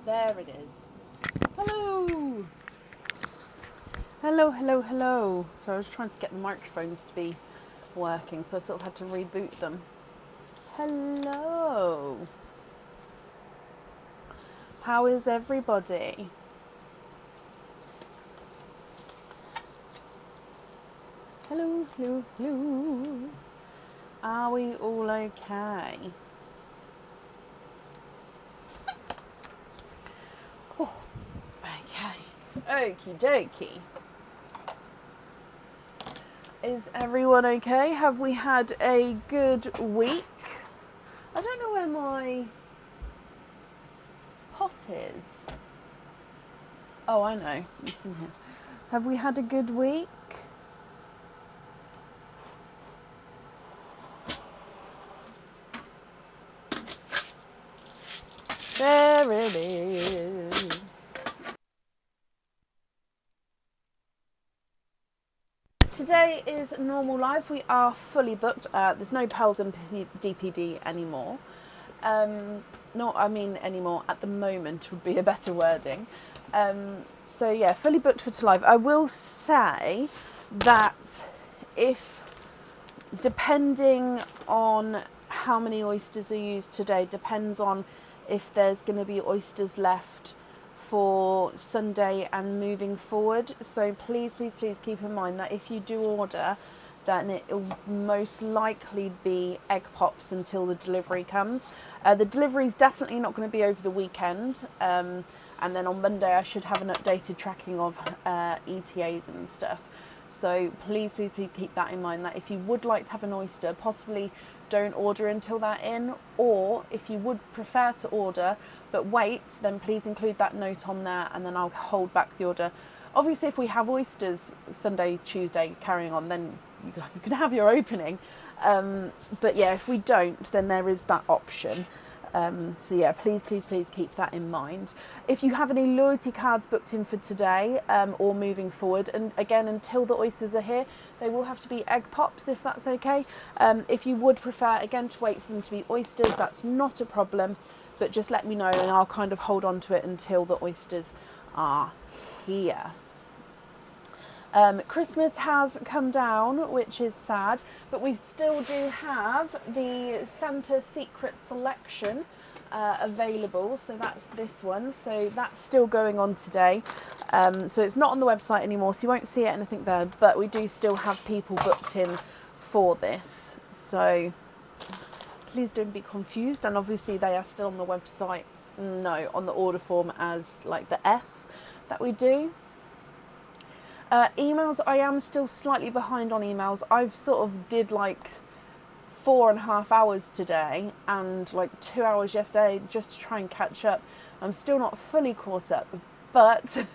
There it is. Hello. Hello, hello, hello. So I was trying to get the microphones to be working, so I sort of had to reboot them. Hello. How is everybody? Hello, hello, hello. Are we all okay? Oh, okay. Okie dokie. Is everyone okay? Have we had a good week? I don't know where my pot is. Oh, I know. It's in here. Have we had a good week? There it is. Today is normal life. We are fully booked. There's no Pels and DPD anymore. Anymore at the moment would be a better wording. So yeah, fully booked for live. I will say that if, depending on how many oysters are used today, depends on if there's going to be oysters left for Sunday and moving forward. So please keep in mind that if you do order, then it will most likely be egg pops until the delivery comes. The delivery is definitely not going to be over the weekend, and then on Monday I should have an updated tracking of ETAs and stuff. So please keep that in mind, that if you would like to have an oyster, possibly don't order until they're in, or if you would prefer to order but wait, then please include that note on there and then I'll hold back the order. Obviously if we have oysters Sunday, Tuesday carrying on, then you can have your opening, but yeah, if we don't, then there is that option. So yeah, please keep that in mind. If you have any loyalty cards booked in for today, or moving forward, and again, until the oysters are here, they will have to be egg pops if that's okay. If you would prefer, again, to wait for them to be oysters, that's not a problem, but just let me know and I'll kind of hold on to it until the oysters are here. Christmas has come down, which is sad, but we still do have the Santa Secret Selection available, so that's this one, so that's still going on today. So it's not on the website anymore, so you won't see anything there, but we do still have people booked in for this, so please don't be confused. And obviously they are still on the website, no, on the order form as like the S that we do. Emails, I am still slightly behind on emails. I've sort of did like 4.5 hours today and like 2 hours yesterday just to try and catch up. I'm still not fully caught up, but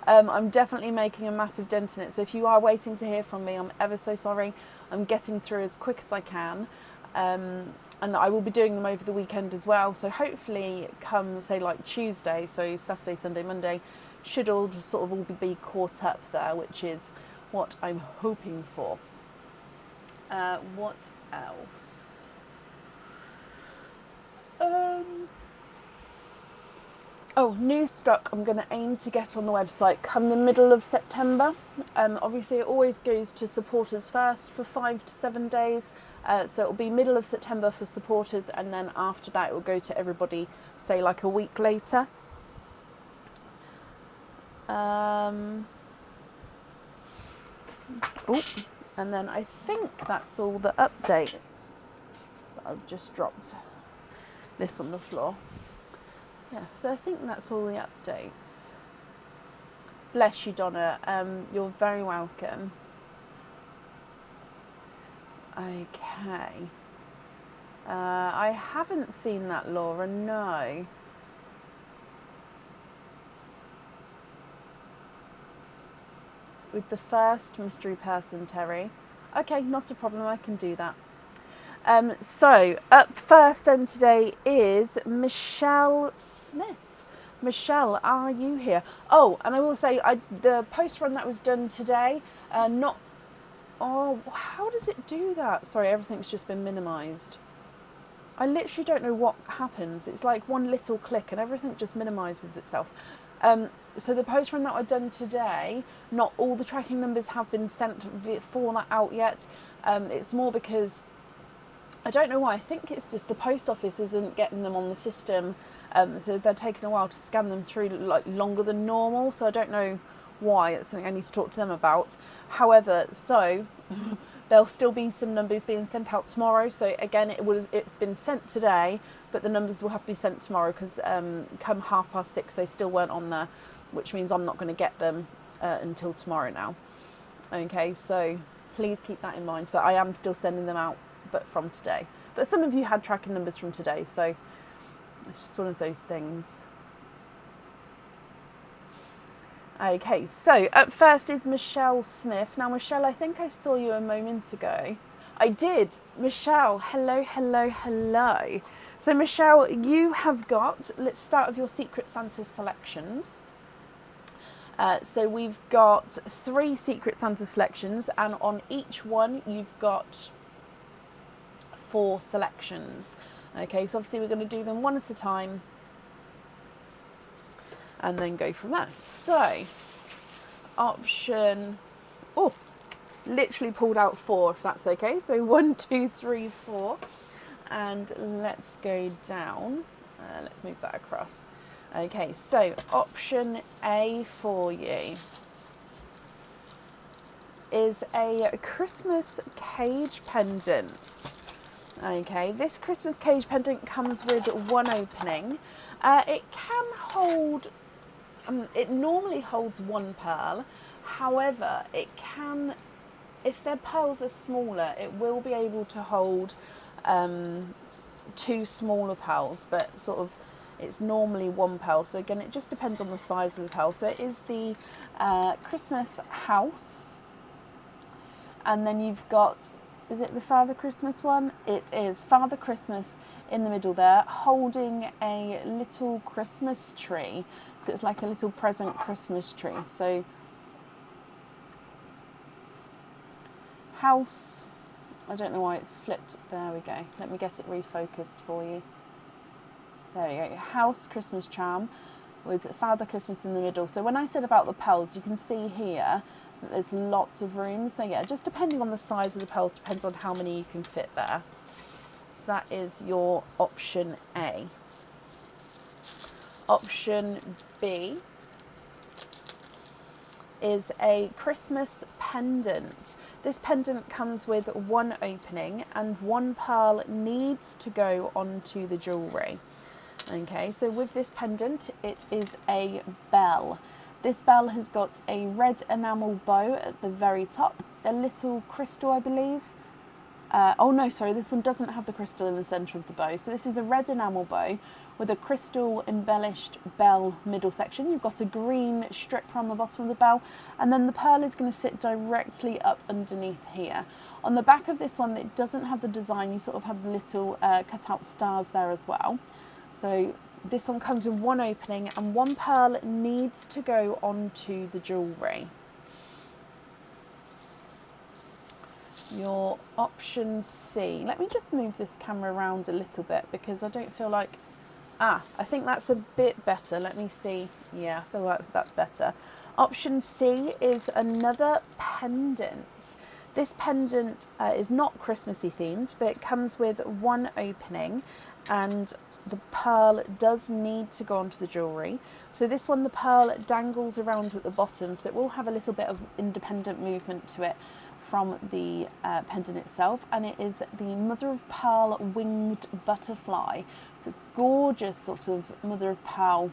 I'm definitely making a massive dent in it. So if you are waiting to hear from me, I'm ever so sorry. I'm getting through as quick as I can. And I will be doing them over the weekend as well. So hopefully come, say, like Tuesday, so Saturday, Sunday, Monday, should all sort of all be caught up there, which is what I'm hoping for. What else? New stock I'm going to aim to get on the website come the middle of September. Obviously it always goes to supporters first for 5 to 7 days. So it'll be middle of September for supporters, and then after that it will go to everybody, say like a week later. And then I think that's all the updates. So I've just dropped this on the floor. Yeah, so I think that's all the updates. Bless you, Donna. You're very welcome. Okay. I haven't seen that, Laura, no. With the first mystery person, Terry. Okay, not a problem, I can do that. So, up first then today is Michelle Smith. Michelle, are you here? Oh, and I will say, the post run that was done today, oh, how does it do that? Sorry, everything's just been minimised. I literally don't know what happens. It's like one little click and everything just minimises itself. So the post run that I've done today, not all the tracking numbers have been sent for that out yet. It's more because I don't know why. I think it's just the post office isn't getting them on the system, so they're taking a while to scan them through, like longer than normal. So I don't know why. It's something I need to talk to them about. However, so there'll still be some numbers being sent out tomorrow. So again, it's been sent today, but the numbers will have to be sent tomorrow because come 6:30 they still weren't on there, which means I'm not going to get them until tomorrow now. Okay, so please keep that in mind. But I am still sending them out, but from today. But some of you had tracking numbers from today, so it's just one of those things. Okay, so up first is Michelle Smith. Now, Michelle, I think I saw you a moment ago. I did. Michelle, hello, hello, hello. So, Michelle, you have got, let's start with your Secret Santa selections. So we've got 3 Secret Santa selections, and on each one you've got 4 selections. Okay, so obviously we're going to do them one at a time and then go from there. So option, literally pulled out 4 if that's okay. So 1, 2, 3, 4, and let's go down. Let's move that across. Okay, so option A for you is a Christmas cage pendant. Okay, this Christmas cage pendant comes with 1 opening. It can hold, it normally holds 1 pearl. However, it can, if their pearls are smaller, it will be able to hold 2 smaller pearls, but sort of it's normally 1 pearl. So again, it just depends on the size of the pearl. So it is the Christmas house, and then you've got, is it the Father Christmas one? It is Father Christmas in the middle there, holding a little Christmas tree. So it's like a little present Christmas tree. So house, I don't know why it's flipped. There we go. Let me get it refocused for you. There you go. House Christmas charm with Father Christmas in the middle. So when I said about the pearls, you can see here that there's lots of room. So yeah, just depending on the size of the pearls, depends on how many you can fit there. So that is your option A. Option B is a Christmas pendant. This pendant comes with 1 opening and 1 pearl needs to go onto the jewellery. Okay, so with this pendant, it is a bell. This bell has got a red enamel bow at the very top, a little crystal, I believe. Oh no, sorry, this one doesn't have the crystal in the centre of the bow. So this is a red enamel bow with a crystal embellished bell middle section. You've got a green strip around the bottom of the bell, and then the pearl is going to sit directly up underneath here. On the back of this one, it doesn't have the design. You sort of have the little cut out stars there as well. So this one comes with 1 opening and 1 pearl needs to go onto the jewellery. Your option C. Let me just move this camera around a little bit because I don't feel like... I think that's a bit better. Let me see. Yeah, I feel like that's better. Option C is another pendant. This pendant is not Christmassy themed, but it comes with 1 opening and the pearl does need to go onto the jewellery. So this one, the pearl dangles around at the bottom, so it will have a little bit of independent movement to it from the pendant itself, and it is the mother of pearl winged butterfly. It's a gorgeous sort of mother of pearl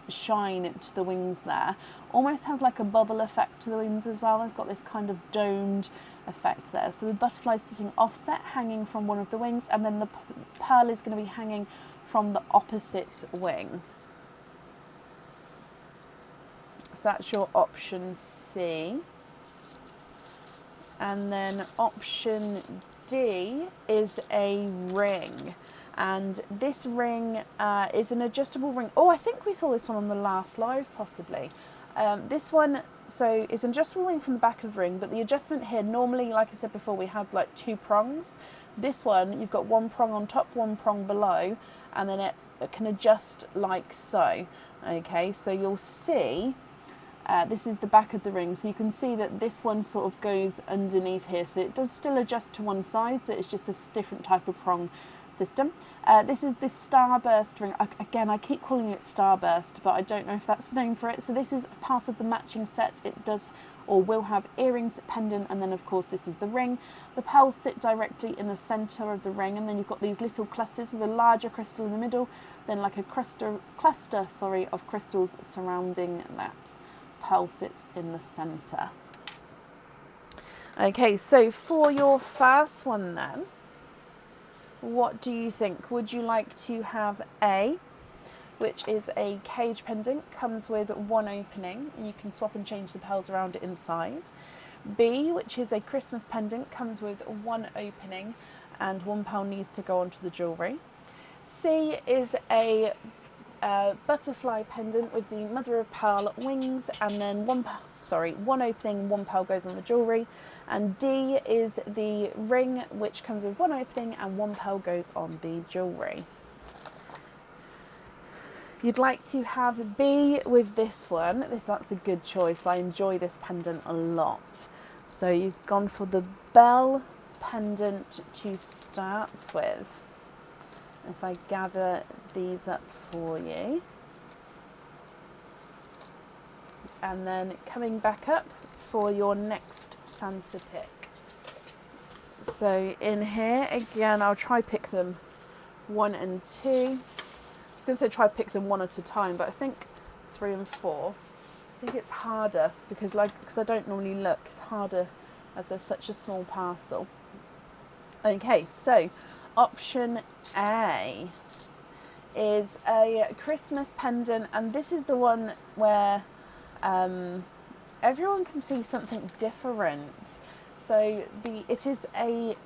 shine to the wings there. Almost has like a bubble effect to the wings as well. They've got this kind of domed effect there. So the butterfly is sitting offset, hanging from one of the wings, and then the pearl is going to be hanging from the opposite wing. So that's your option C. And then option D is a ring. And this ring is an adjustable ring. Oh, I think we saw this one on the last live, possibly. This one, so it's an adjustable ring from the back of the ring, but the adjustment here, normally, like I said before, we had like 2 prongs. This one, you've got one prong on top, one prong below, and then it can adjust like so. Okay, so you'll see, this is the back of the ring, so you can see that this one sort of goes underneath here, so it does still adjust to one size, but it's just a different type of prong system. This is the starburst ring. Again, I keep calling it starburst, but I don't know if that's the name for it. So this is part of the matching set. It does or will have earrings, pendant, and then of course this is the ring. The pearls sit directly in the center of the ring, and then you've got these little clusters with a larger crystal in the middle, then like a cluster of crystals surrounding that. Pearl sits in the center. Okay, so for your first one then, what do you think? Would you like to have A, which is a cage pendant, comes with one opening, you can swap and change the pearls around it inside. B, which is a Christmas pendant, comes with one opening and one pearl needs to go onto the jewellery. C is a butterfly pendant with the mother of pearl wings, and then one opening, one pearl goes on the jewellery. And D is the ring, which comes with one opening and one pearl goes on the jewellery. You'd like to have B with this one. That's a good choice. I enjoy this pendant a lot. So you've gone for the bell pendant to start with. If I gather these up for you. And then coming back up for your next Santa pick. So in here, again, I'll try pick them 1 and 2. I was going to say try pick them one at a time, but I think 3 and 4. I think it's harder because I don't normally look. It's harder as there's such a small parcel. Okay, so option A is a Christmas pendant, and this is the one where everyone can see something different. So it is a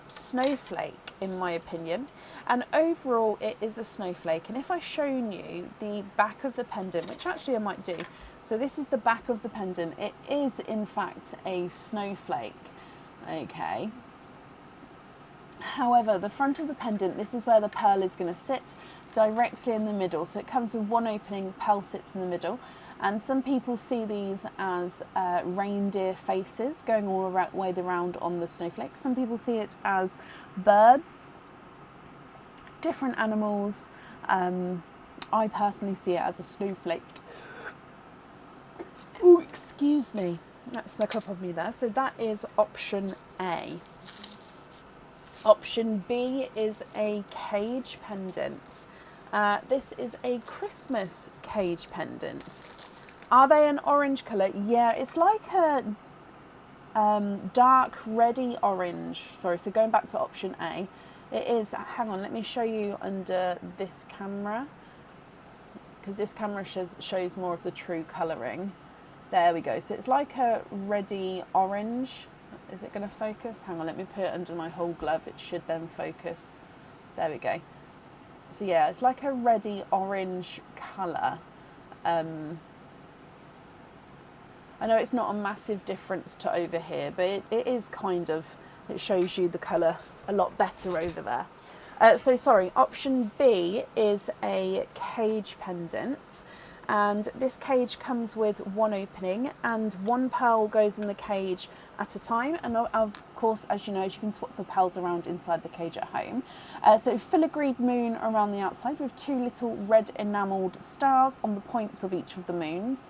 snowflake, in my opinion, and overall it is a snowflake. And if I've shown you the back of the pendant, which actually I might do, so this is the back of the pendant, it is in fact a snowflake. Okay, however, the front of the pendant, this is where the pearl is going to sit, directly in the middle. So it comes with one opening, pearl sits in the middle. And some people see these as reindeer faces going all the way around on the snowflake. Some people see it as birds, different animals. I personally see it as a snowflake. Oh, excuse me. That snuck up on me there. So that is option A. Option B is a cage pendant. This is a Christmas cage pendant. Are they an orange colour? Yeah, it's like a dark reddy orange. Sorry, so going back to option A, it is, hang on, let me show you under this camera, because this camera shows more of the true colouring. There we go. So it's like a reddy orange. Is it going to focus? Hang on, let me put it under my whole glove. It should then focus. There we go. So yeah, it's like a reddy orange colour. I know it's not a massive difference to over here, but it is kind of, it shows you the colour a lot better over there. So sorry, option B is a cage pendant, and this cage comes with one opening and one pearl goes in the cage at a time, and of course, as you know, you can swap the pearls around inside the cage at home. So filigreed moon around the outside with 2 little red enamelled stars on the points of each of the moon's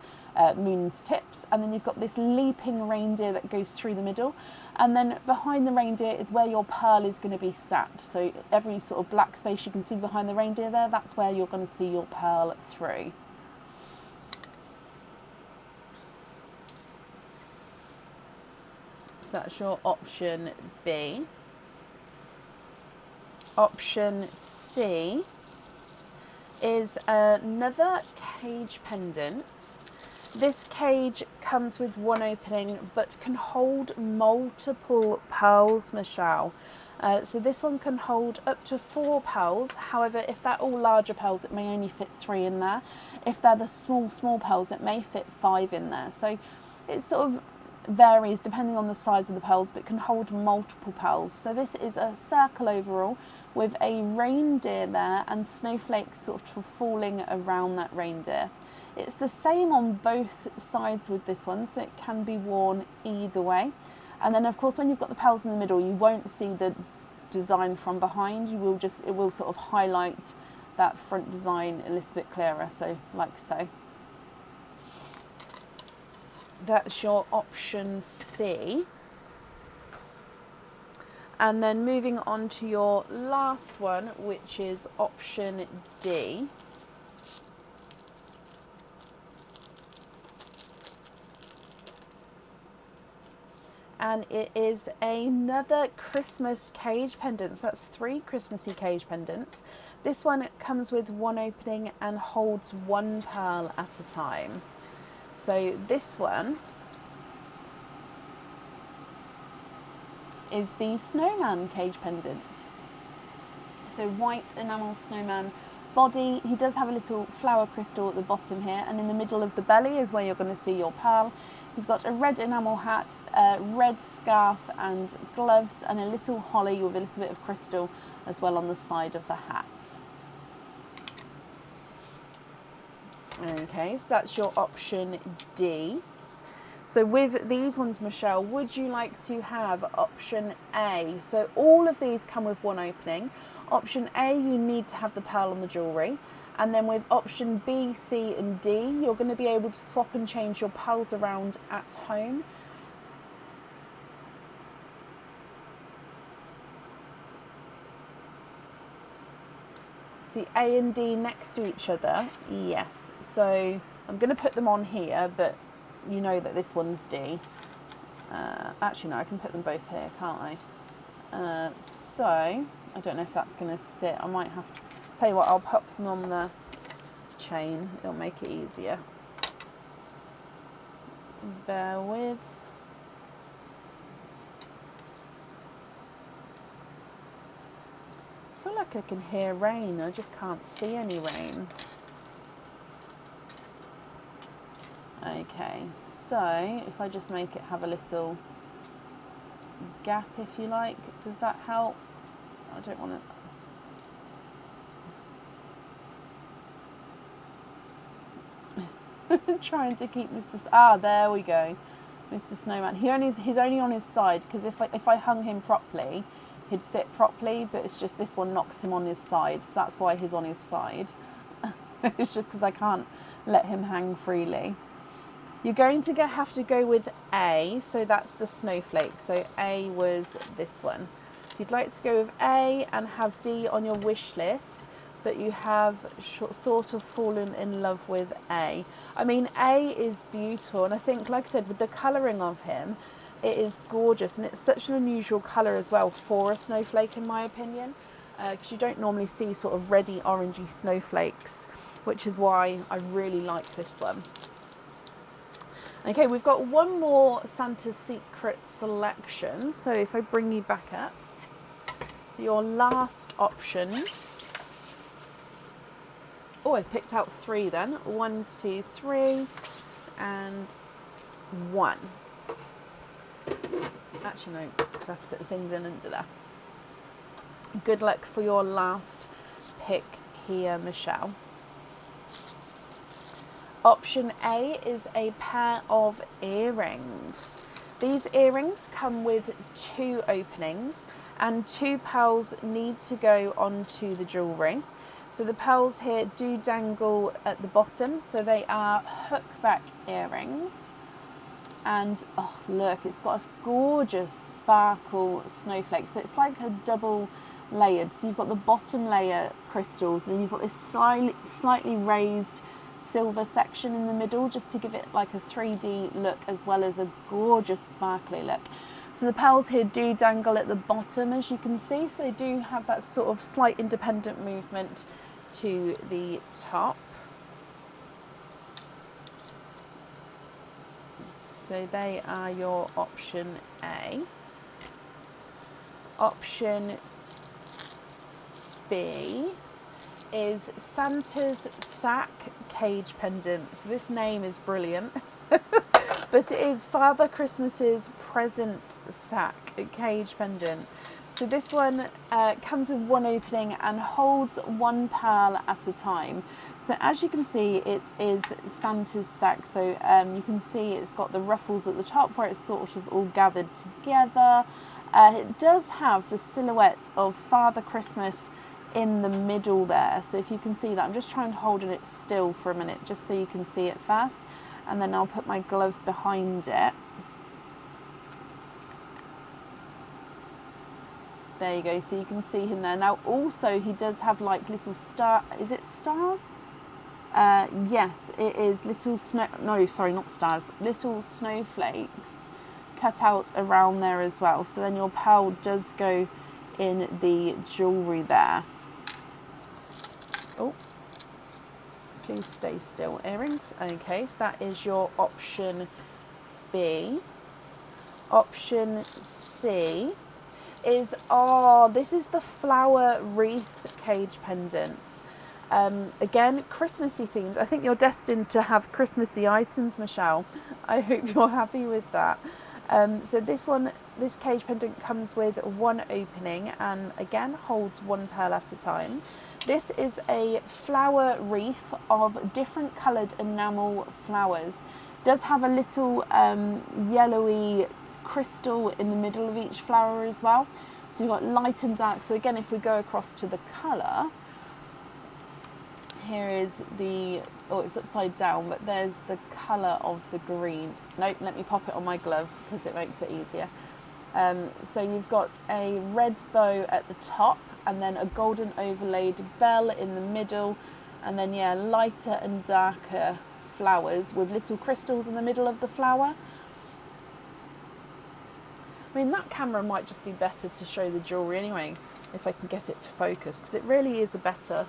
tips, and then you've got this leaping reindeer that goes through the middle, and then behind the reindeer is where your pearl is going to be sat. So every sort of black space you can see behind the reindeer there, that's where you're going to see your pearl through. So that's your option B. Option C is another cage pendant. This cage comes with one opening but can hold multiple pearls, Michelle. So this one can hold up to 4 pearls. However, if they're all larger pearls, it may only fit 3 in there. If they're the small pearls, it may fit 5 in there. So it's sort of, varies depending on the size of the pearls, but can hold multiple pearls. So this is a circle overall with a reindeer there and snowflakes sort of falling around that reindeer. It's the same on both sides with this one, so it can be worn either way. And then of course when you've got the pearls in the middle, you won't see the design from behind. It will sort of highlight that front design a little bit clearer, so like so. That's your option C. And then moving on to your last one, which is option D. And it is another Christmas cage pendant. So that's 3 Christmassy cage pendants. This one comes with one opening and holds 1 pearl at a time. So this one is the snowman cage pendant. So white enamel snowman body. He does have a little flower crystal at the bottom here, and in the middle of the belly is where you're going to see your pearl. He's got a red enamel hat, a red scarf and gloves, and a little holly with a little bit of crystal as well on the side of the hat. Okay, so that's your option D. So with these ones, Michelle, would you like to have option A? So all of these come with one opening. Option A, you need to have the pearl on the jewellery. And then with option B, C and D, you're going to be able to swap and change your pearls around at home. See A and D next to each other? Yes. So I'm going to put them on here, but you know that this one's D. Actually, no, I can put them both here, can't I? So I don't know if that's going to sit. I might have to. Tell you what, I'll pop them on the chain. It'll make it easier. Bear with. I feel like I can hear rain. I just can't see any rain. Okay, so if I just make it have a little gap, if you like, does that help? I don't want to. Trying to keep Mr. There we go, Mr. Snowman. He's only on his side, because if I hung him properly, he'd sit properly. But it's just this one knocks him on his side, so that's why he's on his side. It's just because I can't let him hang freely. You're going to have to go with A, so that's the snowflake. So A was this one. So you'd like to go with A and have D on your wish list, but you have sort of fallen in love with A. I mean, A is beautiful, and I think, like I said, with the colouring of him, it is gorgeous, and it's such an unusual colour as well for a snowflake, in my opinion, because you don't normally see sort of reddy, orangey snowflakes, which is why I really like this one. Okay, we've got one more Santa's Secret selection. So if I bring you back up to your last options. Oh, I picked out 3 then. 1, 2, 3, and 1. Actually, no, because I have to put the things in under there. Good luck for your last pick here, Michelle. Option A is a pair of earrings. These earrings come with 2 openings, and 2 pearls need to go onto the jewellery. So the pearls here do dangle at the bottom, so they are hook back earrings. And oh look, it's got a gorgeous sparkle snowflake. So it's like a double layered. So you've got the bottom layer crystals, and you've got this slightly raised silver section in the middle, just to give it like a 3D look, as well as a gorgeous sparkly look. So the pearls here do dangle at the bottom, as you can see, so they do have that sort of slight independent movement to the top. So they are your option A. Option B is Santa's Sack cage pendant. So this name is brilliant. But it is Father Christmas's present sack, a cage pendant. So this one comes with one opening and holds one pearl at a time. So as you can see, it is Santa's sack. So you can see it's got the ruffles at the top where it's sort of all gathered together. It does have the silhouette of Father Christmas in the middle there. So if you can see that, I'm just trying to hold it still for a minute just so you can see it first. And then I'll put my glove behind it. There you go, so you can see him there. Now also he does have like little is it stars? Yes, it is little not stars, little snowflakes cut out around there as well. So then your pearl does go in the jewellery there. Oh, please stay still, earrings. Okay, so that is your option B. Option C is, this is the flower wreath cage pendant. Again, Christmassy themed. I think you're destined to have Christmassy items, Michelle. I hope you're happy with that. So this cage pendant comes with one opening and again holds one pearl at a time. This is a flower wreath of different coloured enamel flowers. It does have a little yellowy crystal in the middle of each flower as well. So you've got light and dark. So again, if we go across to the colour, here is it's upside down, but there's the colour of the greens. Nope, let me pop it on my glove because it makes it easier. So you've got a red bow at the top and then a golden overlaid bell in the middle, and then lighter and darker flowers with little crystals in the middle of the flower. I mean, that camera might just be better to show the jewellery anyway, if I can get it to focus, because it really is a better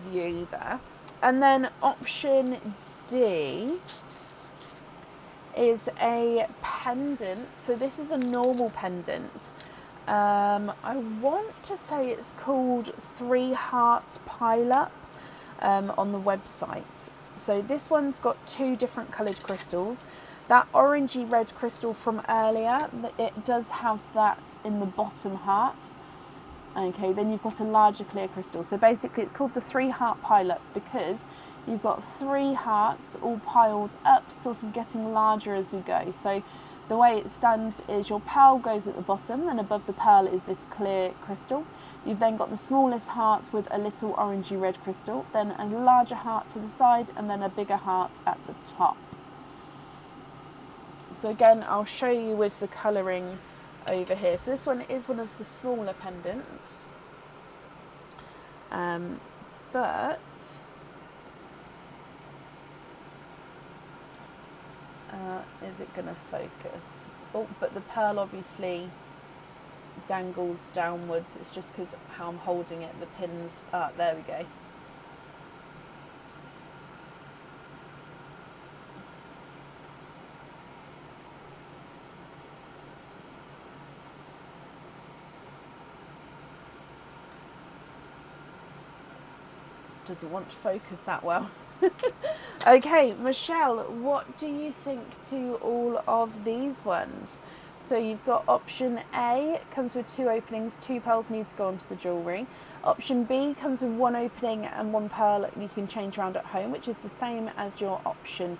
view there. And then option D is a pendant. So this is a normal pendant. I want to say it's called 3 Hearts Pile Up on the website. So this one's got 2 different coloured crystals. That orangey red crystal from earlier, it does have that in the bottom heart. Okay, then you've got a larger clear crystal. So basically it's called the 3 Heart Pile Up because you've got 3 hearts all piled up, sort of getting larger as we go. So the way it stands is your pearl goes at the bottom, and above the pearl is this clear crystal. You've then got the smallest heart with a little orangey red crystal, then a larger heart to the side, and then a bigger heart at the top. So again, I'll show you with the colouring over here. So this one is one of the smaller pendants, but is it going to focus? Oh, but the pearl obviously dangles downwards. It's just because how I'm holding it, the pins, there we go. Doesn't want to focus that well. Okay, Michelle, what do you think to all of these ones? So you've got option A, comes with 2 openings, 2 pearls need to go onto the jewellery. Option B comes with 1 opening and 1 pearl you can change around at home, which is the same as your option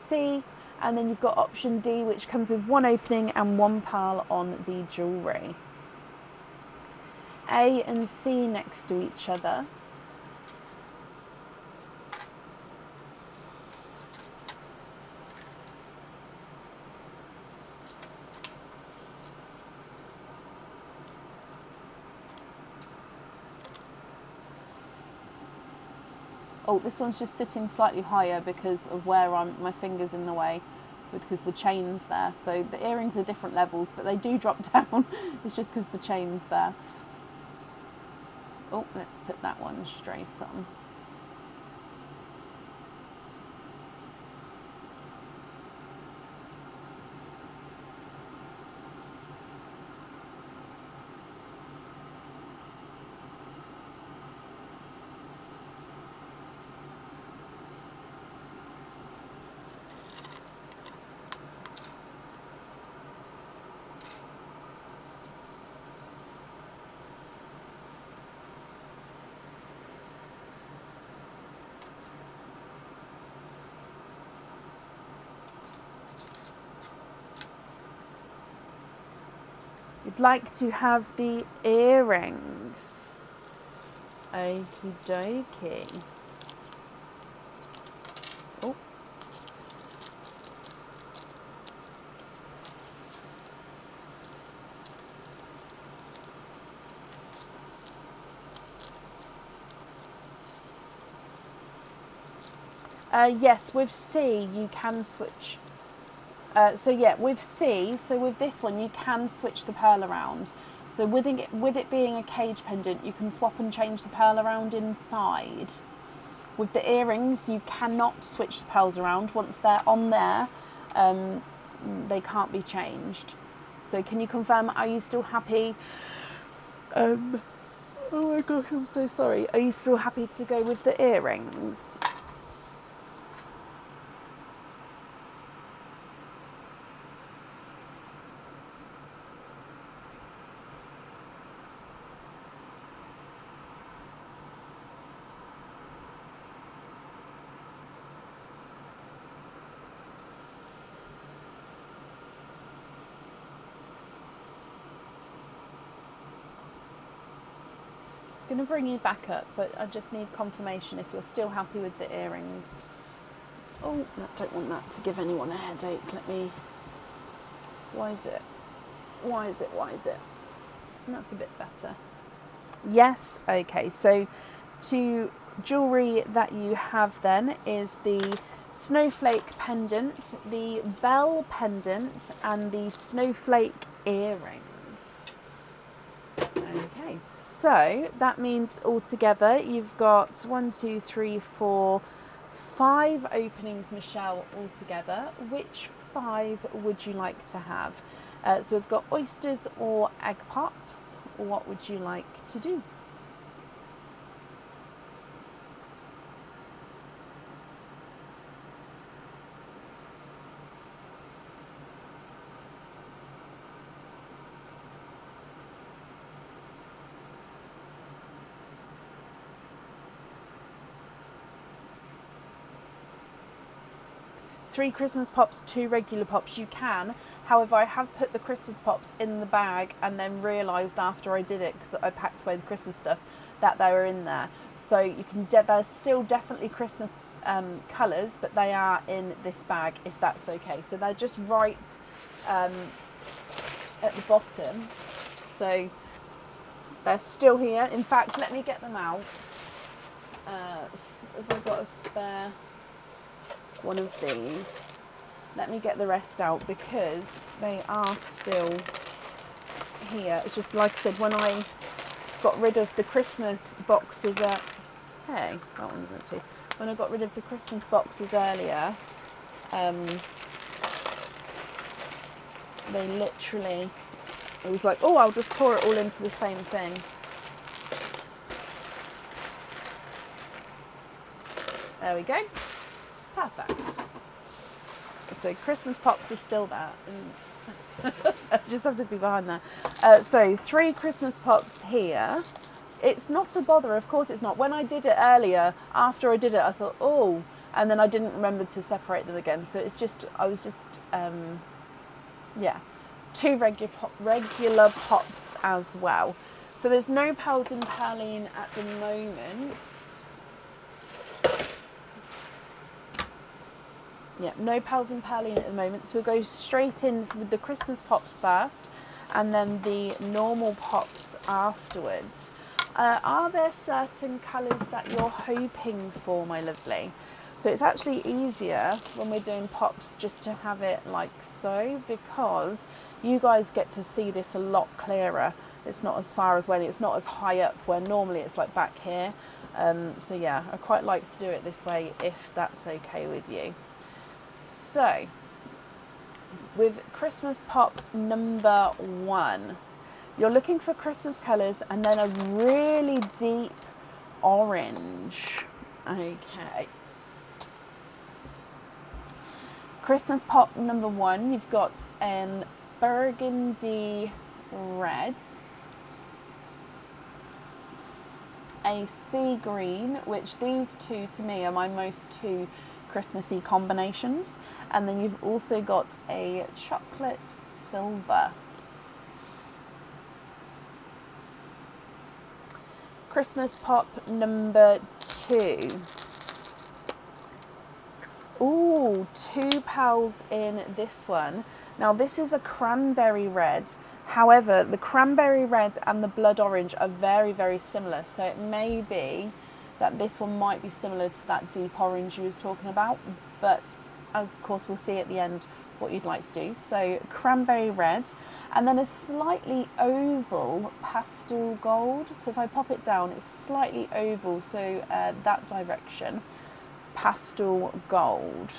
C. And then you've got option D, which comes with 1 opening and 1 pearl on the jewellery. A and C next to each other. Oh, this one's just sitting slightly higher because of where my finger's in the way, because the chain's there. So the earrings are different levels, but they do drop down. It's just because the chain's there. Oh, let's put that one straight on. You'd like to have the earrings. Okie dokie. Oh. Yes, with C you can switch. So yeah, with C, so with this one you can switch the pearl around. So with it being a cage pendant, you can swap and change the pearl around inside. With the earrings, you cannot switch the pearls around. Once they're on there, they can't be changed. So can you confirm, are you still happy? Oh my gosh, I'm so sorry. Are you still happy to go with the earrings? I'm going to bring you back up, but I just need confirmation if you're still happy with the earrings. Oh, I don't want that to give anyone a headache. Let me... Why is it? Why is it? Why is it? And that's a bit better. Yes, okay. So to jewellery that you have then is the snowflake pendant, the bell pendant, and the snowflake earrings. Okay, so that means altogether you've got 1, 2, 3, 4, 5 openings, Michelle, altogether. Which 5 would you like to have? So we've got oysters or egg pops. What would you like to do? Three Christmas pops, 2 regular pops. You can. However, I have put the Christmas pops in the bag and then realised after I did it, because I packed away the Christmas stuff, that they were in there. So you can. They're still definitely Christmas colours, but they are in this bag if that's okay. So they're just right at the bottom. So they're still here. In fact, let me get them out. Have I got a spare one of these? Let me get the rest out because they are still here. It's just like I said, when I got rid of the Christmas boxes hey, that one's empty. When I got rid of the Christmas boxes earlier, they literally, it was like, oh, I'll just pour it all into the same thing. There we go. Perfect. So Christmas pops are still there. I just have to be behind there. So 3 Christmas pops here. It's not a bother, of course it's not. When I did it earlier, after I did it, I thought, oh, and then I didn't remember to separate them again. So it's just, I was just, yeah, 2 regular pops as well. So there's no pearls in Perline at the moment. Yeah, no pearls and Perline at the moment, so we'll go straight in with the Christmas pops first and then the normal pops afterwards. Are there certain colours that you're hoping for, my lovely? So it's actually easier when we're doing pops just to have it like so, because you guys get to see this a lot clearer. It's not as far as when it's not as high up where normally it's like back here. So yeah, I quite like to do it this way if that's okay with you. So, with Christmas pop number 1, you're looking for Christmas colours and then a really deep orange. Okay. Christmas pop number 1, you've got an burgundy red, a sea green, which these 2 to me are my most 2 Christmassy combinations, and then you've also got a chocolate silver. Christmas pop number 2. Ooh, 2 pals in this one. Now this is a cranberry red. However, the cranberry red and the blood orange are very, very similar. So it may be that this one might be similar to that deep orange you was talking about. But of course, we'll see at the end what you'd like to do. So cranberry red, and then a slightly oval pastel gold. So if I pop it down, it's slightly oval, so that direction. Pastel gold.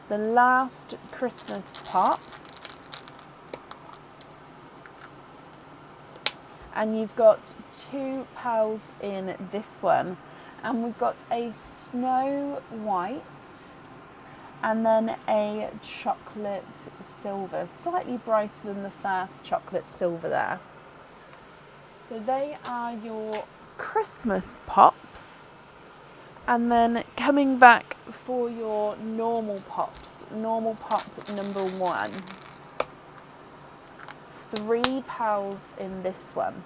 The last Christmas pop, and you've got 2 pals in this one, and we've got a snow white and then a chocolate silver, slightly brighter than the first chocolate silver there. So they are your Christmas pops. And then coming back for your normal pops, normal pop number 1. 3 pals in this one.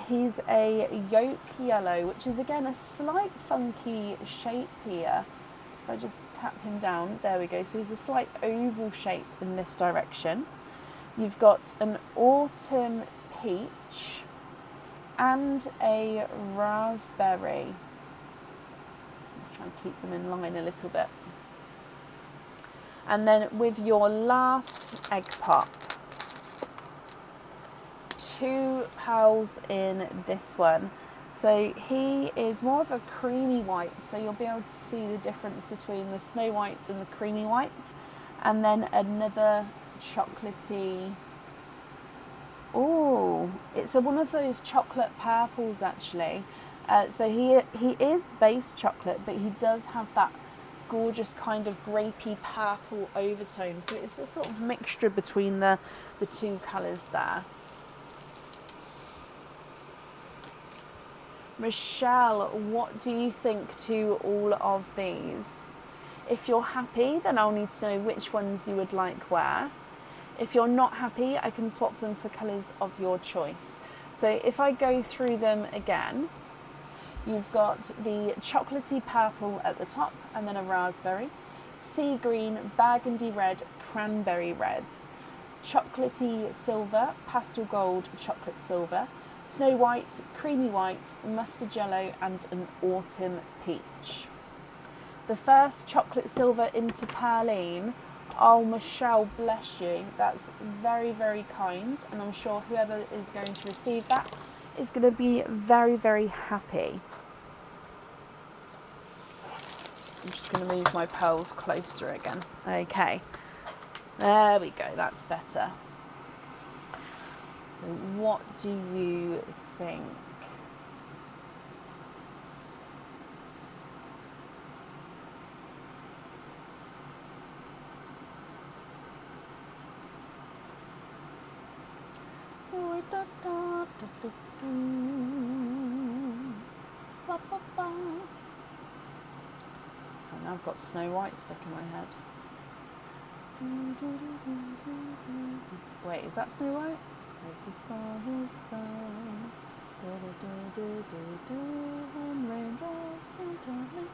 He's a yolk yellow, which is again a slight funky shape here. So if I just tap him down, there we go. So he's a slight oval shape in this direction. You've got an autumn peach and a raspberry. Try and keep them in line a little bit. And then with your last egg pop, 2 pals in this one. So he is more of a creamy white, so you'll be able to see the difference between the snow whites and the creamy whites. And then another chocolatey, oh, it's one of those chocolate purples actually. So he is base chocolate, but he does have that gorgeous kind of grapey purple overtone. So it's a sort of mixture between the 2 colours there. Michelle, what do you think to all of these? If you're happy, then I'll need to know which ones you would like where. If you're not happy, I can swap them for colours of your choice. So if I go through them again, you've got the chocolatey purple at the top and then a raspberry, sea green, burgundy red, cranberry red, chocolatey silver, pastel gold, chocolate silver, snow white, creamy white, mustard yellow and an autumn peach. The first chocolate silver into Perline. Oh, Michelle, bless you. That's very, very kind. And I'm sure whoever is going to receive that is going to be very, very happy. I'm just going to move my pearls closer again. Okay. There we go. That's better. So what do you think? So now I've got Snow White stuck in my head. Wait, is that Snow White? As the sun is sun, and raindrops fall gently,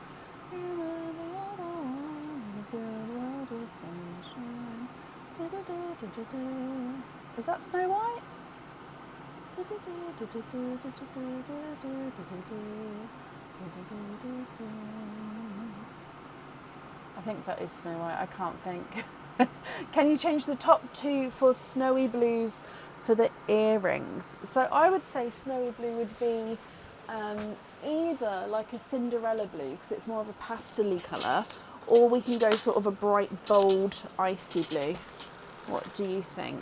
sunshine. Is that Snow White? I think that is Snow White. I can't think. Can you change the top 2 for snowy blues for the earrings? So I would say snowy blue would be either like a Cinderella blue, because it's more of a pastel-y colour, or we can go sort of a bright, bold, icy blue. What do you think?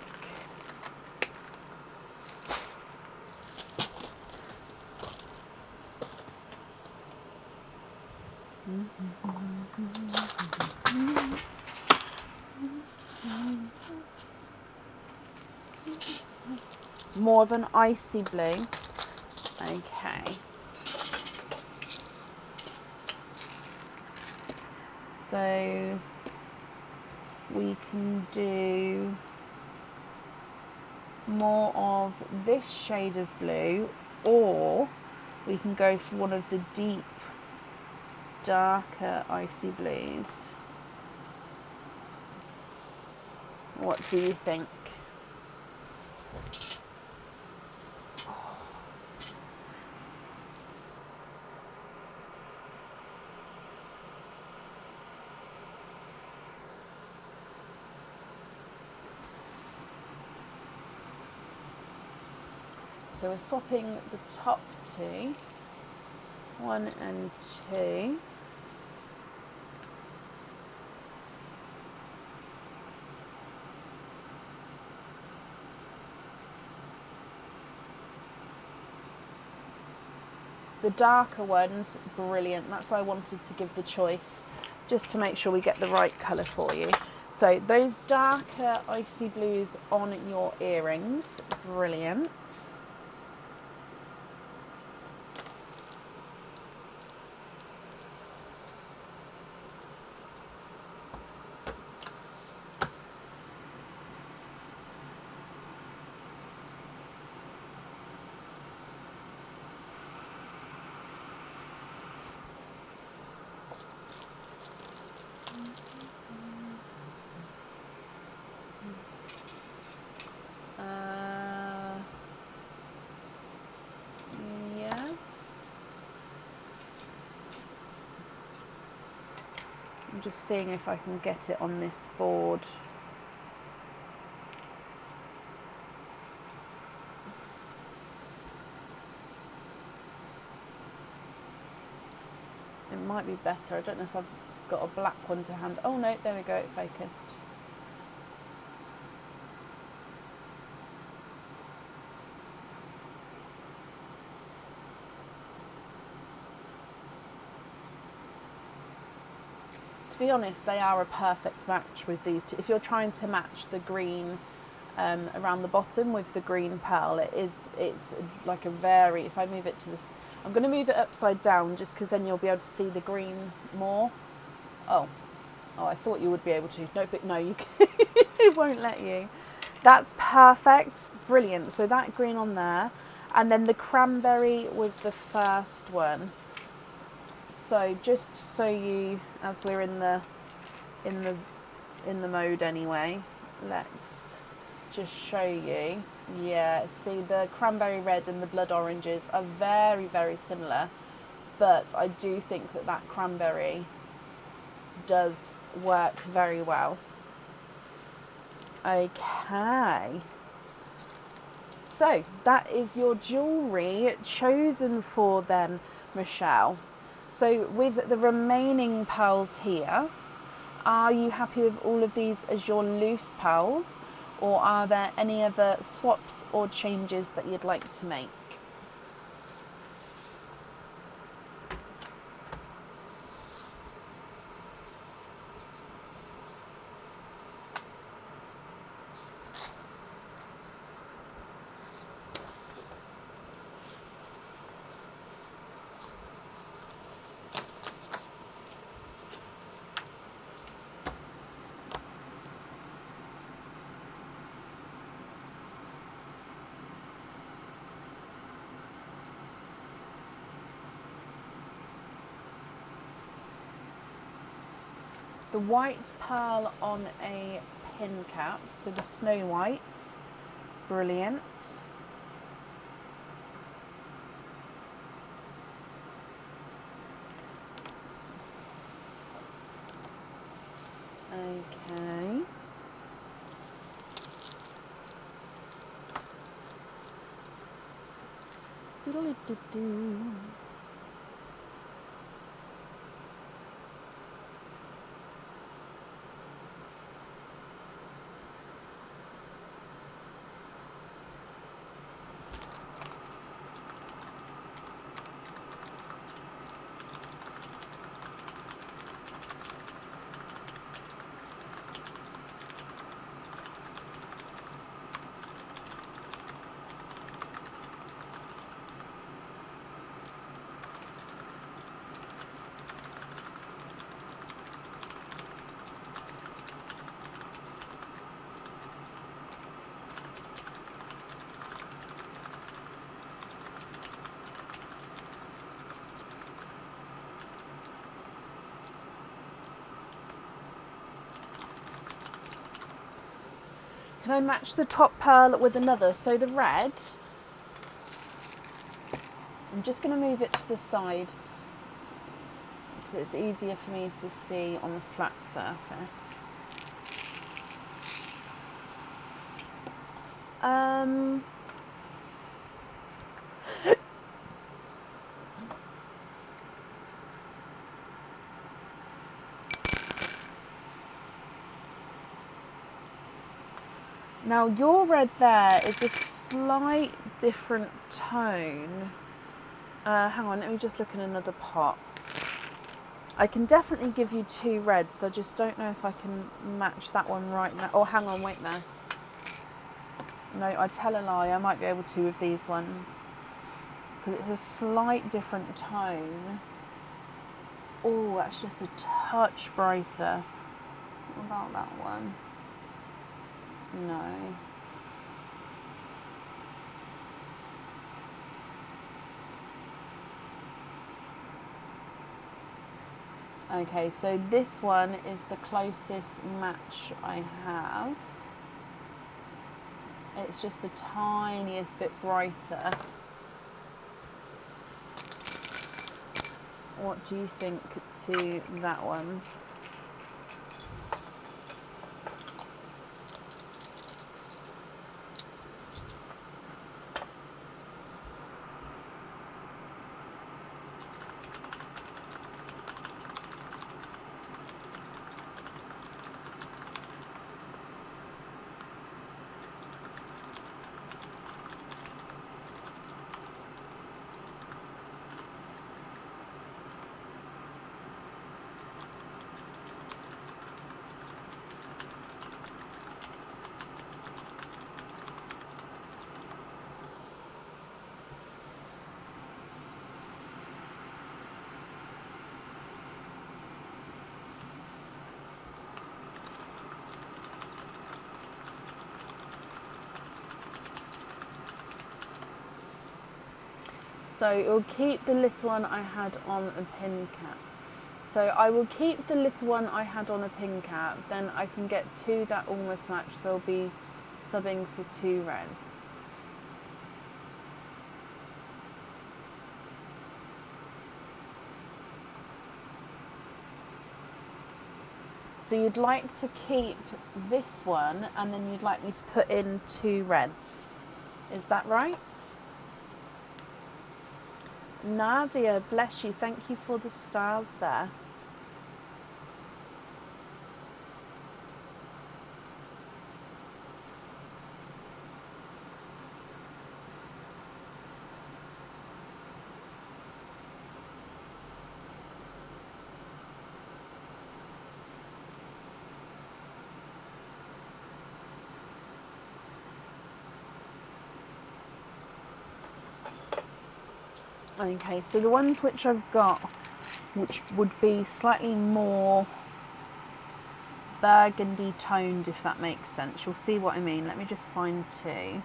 More of an icy blue. Okay. So we can do more of this shade of blue, or we can go for one of the deep, darker icy blues. What do you think? So we're swapping the top two, 1 and 2. The darker ones, brilliant. That's why I wanted to give the choice, just to make sure we get the right colour for you. So those darker icy blues on your earrings, brilliant. Yes. I'm just seeing if I can get it on this board. It might be better. I don't know if I've got a black one to hand. Oh no, there we go, it focused. To be honest, they are a perfect match with these two. If you're trying to match the green around the bottom with the green pearl, it's like a very, if I move it to this, I'm going to move it upside down just because then you'll be able to see the green more. Oh, I thought you would be able to. No, but no, you can. It won't let you. That's perfect. Brilliant. So that green on there, and then the cranberry with the first one. So just so you, as we're in the mode anyway, let's just show you. Yeah, see, the cranberry red and the blood oranges are very, very similar, but I do think that that cranberry does work very well. Okay, so that is your jewellery chosen for then, Michelle. So with the remaining pearls here, are you happy with all of these as your loose pearls, or are there any other swaps or changes that you'd like to make? The white pearl on a pin cap, so the Snow White, brilliant. Okay. Doodle-doo-doo. Can I match the top pearl with another? So the red, I'm just going to move it to the side because it's easier for me to see on the flat surface. Now your red there is a slight different tone. Hang on, let me just look in another pot. I can definitely give you two reds, I just don't know if I can match that one right now. Oh, hang on, wait there. No, I tell a lie, I might be able to with these ones. Because it's a slight different tone. Oh, that's just a touch brighter. What about that one? No. Okay, so this one is the closest match I have. It's just the tiniest bit brighter. What do you think to that one? So it'll keep the little one I had on a pin cap. So I will keep the little one I had on a pin cap, then I can get two that almost match, so I'll be subbing for two reds. So you'd like to keep this one and then you'd like me to put in two reds. Is that right? Nadia, bless you. Thank you for the stars there. Okay, so the ones which I've got, which would be slightly more burgundy toned, if that makes sense. You'll see what I mean. Let me just find two.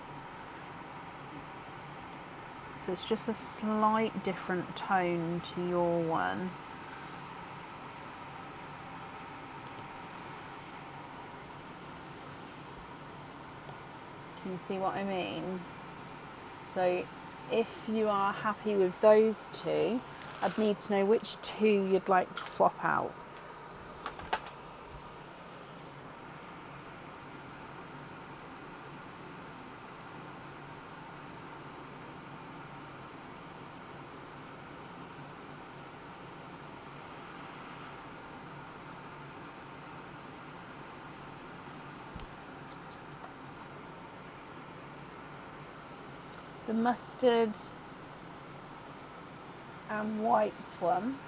So it's just a slight different tone to your one. Can you see what I mean? So if you are happy with those two, I'd need to know which two you'd like to swap out. The mustard and white one.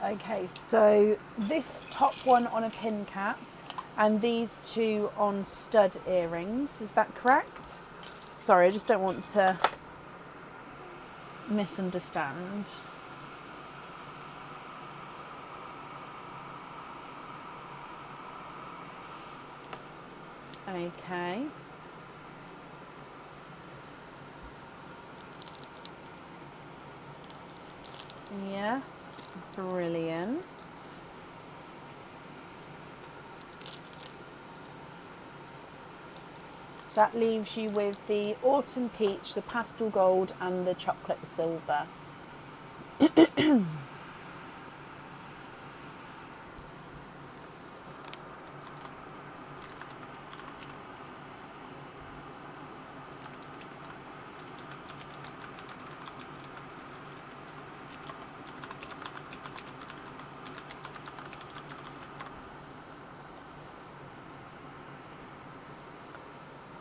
Okay, so this top one on a pin cap and these two on stud earrings, is that correct? Sorry, I just don't want to misunderstand. Okay. Yes, brilliant. That leaves you with the autumn peach, the pastel gold, and the chocolate silver.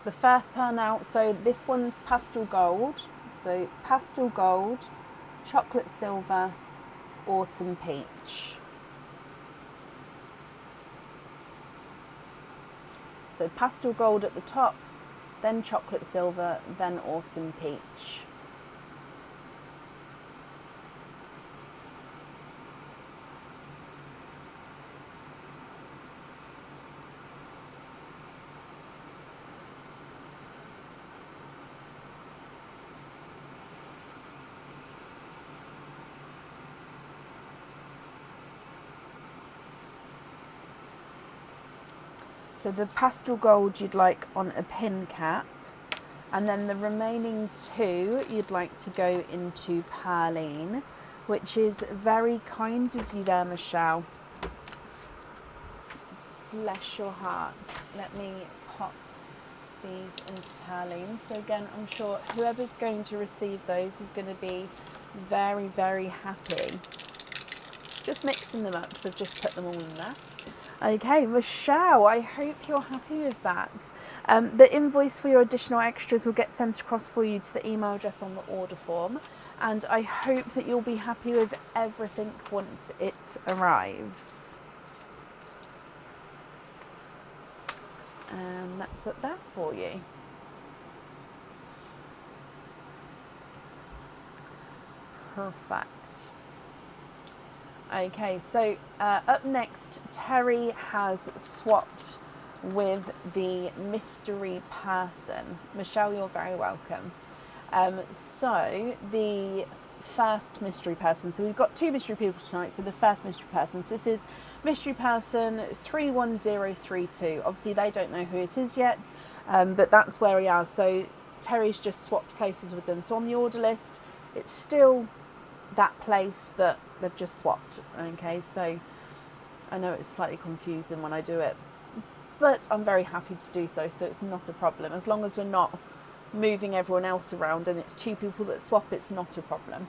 The first pan out, so this one's pastel gold. So pastel gold, chocolate silver, autumn peach. So pastel gold at the top, then chocolate silver, then autumn peach. So the pastel gold you'd like on a pin cap, and then the remaining two you'd like to go into Perline, which is very kind of you there, Michelle. Bless your heart. Let me pop these into Perline. So again, I'm sure whoever's going to receive those is going to be very, very happy. Just mixing them up, so I've just put them all in there. Okay, Michelle, I hope you're happy with that. The invoice for your additional extras will get sent across for you to the email address on the order form, and I hope that you'll be happy with everything once it arrives. And that's up there for you. Perfect. Okay, so up next, Terry has swapped with the mystery person. Michelle, you're very welcome. So the first mystery person, so we've got two mystery people tonight, so the first mystery person, so this is mystery person 31032. Obviously they don't know who it is yet, but that's where we are. So Terry's just swapped places with them. So on the order list, it's still that place, but they've just swapped. Okay, so I know it's slightly confusing when I do it, but I'm very happy to do so, so it's not a problem. As long as we're not moving everyone else around and it's two people that swap, it's not a problem.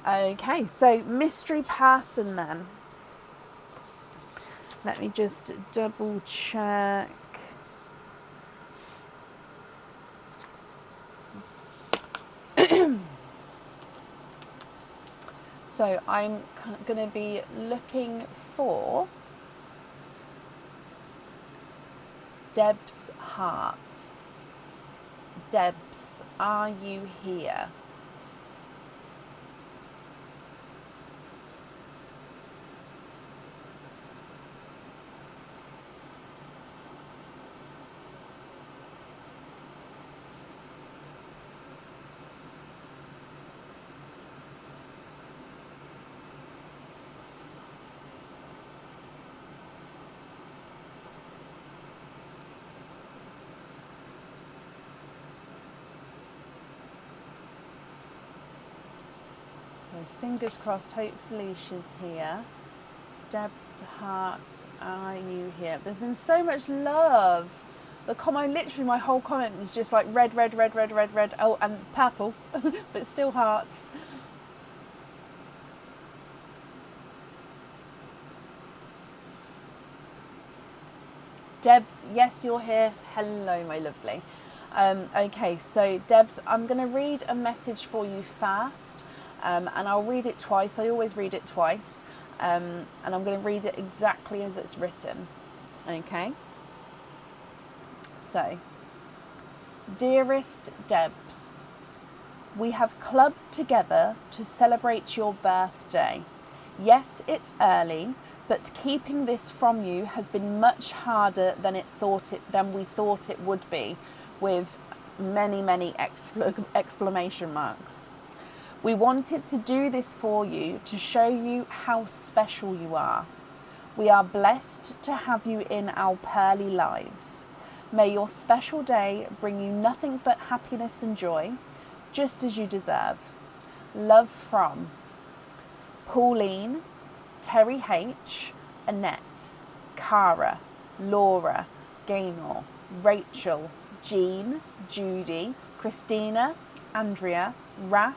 Okay, so mystery person then. Let me just double check. So I'm going to be looking for Deb's heart. Debs, are you here? So fingers crossed, hopefully she's here. Deb's heart, are you here? There's been so much love. The comment, literally my whole comment was just like red, red, red, red, red, red. Oh, and purple, but still hearts. Debs, yes, you're here. Hello, my lovely. Okay, so Debs, I'm going to read a message for you first, and I'll read it twice. I always read it twice, and I'm going to read it exactly as it's written. Okay. So, dearest Debs, we have clubbed together to celebrate your birthday. Yes, it's early, but keeping this from you has been much harder than we thought it would be, with many exclamation marks. We wanted to do this for you to show you how special you are. We are blessed to have you in our pearly lives. May your special day bring you nothing but happiness and joy, just as you deserve. Love from Pauline, Terry H, Annette, Cara, Laura, Gaynor, Rachel, Jean, Judy, Christina, Andrea, Raph,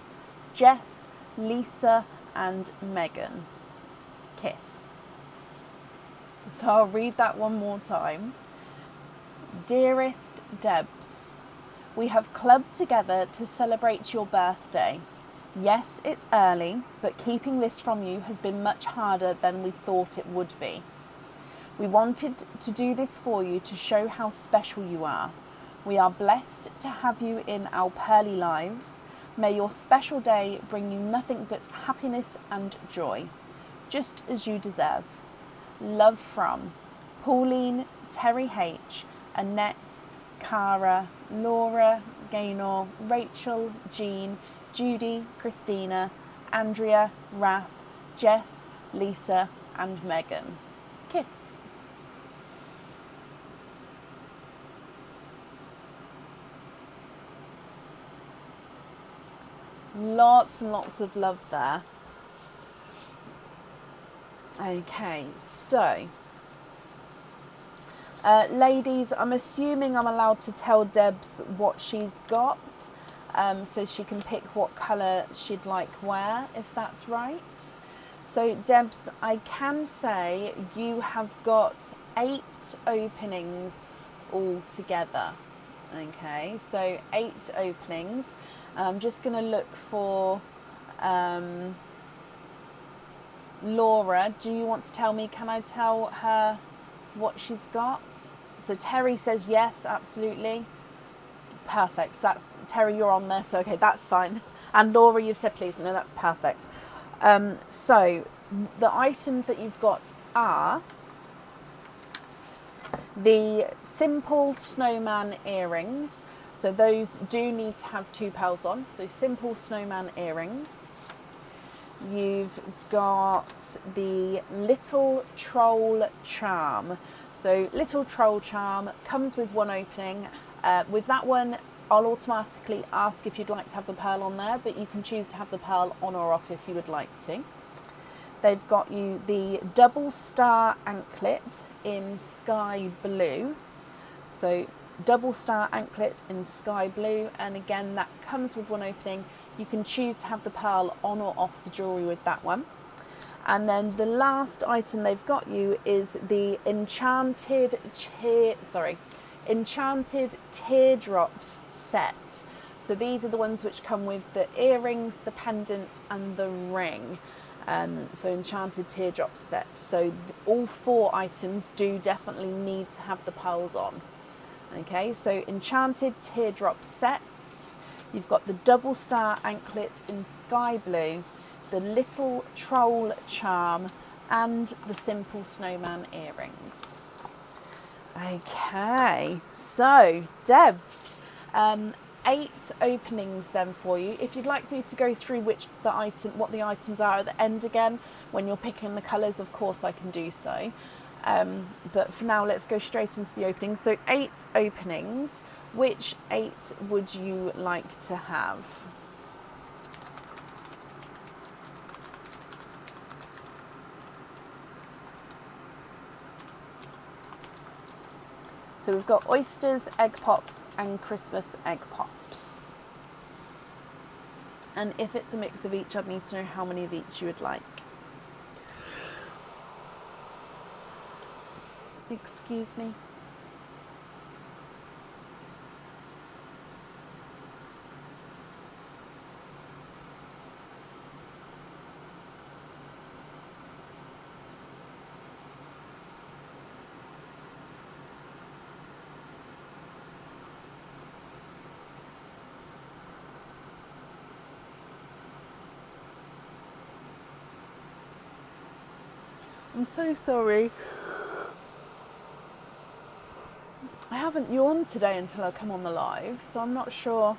Jess, Lisa, and Megan. Kiss. So I'll read that one more time. Dearest Debs, we have clubbed together to celebrate your birthday. Yes, it's early, but keeping this from you has been much harder than we thought it would be. We wanted to do this for you to show how special you are. We are blessed to have you in our pearly lives. May your special day bring you nothing but happiness and joy, just as you deserve. Love from Pauline, Terry H, Annette, Cara, Laura, Gaynor, Rachel, Jean, Judy, Christina, Andrea, Raph, Jess, Lisa, and Megan. Kiss. Lots and lots of love there. Okay, so ladies, I'm assuming I'm allowed to tell Debs what she's got, so she can pick what colour she'd like wear, if that's right. So Debs, I can say you have got 8 openings altogether. Okay, so 8 openings. I'm just going to look for Laura. Do you want to tell me, can I tell her what she's got? So Terry says yes, absolutely. Perfect. So that's Terry, you're on there, so okay, that's fine. And Laura, you've said please. No, that's perfect. So the items that you've got are the simple snowman earrings. So those do need to have 2 pearls on. So simple snowman earrings. You've got the little troll charm. So little troll charm comes with 1 opening. With that one, I'll automatically ask if you'd like to have the pearl on there, but you can choose to have the pearl on or off if you would like to. They've got you the double star anklet in sky blue. So double star anklet in sky blue, and again that comes with 1 opening. You can choose to have the pearl on or off the jewellery with that one. And then the last item they've got you is the enchanted teardrops set. So these are the ones which come with the earrings, the pendant, and the ring. So enchanted teardrops set. So all 4 items do definitely need to have the pearls on. Okay, so enchanted teardrop set. You've got the double star anklet in sky blue, the little troll charm, and the simple snowman earrings. Okay, so Debs, 8 openings then for you. If you'd like me to go through what the items are at the end again, when you're picking the colours, of course I can do so. But for now, let's go straight into the openings. So 8 openings. Which 8 would you like to have? So we've got oysters, egg pops, and Christmas egg pops. And if it's a mix of each, I'd need to know how many of each you would like. Excuse me. I'm so sorry. I haven't yawned today until I come on the live, so I'm not sure.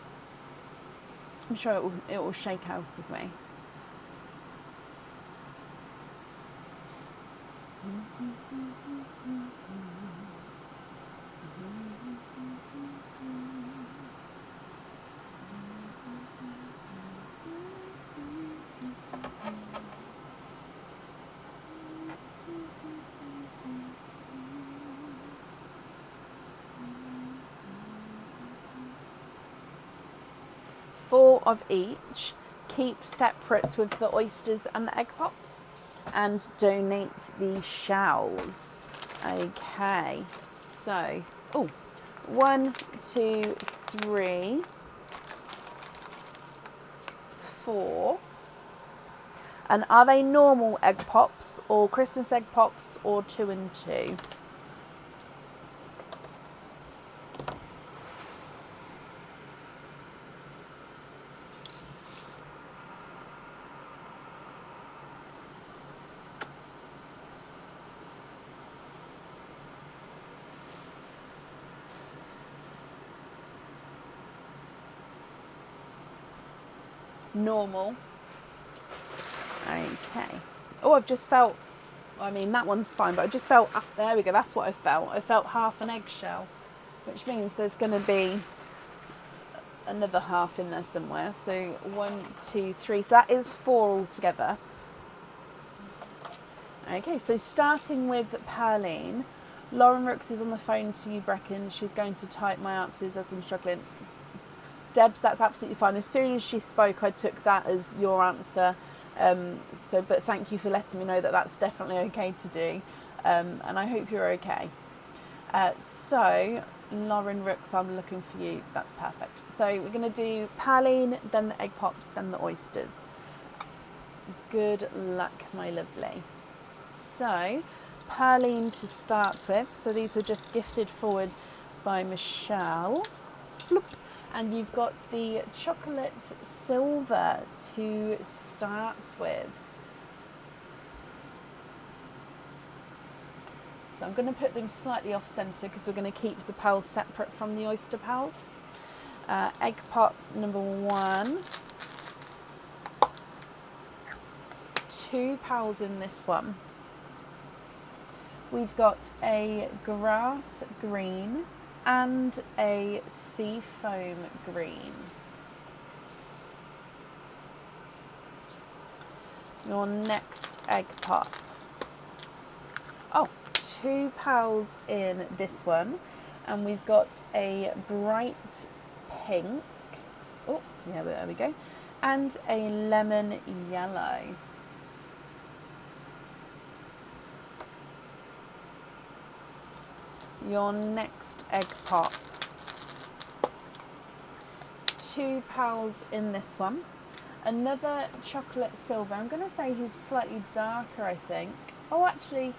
I'm sure it will shake out of me. 4 of each. Keep separate with the oysters and the egg pops, and donate the shells. Okay, so, 1, 2, 3, 4. And are they normal egg pops or Christmas egg pops or 2 and 2? Normal. Okay. Oh, I've just felt, I mean, that one's fine, but I just felt, there we go, that's what I felt. I felt half an eggshell, which means there's going to be another half in there somewhere. So 1, 2, 3, so that is 4 altogether. Okay, so starting with Pearline, Lauren Rooks is on the phone to you, Brecken. She's going to type my answers as I'm struggling. Debs, that's absolutely fine. As soon as she spoke, I took that as your answer. But thank you for letting me know that that's definitely okay to do. And I hope you're okay. So, Lauren Rooks, I'm looking for you. That's perfect. So we're going to do Pearline, then the egg pops, then the oysters. Good luck, my lovely. So, Pearline to start with. So these were just gifted forward by Michelle. Bloop. And you've got the chocolate silver to start with. So I'm going to put them slightly off centre because we're going to keep the pearls separate from the oyster pearls. Egg pop number 1. 2 pearls in this one. We've got a grass green and a sea foam green. Your next egg pop. 2 pearls in this one, and we've got a bright pink. Oh, yeah, there we go. And a lemon yellow. Your next egg pop. 2 pearls in this one. Another chocolate silver. I'm going to say he's slightly darker, I think. Oh, actually,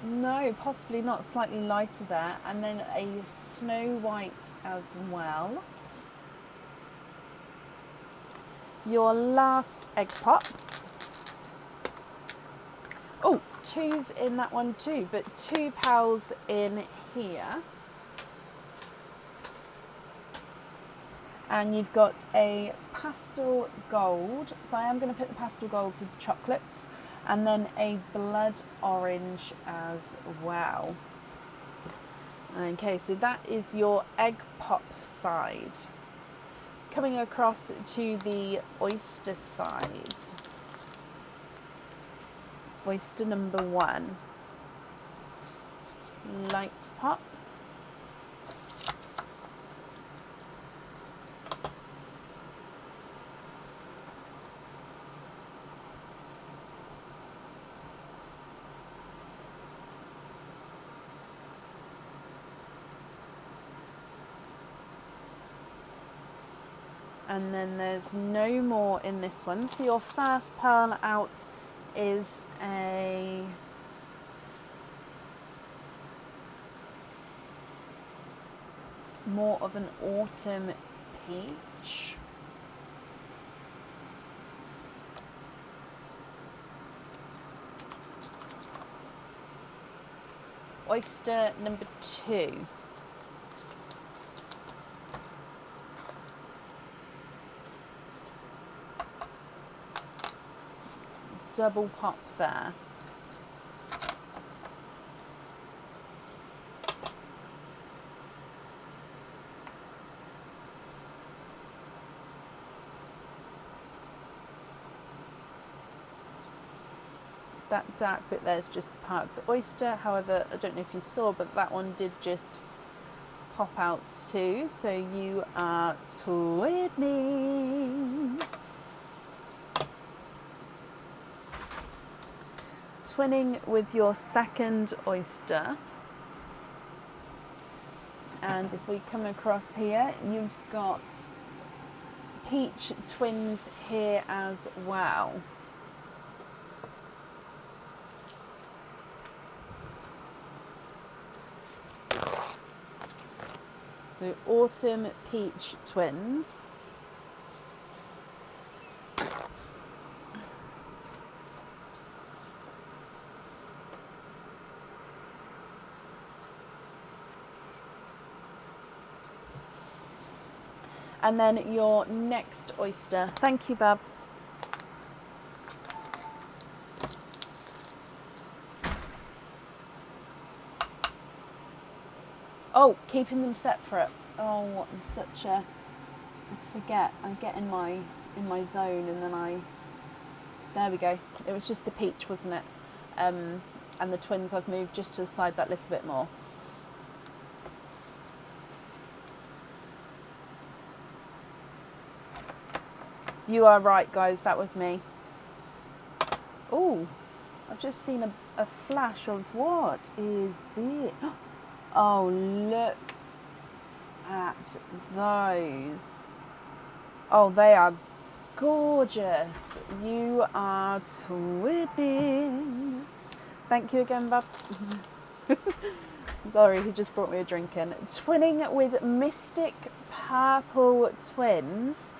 no, possibly not. Slightly lighter there. And then a snow white as well. Your last egg pop. Oh, 2's in that one too, but 2 pearls in here. And you've got a pastel gold. So I am going to put the pastel golds with the chocolates. And then a blood orange as well. Okay, so that is your egg pop side. Coming across to the oyster side. Oyster number 1. Light pop. And then there's no more in this one. So your first pearl out is a more of an autumn peach. Oyster number 2. Double pop there. That dark bit there is just part of the oyster. However, I don't know if you saw, but that one did just pop out too. So you are twinning. Twinning with your second oyster. And if we come across here, you've got peach twins here as well. So autumn peach twins. And then your next oyster. Thank you, Bab. Oh, keeping them separate. Oh, I'm such a... I forget. I get in my zone and then there we go. It was just the peach, wasn't it? And the twins I've moved just to the side that little bit more. You are right, guys. That was me. Oh, I've just seen a flash of what is this? Oh, look at those. Oh, they are gorgeous. You are twinning. Thank you again, Bab. Sorry, he just brought me a drink in. Twinning with Mystic Purple twins.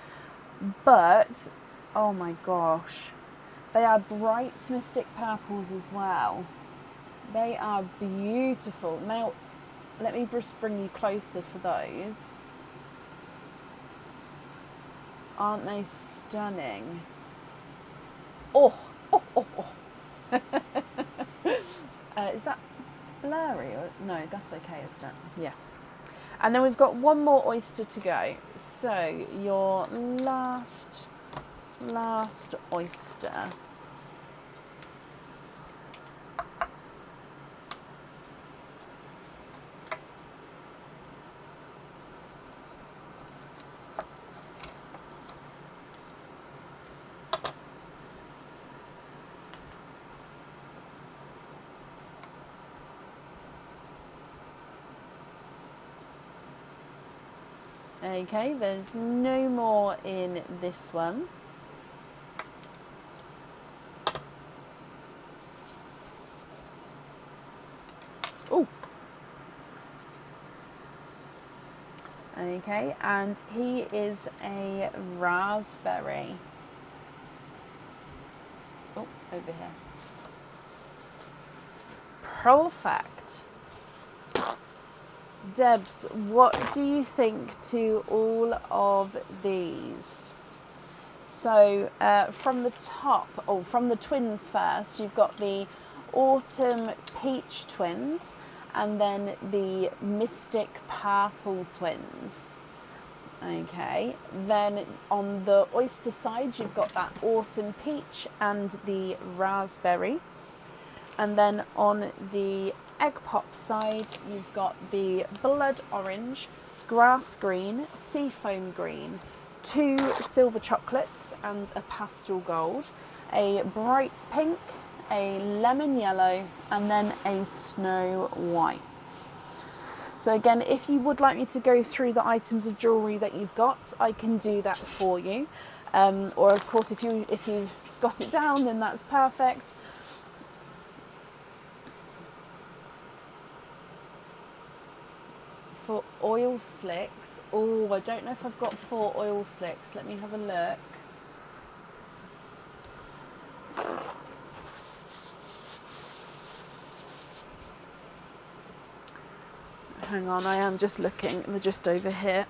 But, oh my gosh, they are bright Mystic Purples as well. They are beautiful. Now, let me just bring you closer for those. Aren't they stunning? Oh, oh, oh, oh. Is that blurry? No, that's okay, isn't it? Yeah. And then we've got one more oyster to go. So your last oyster. Okay, there's no more in this one. Oh. Okay, and he is a raspberry. Oh, over here. Perfect. Debs, what do you think to all of these? So from the top, or from the twins first, you've got the autumn peach twins and then the mystic purple twins. Okay, then on the oyster side, you've got that autumn peach and the raspberry. And then on the egg pop side, you've got the blood orange, grass green, seafoam green, 2 silver chocolates and a pastel gold, a bright pink, a lemon yellow, and then a snow white. So again, if you would like me to go through the items of jewellery that you've got, I can do that for you. Or of course, if you've got it down, then that's perfect. For oil slicks, oh, I don't know if I've got 4 oil slicks. Let me have a look. Hang on, I am just looking. They're just over here.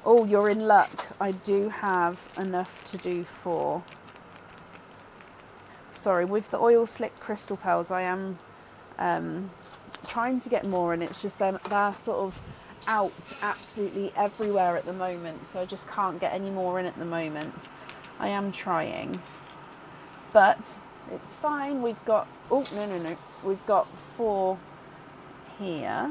Oh, you're in luck. I do have enough to do 4. Sorry, with the oil slick crystal pearls, I am trying to get more, and it's just they're sort of out absolutely everywhere at the moment, so I just can't get any more in at the moment. I am trying, but It's fine. We've got, oh, no. We've got 4 here.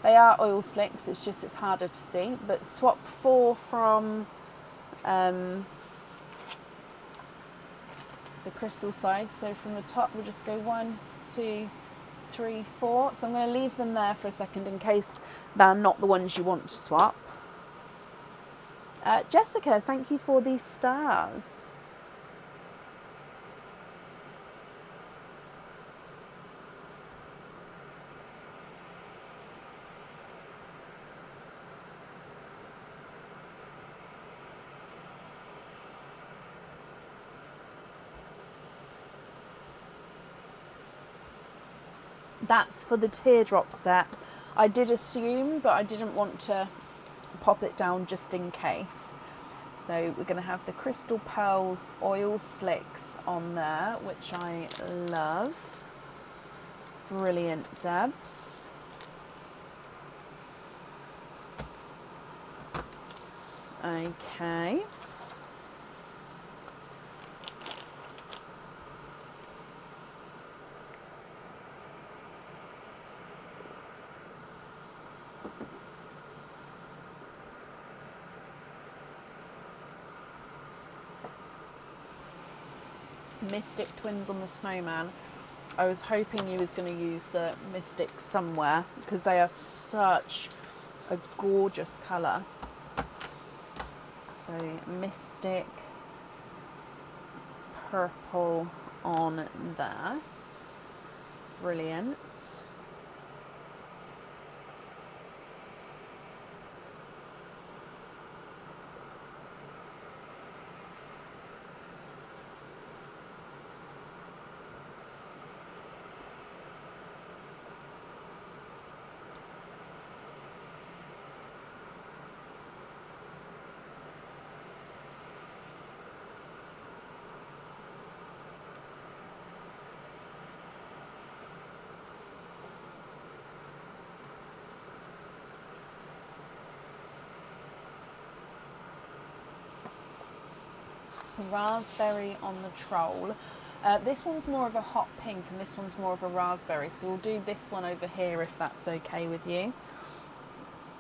They are oil slicks, it's just it's harder to see. But swap 4 from the crystal side. So from the top, we'll just go 1, 2, 3, 4. So I'm going to leave them there for a second in case they're not the ones you want to swap. Jessica, thank you for these stars. That's for the teardrop set. I did assume, but I didn't want to pop it down just in case. So we're going to have the Crystal Pearls oil slicks on there, which I love. Brilliant, Debs. Okay. Mystic Twins on the snowman. I was hoping you was going to use the Mystic somewhere because they are such a gorgeous colour. So Mystic purple on there. Brilliant. Raspberry on the troll. This one's more of a hot pink and this one's more of a raspberry, so we'll do this one over here if that's okay with you.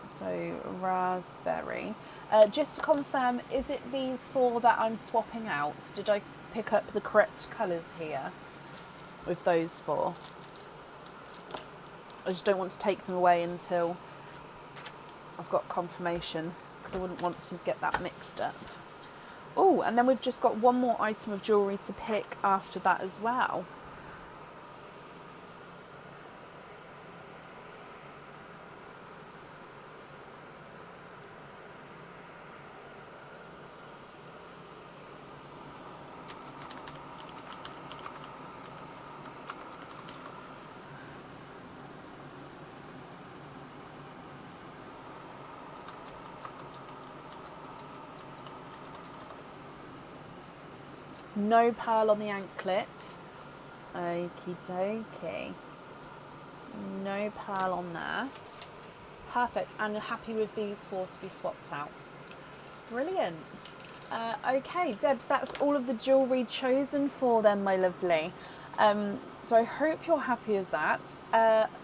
So raspberry. Just to confirm, is it these 4 that I'm swapping out? Did I pick up the correct colours here with those 4? I just don't want to take them away until I've got confirmation because I wouldn't want to get that mixed up. Oh, and then we've just got one more item of jewellery to pick after that as well. No pearl on the anklet. Okie dokie. No pearl on there. Perfect. And happy with these 4 to be swapped out. Brilliant. Okay, Debs, that's all of the jewellery chosen for them, my lovely. So I hope you're happy with that.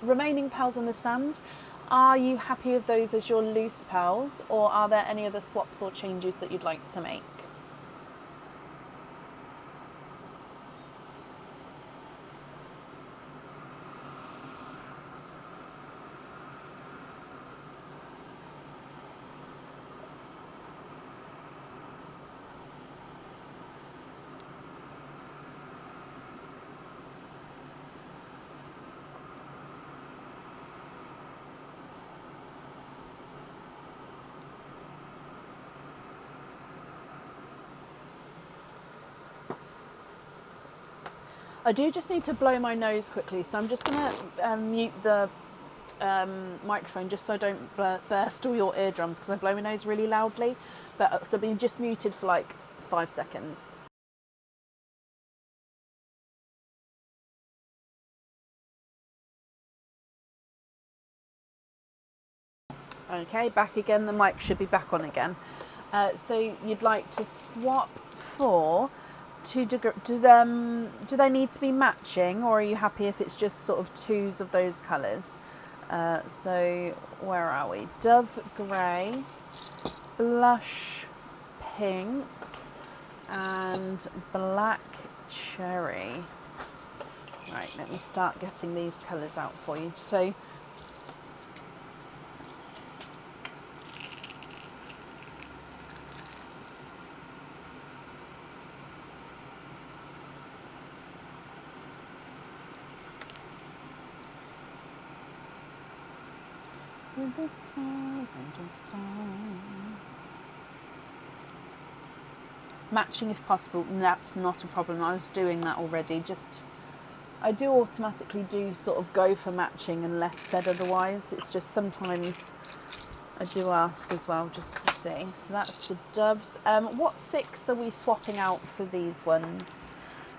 Remaining pearls on the sand. Are you happy with those as your loose pearls, or are there any other swaps or changes that you'd like to make? I do just need to blow my nose quickly, so I'm just going to mute the microphone just so I don't burst all your eardrums because I blow my nose really loudly. But so I've been just muted for like 5 seconds. Okay, back again. The mic should be back on again. So you'd like to swap for do they need to be matching, or are you happy if it's just sort of twos of those colours? So where are we? Dove grey, blush pink, and black cherry. Right, let me start getting these colours out for you. So with the song. Matching if possible, that's not a problem. I was doing that already. Just I do automatically do sort of go for matching unless said otherwise. It's just sometimes I do ask as well just to see. So that's the doves. What 6 are we swapping out for these ones?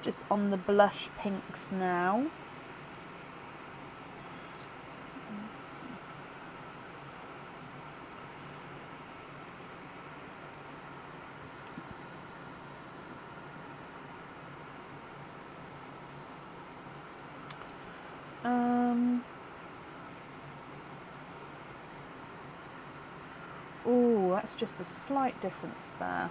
Just on the blush pinks now. Oh, that's just a slight difference there.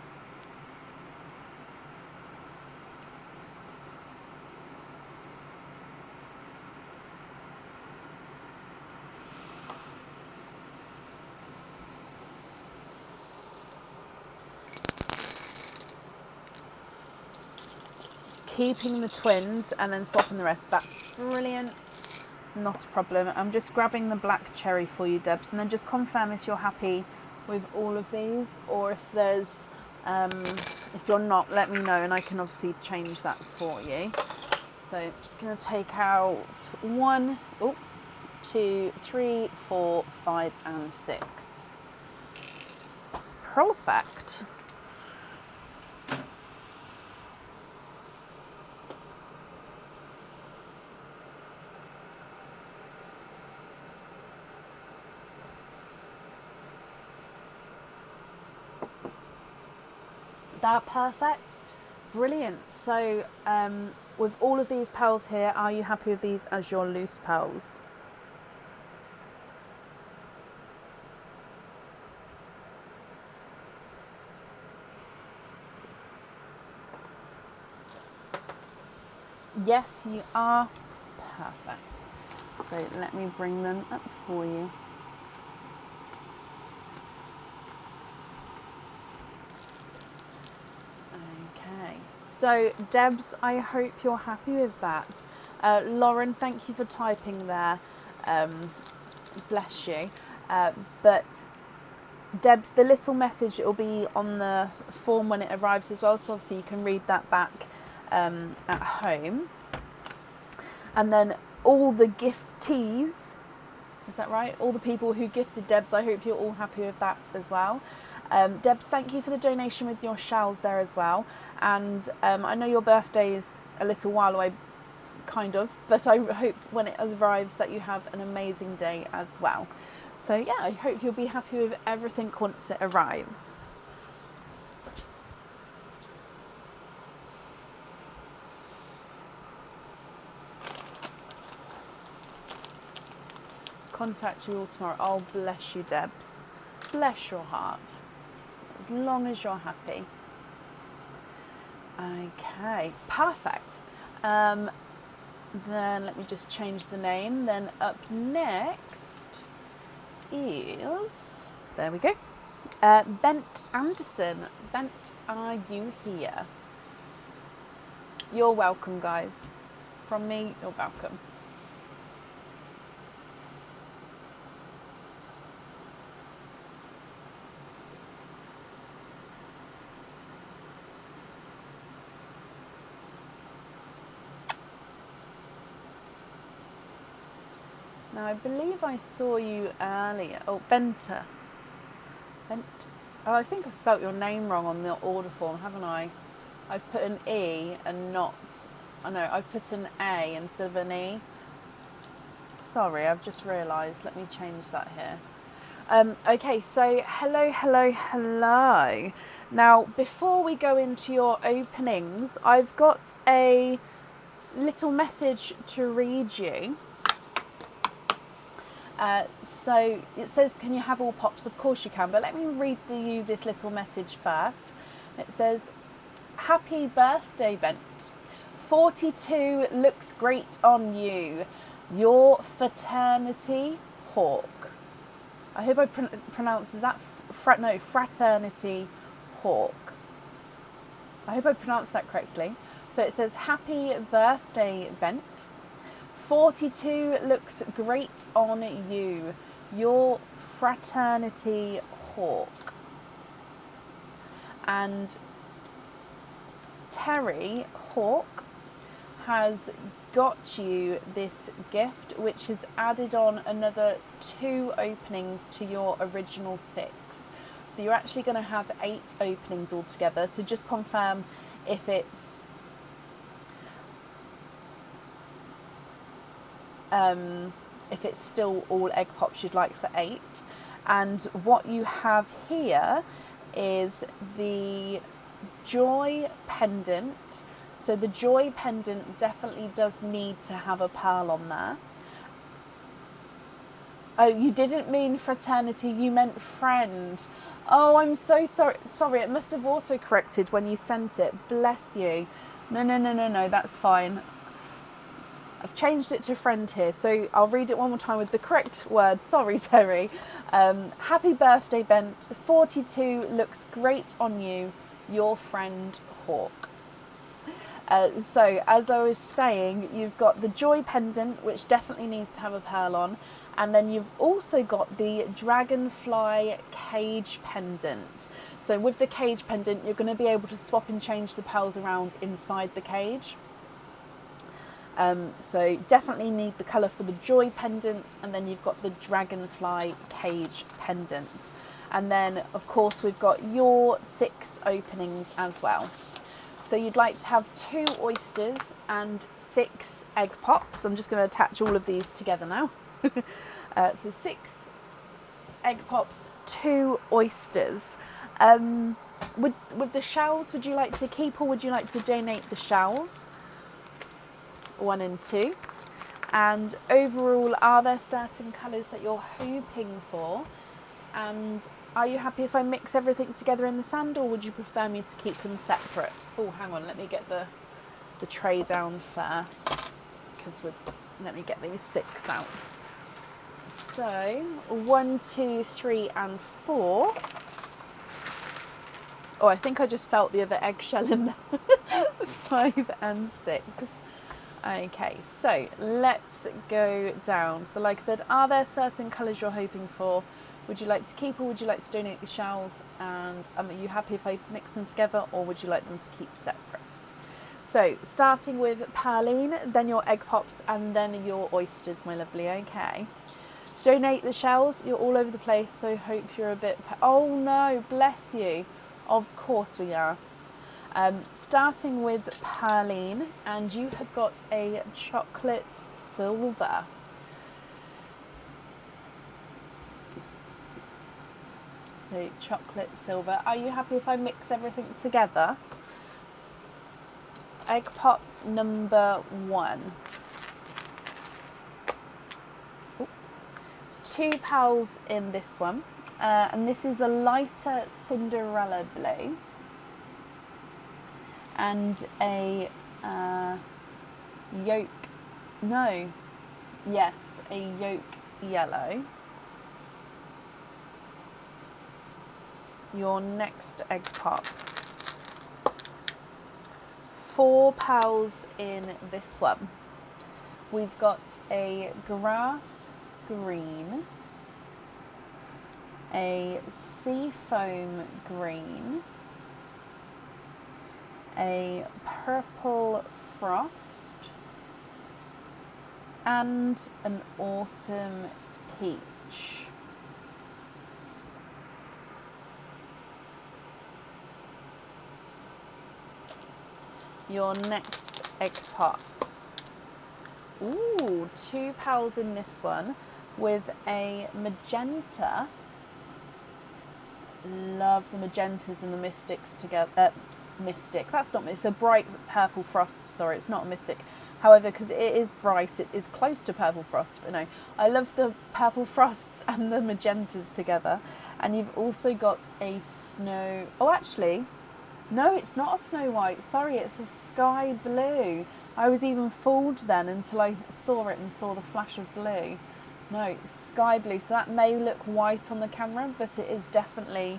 Keeping the twins and then swapping the rest. That's brilliant. Not a problem. I'm just grabbing the black cherry for you, Debs, and then just confirm if you're happy with all of these, or if there's if you're not, let me know and I can obviously change that for you. So I'm just going to take out 1, 2, 3, 4, 5 and 6. Perfect. They're perfect. Brilliant. So with all of these pearls here, are you happy with these as your loose pearls? Yes, you are. Perfect. So let me bring them up for you. Okay. So Debs, I hope you're happy with that. Lauren, thank you for typing there. Bless you. But Debs, the little message, it will be on the form when it arrives as well, so obviously you can read that back at home. And then all the giftees, is that right? All the people who gifted Debs, I hope you're all happy with that as well. Debs, thank you for the donation with your shells there as well. And I know your birthday is a little while away, kind of, but I hope when it arrives that you have an amazing day as well. So yeah, I hope you'll be happy with everything once it arrives. Contact you all tomorrow. Oh, bless you, Debs. Bless your heart. As long as you're happy. Okay, perfect. Then let me just change the name. Then up next is, there we go, Bent Anderson. Bent, are you here? You're welcome, guys. From me, you're welcome. Now, I believe I saw you earlier. Oh, Benter. Bent. Oh, I think I've spelt your name wrong on the order form, haven't I? I've put an E and not... Oh, no, I've put an A instead of an E. Sorry, I've just realised. Let me change that here. Okay, so hello. Now, before we go into your openings, I've got a little message to read you. So it says, can you have all pops? Of course you can, but let me read you this little message first. It says, happy birthday, Bent. 42 looks great on you. Your fraternity hawk. I hope I pronounced that fraternity hawk. I hope I pronounced that correctly. So it says, happy birthday, Bent. 42 looks great on you. Your fraternity hawk. And Terry Hawk has got you this gift, which has added on another 2 openings to your original 6. So you're actually going to have 8 openings altogether. So just confirm if it's still all egg pops you'd like for 8. And what you have here is the joy pendant. So the joy pendant definitely does need to have a pearl on there. Oh, you didn't mean fraternity, you meant friend. Oh, I'm so sorry, it must have auto-corrected when you sent it. Bless you. No, that's fine. I've changed it to friend here, so I'll read it one more time with the correct word. Sorry, Terry. Happy birthday, Bent. 42 looks great on you. Your friend, Hawk. So, as I was saying, you've got the joy pendant, which definitely needs to have a pearl on. And then you've also got the dragonfly cage pendant. So with the cage pendant, you're going to be able to swap and change the pearls around inside the cage. So definitely need the colour for the joy pendant, and then you've got the dragonfly cage pendant. And then, of course, we've got your 6 openings as well. So you'd like to have 2 oysters and 6 egg pops. I'm just going to attach all of these together now. So 6 egg pops, 2 oysters. With the shells, would you like to keep or would you like to donate the shells? 1 and 2. And overall, are there certain colours that you're hoping for? And are you happy if I mix everything together in the sand, or would you prefer me to keep them separate? Oh, hang on, let me get the tray down first, because let me get these 6 out. So 1, 2, 3 and 4. Oh, I think I just felt the other eggshell in there. 5 and 6. Okay, so let's go down. So like I said, are there certain colours you're hoping for? Would you like to keep or would you like to donate the shells? And are you happy if I mix them together, or would you like them to keep separate? So starting with Perline, then your egg pops, and then your oysters, my lovely. Okay. Donate the shells. You're all over the place, so hope you're a bit... Oh no, bless you. Of course we are. Starting with Perline, and you have got a chocolate silver. So chocolate silver. Are you happy if I mix everything together? Egg pop number 1. 2 pals in this one. And this is a lighter Cinderella blue. And a yolk, no, yes, a yolk yellow. Your next egg pop. 4 pals in this one. We've got a grass green, a seafoam green, a purple frost, and an autumn peach. Your next egg pop. Ooh, 2 pals in this one with a magenta love the magentas and the mystics together. Mystic, that's not, it's a bright purple frost, sorry, it's not a mystic. However, because it is bright, it is close to purple frost, but no, I love the purple frosts and the magentas together. And you've also got a snow, oh actually, no, it's not a snow white, sorry, it's a sky blue. I was even fooled then until I saw it and saw the flash of blue. No, it's sky blue, so that may look white on the camera, but it is definitely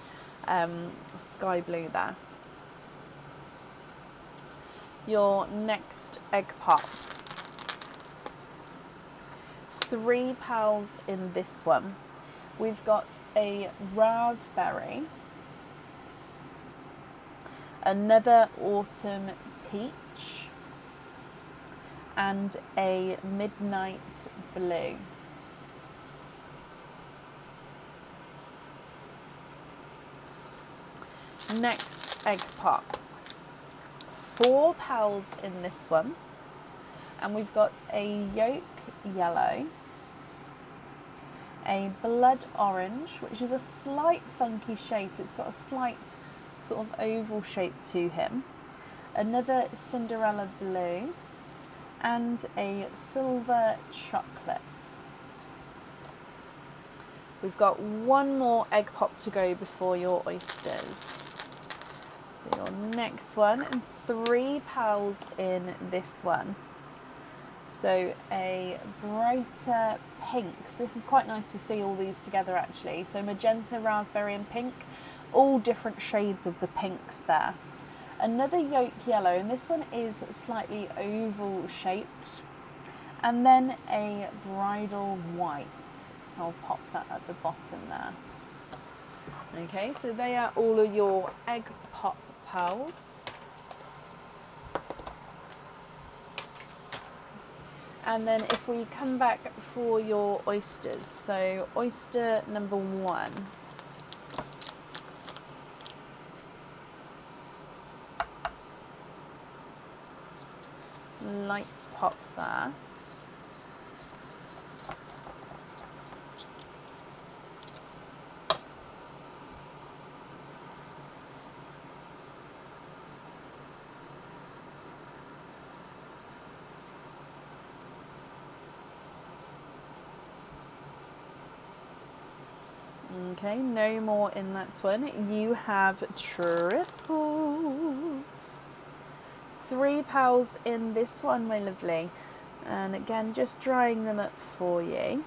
sky blue there. Your next egg pop. 3 pals in this one. We've got a raspberry, another autumn peach, and a midnight blue. Next egg pop. 4 pals in this one, and we've got a yolk yellow, a blood orange, which is a slight funky shape, it's got a slight sort of oval shape to him, another Cinderella blue, and a silver chocolate. We've got one more egg pop to go before your oysters. So your next one, and 3 pals in this one. So a brighter pink. So this is quite nice to see all these together actually. So magenta, raspberry and pink, all different shades of the pinks there. Another yolk yellow, and this one is slightly oval shaped. And then a bridal white. So I'll pop that at the bottom there. Okay, so they are all of your egg pop pals. And then if we come back for your oysters, so oyster number 1. Light pop there. Okay, no more in that one. You have triples. 3 pals in this one, my lovely. And again, just drying them up for you.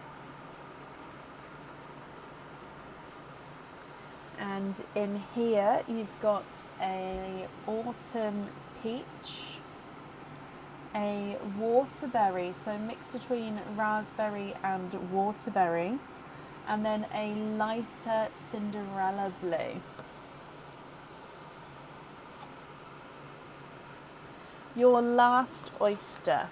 And in here, you've got a autumn peach, a waterberry, so mixed between raspberry and waterberry, and then a lighter Cinderella blue. Your last oyster.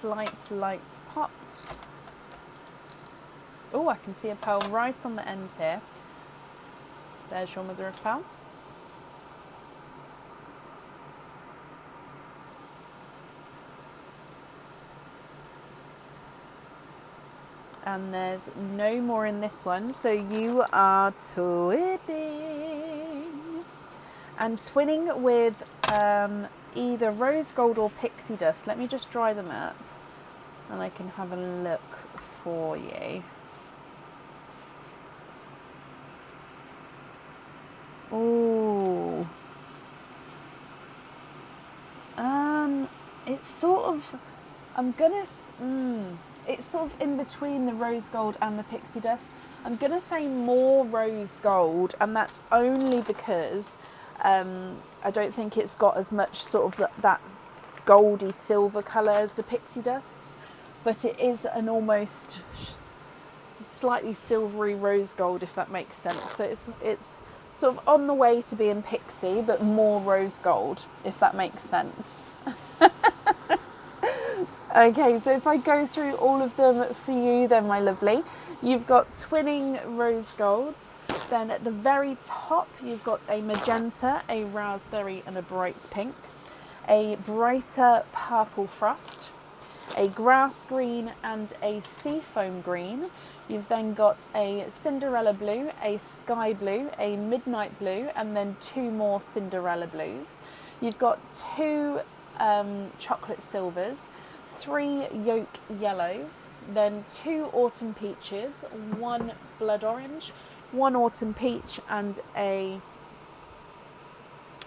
Slight light pop. Oh, I can see a pearl right on the end here. There's your mother of pearl. And there's no more in this one, so you are twinning. And twinning with either rose gold or pixie dust. Let me just dry them up and I can have a look for you. Ooh. It's sort of, it's sort of in between the rose gold and the pixie dust. I'm going to say more rose gold, and that's only because I don't think it's got as much sort of that goldy silver colour as the pixie dusts, but it is an almost slightly silvery rose gold, if that makes sense. So it's sort of on the way to being pixie, but more rose gold, if that makes sense. Okay, so if I go through all of them for you then, my lovely, you've got twinning rose golds. Then at the very top, you've got a magenta, a raspberry and a bright pink, a brighter purple frost, a grass green and a seafoam green. You've then got a Cinderella blue, a sky blue, a midnight blue, and then 2 more Cinderella blues. You've got 2 chocolate silvers, 3 yolk yellows, then 2 autumn peaches, 1 blood orange, 1 autumn peach, and a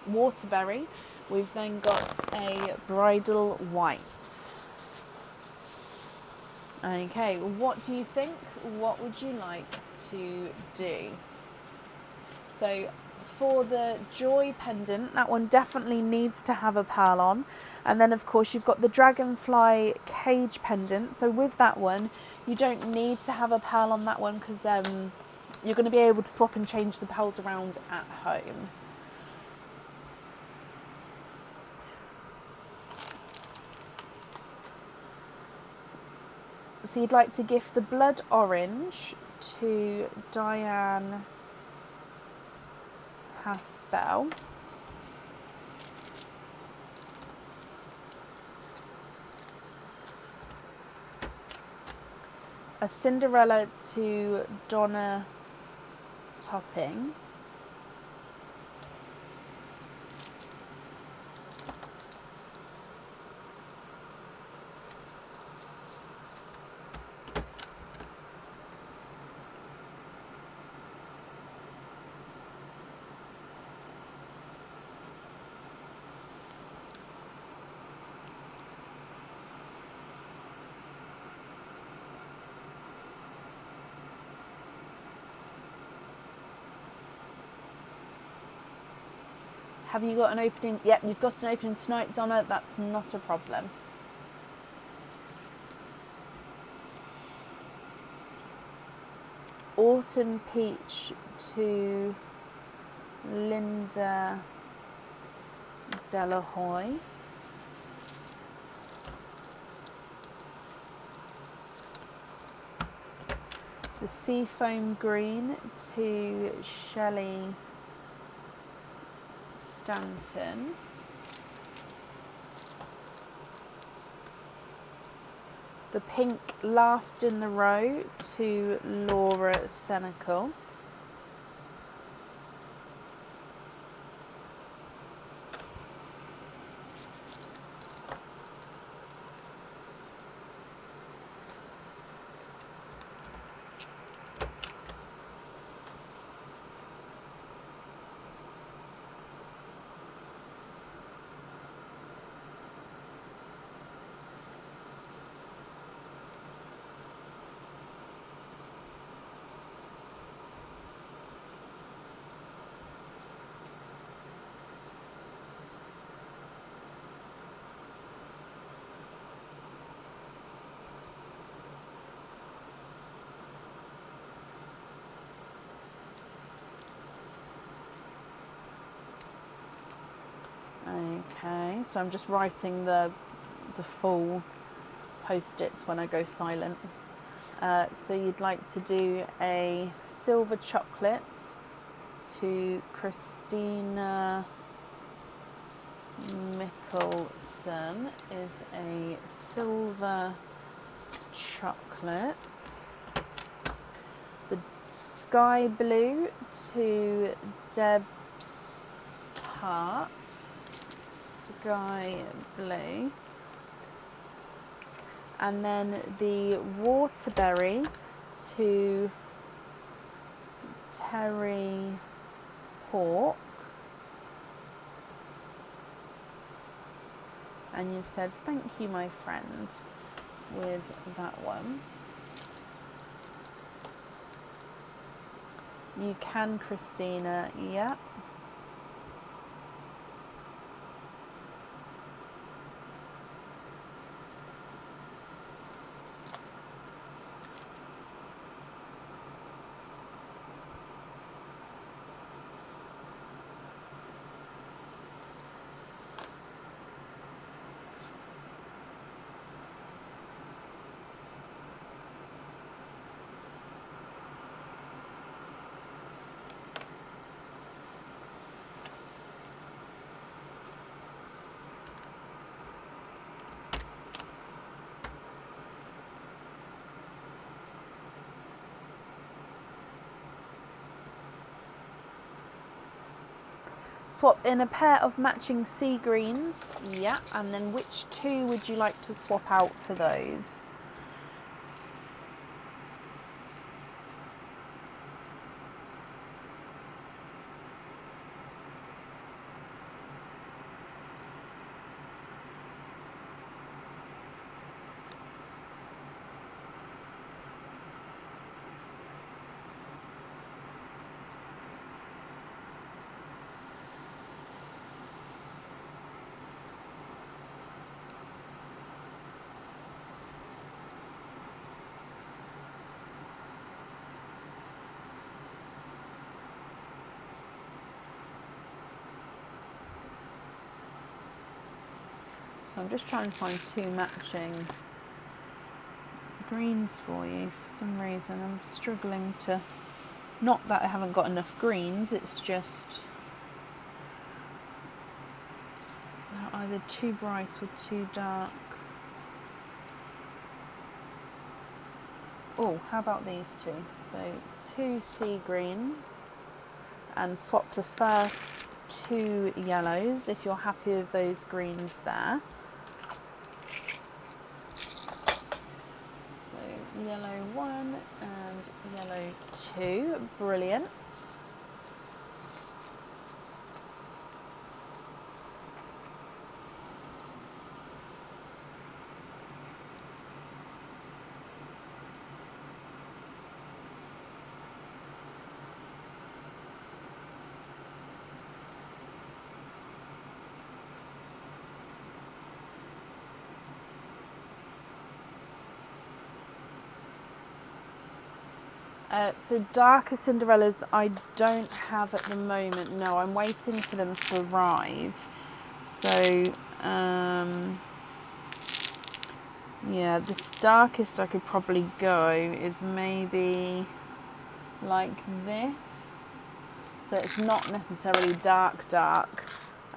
waterberry. We've then got a bridal white. Okay, what do you think? What would you like to do? So for the joy pendant, that one definitely needs to have a pearl on. And then of course you've got the dragonfly cage pendant. So with that one, you don't need to have a pearl on that one because you're going to be able to swap and change the pearls around at home. So you'd like to gift the blood orange to Diane Haspel. A Cinderella to Donna Topping. Have you got an opening? Yep, you've got an opening tonight, Donna. That's not a problem. Autumn Peach to Linda Delahoy. The Seafoam Green to Shelley Stanton. The Pink Last in the Row to Laura Senecal. Okay, so I'm just writing the full post-its when I go silent. So you'd like to do a silver chocolate to Christina Mickelson is a silver chocolate. The sky blue to Deb's Heart. Sky blue. And then the waterberry to Terry Hawk. And you've said, thank you, my friend, with that one. You can, Christina, yeah. Swap in a pair of matching sea greens. Yeah, and then which two would you like to swap out for those? So I'm just trying to find two matching greens for you. For some reason I'm struggling to, not that I haven't got enough greens, it's just they're either too bright or too dark. Oh, how about these two? So 2 sea greens and swap the first 2 yellows if you're happy with those greens there. So yellow 1 and yellow 2, brilliant. So darker Cinderellas I don't have at the moment. No, I'm waiting for them to arrive. So yeah, the darkest I could probably go is maybe like this. So it's not necessarily dark.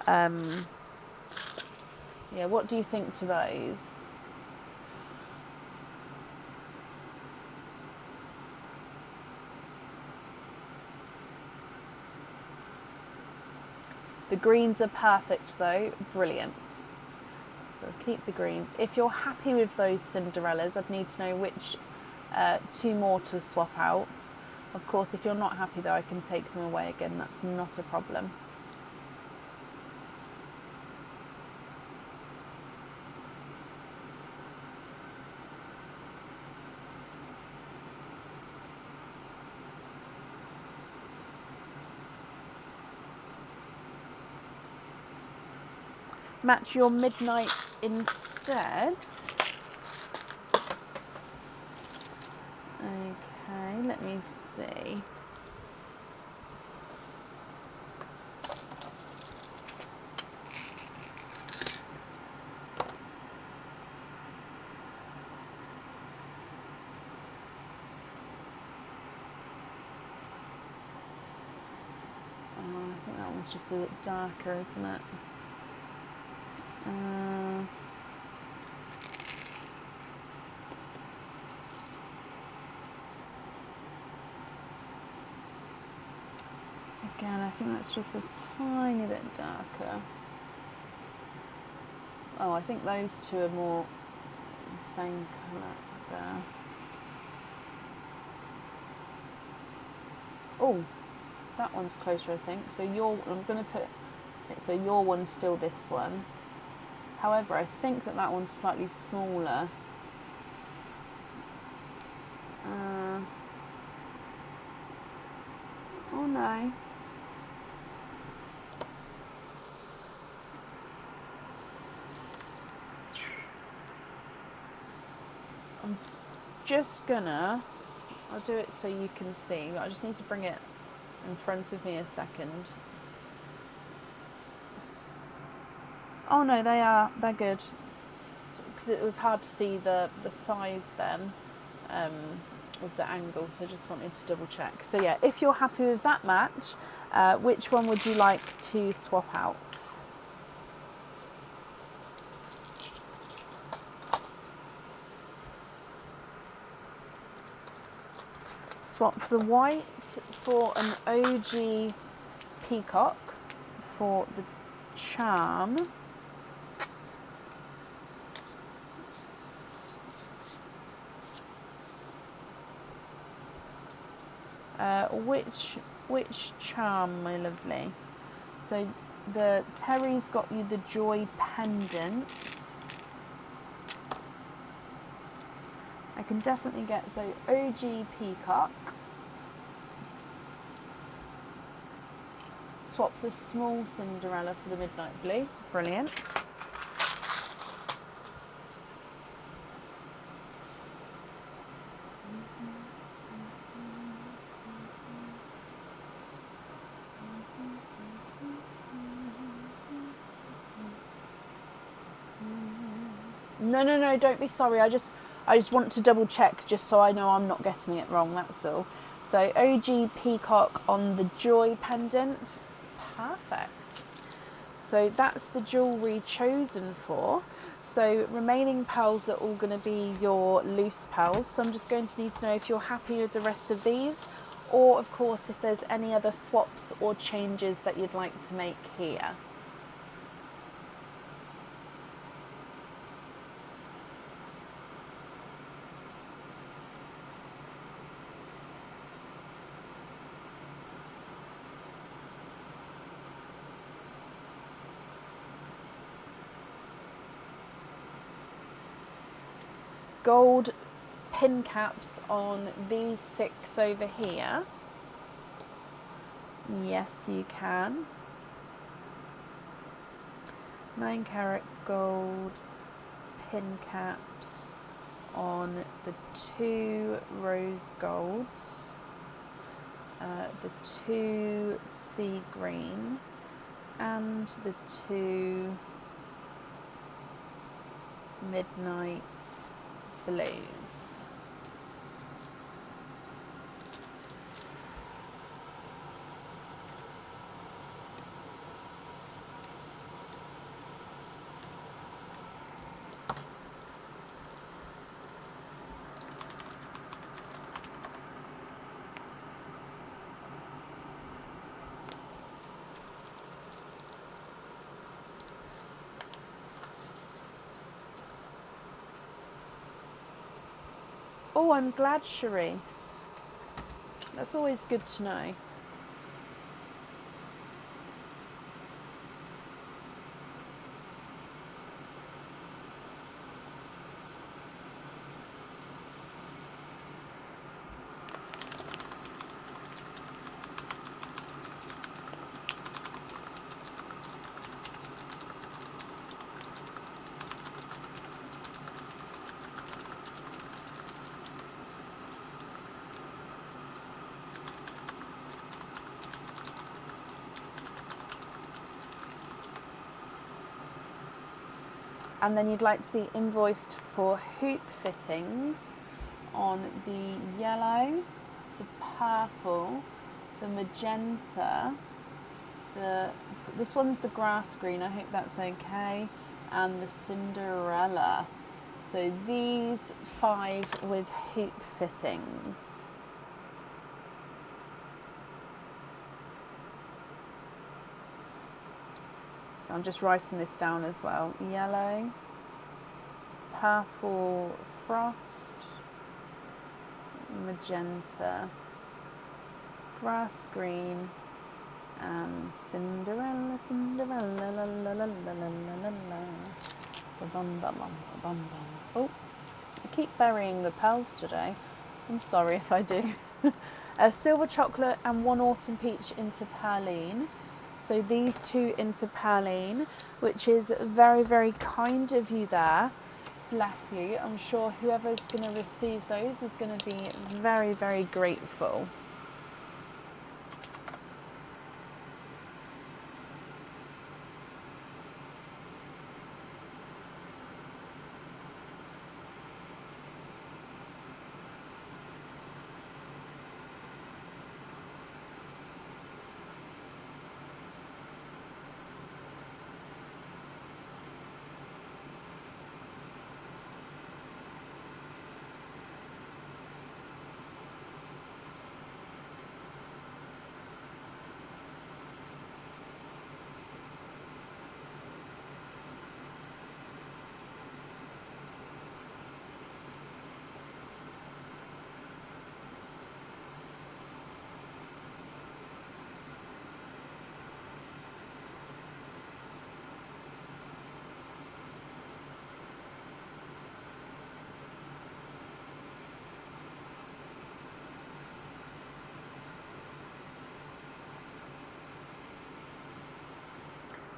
Yeah, what do you think to those? The greens are perfect though, brilliant. So keep the greens. If you're happy with those Cinderellas, I'd need to know which 2 more to swap out. Of course, if you're not happy though, I can take them away again, that's not a problem. Match your midnight instead. Okay, let me see. I think that one's just a bit darker, isn't it? Again, I think that's just a tiny bit darker. Oh, I think those 2 are more the same colour there. Oh, that one's closer, I think. So I'm going to put it so your one's still this one. However, I think that one's slightly smaller. Oh no. I'm just I'll do it so you can see, but I just need to bring it in front of me a second. Oh no, they're good. Because it was hard to see the size then with the angle, so I just wanted to double check. So yeah, if you're happy with that match, which one would you like to swap out? Swap the white for an OG peacock for the charm, which charm, my lovely? So Terry's got you the Joy pendant. I can definitely get, so OG Peacock. Swap the small Cinderella for the Midnight Blue. Brilliant. No, don't be sorry. I just want to double check just so I know I'm not getting it wrong, that's all. So OG Peacock on the Joy pendant. Perfect. So that's the jewellery chosen for. So remaining pearls are all going to be your loose pearls. So I'm just going to need to know if you're happy with the rest of these, or of course if there's any other swaps or changes that you'd like to make here. Gold pin caps on these 6 over here. Yes, you can. 9 carat gold pin caps on the 2 rose golds, the 2 sea green, and the 2 midnight blues. Oh, I'm glad, Charisse. That's always good to know. And then you'd like to be invoiced for hoop fittings on the yellow, the purple, the magenta, this one's the grass green, I hope that's okay, and the Cinderella. So these 5 with hoop fittings. So I'm just writing this down as well. Yellow, purple frost, magenta, grass green, and Cinderella, Cinderella, la la la la la la la. Bum, bum, bum, bum, bum. Oh, I keep burying the pearls today. I'm sorry if I do. A silver chocolate and 1 autumn peach into Perline. So these 2 into Perline, which is very, very kind of you there. Bless you. I'm sure whoever's going to receive those is going to be very, very grateful.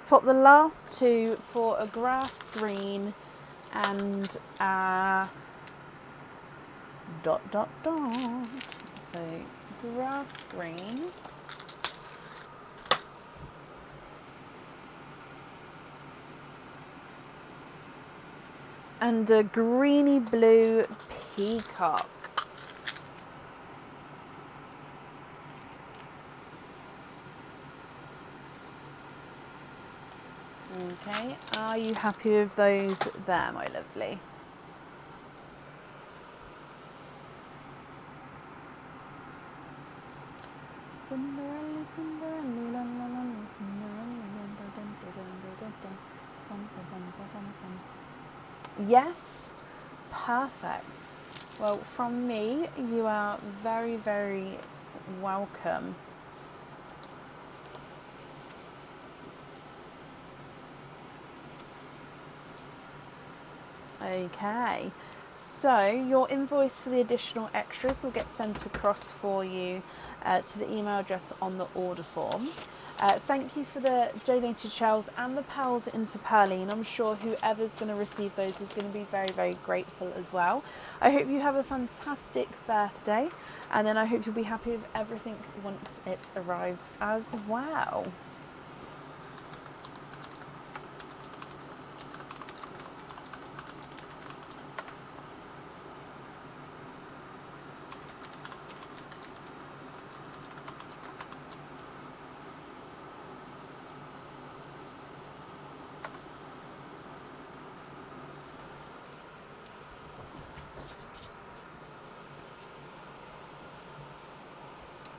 swap the last two for a grass green and a dot dot dot. So grass green and a greeny blue peacock. Okay, are you happy with those there, my lovely? Cinderella, Cinderella, Cinderella. Yes, perfect. Well, from me, you are very, very welcome. Okay, so your invoice for the additional extras will get sent across for you to the email address on the order form. Thank you for the donated shells and the pearls into Pearline. I'm sure whoever's going to receive those is going to be very, very grateful as well. I hope you have a fantastic birthday, and then I hope you'll be happy with everything once it arrives as well.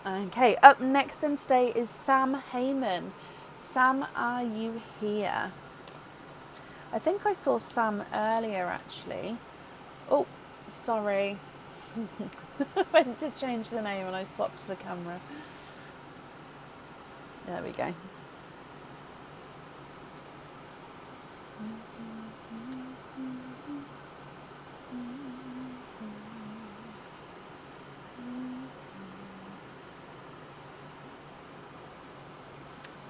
Okay, up next then today is Sam Heyman. Sam, are you here? I think I saw Sam earlier actually. Oh, sorry. I went to change the name and I swapped the camera. There we go.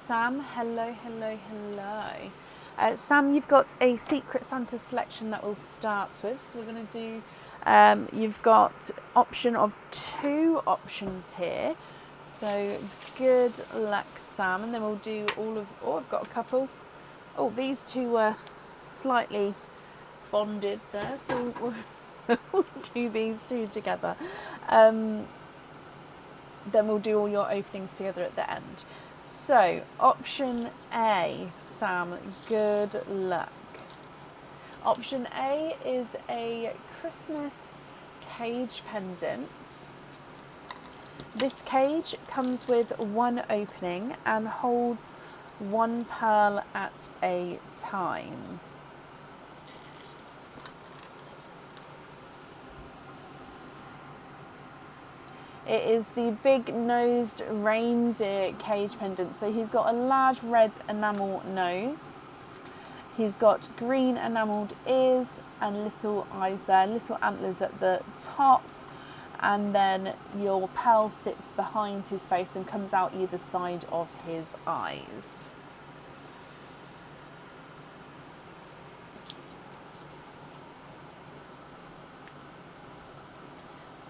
Sam, hello, hello, hello. Sam, you've got a Secret Santa selection that we'll start with. So we're going to do, you've got option of 2 options here. So good luck, Sam. And then we'll do all of, oh, I've got a couple. Oh, these 2 were slightly bonded there. So we'll do these 2 together. Then we'll do all your openings together at the end. So, option A, Sam, good luck. Option A is a Christmas cage pendant. This cage comes with 1 opening and holds 1 pearl at a time. It is the big-nosed reindeer cage pendant. So he's got a large red enamel nose. He's got green enamelled ears and little eyes there, little antlers at the top. And then your pearl sits behind his face and comes out either side of his eyes.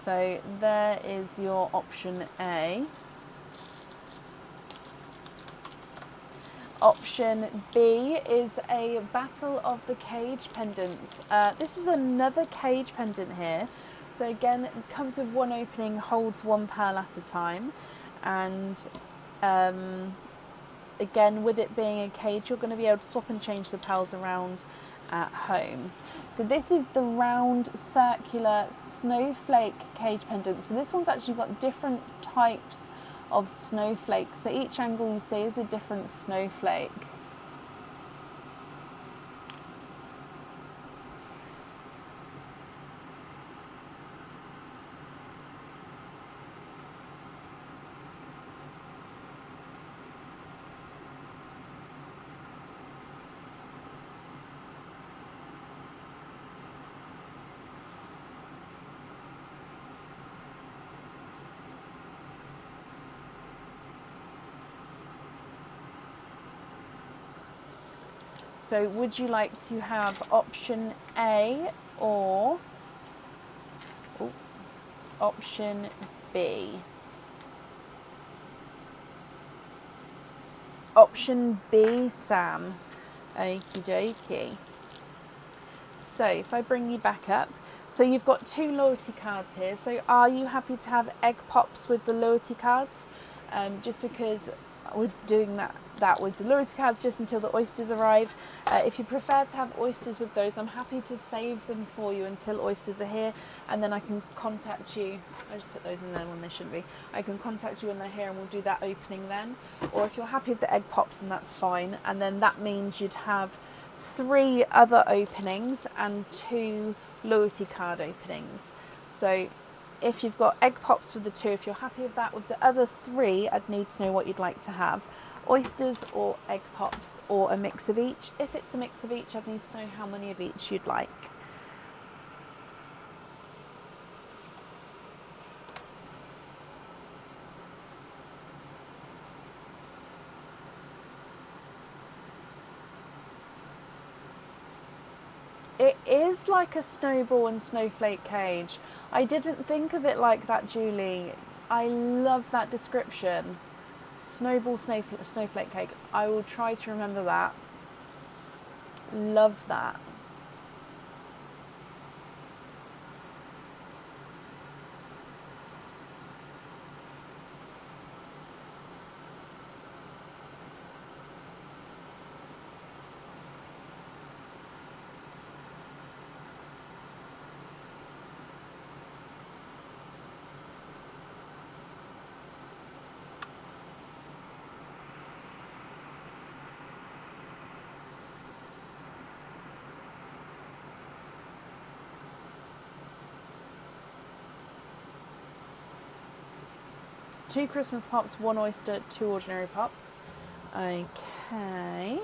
So there is your option A. Option B is a Battle of the Cage pendants. This is another cage pendant here. So again, it comes with 1 opening, holds 1 pearl at a time. And again, with it being a cage, you're going to be able to swap and change the pearls around at home. So this is the round circular snowflake cage pendant. So this one's actually got different types of snowflakes. So each angle you see is a different snowflake. So would you like to have option A or option B? Option B, Sam. Okie dokie. So if I bring you back up, so you've got 2 loyalty cards here. So are you happy to have egg pops with the loyalty cards? Just because we're doing that with the loyalty cards just until the oysters arrive. If you prefer to have oysters with those, I'm happy to save them for you until oysters are here, and then I can contact you. I just put those in there when they shouldn't be. I can contact you when they're here and we'll do that opening then. Or if you're happy with the egg pops, then that's fine. And then that means you'd have 3 other openings and 2 loyalty card openings. So if you've got egg pops for the 2, if you're happy with that, with the other 3, I'd need to know what you'd like to have. Oysters or egg pops or a mix of each. If it's a mix of each, I'd need to know how many of each you'd like. It is like a snowball and snowflake cage. I didn't think of it like that, Julie. I love that description. Snowball, snowflake cake. I will try to remember that. Love that. Two Christmas pops, 1 oyster, 2 ordinary pops. Okay.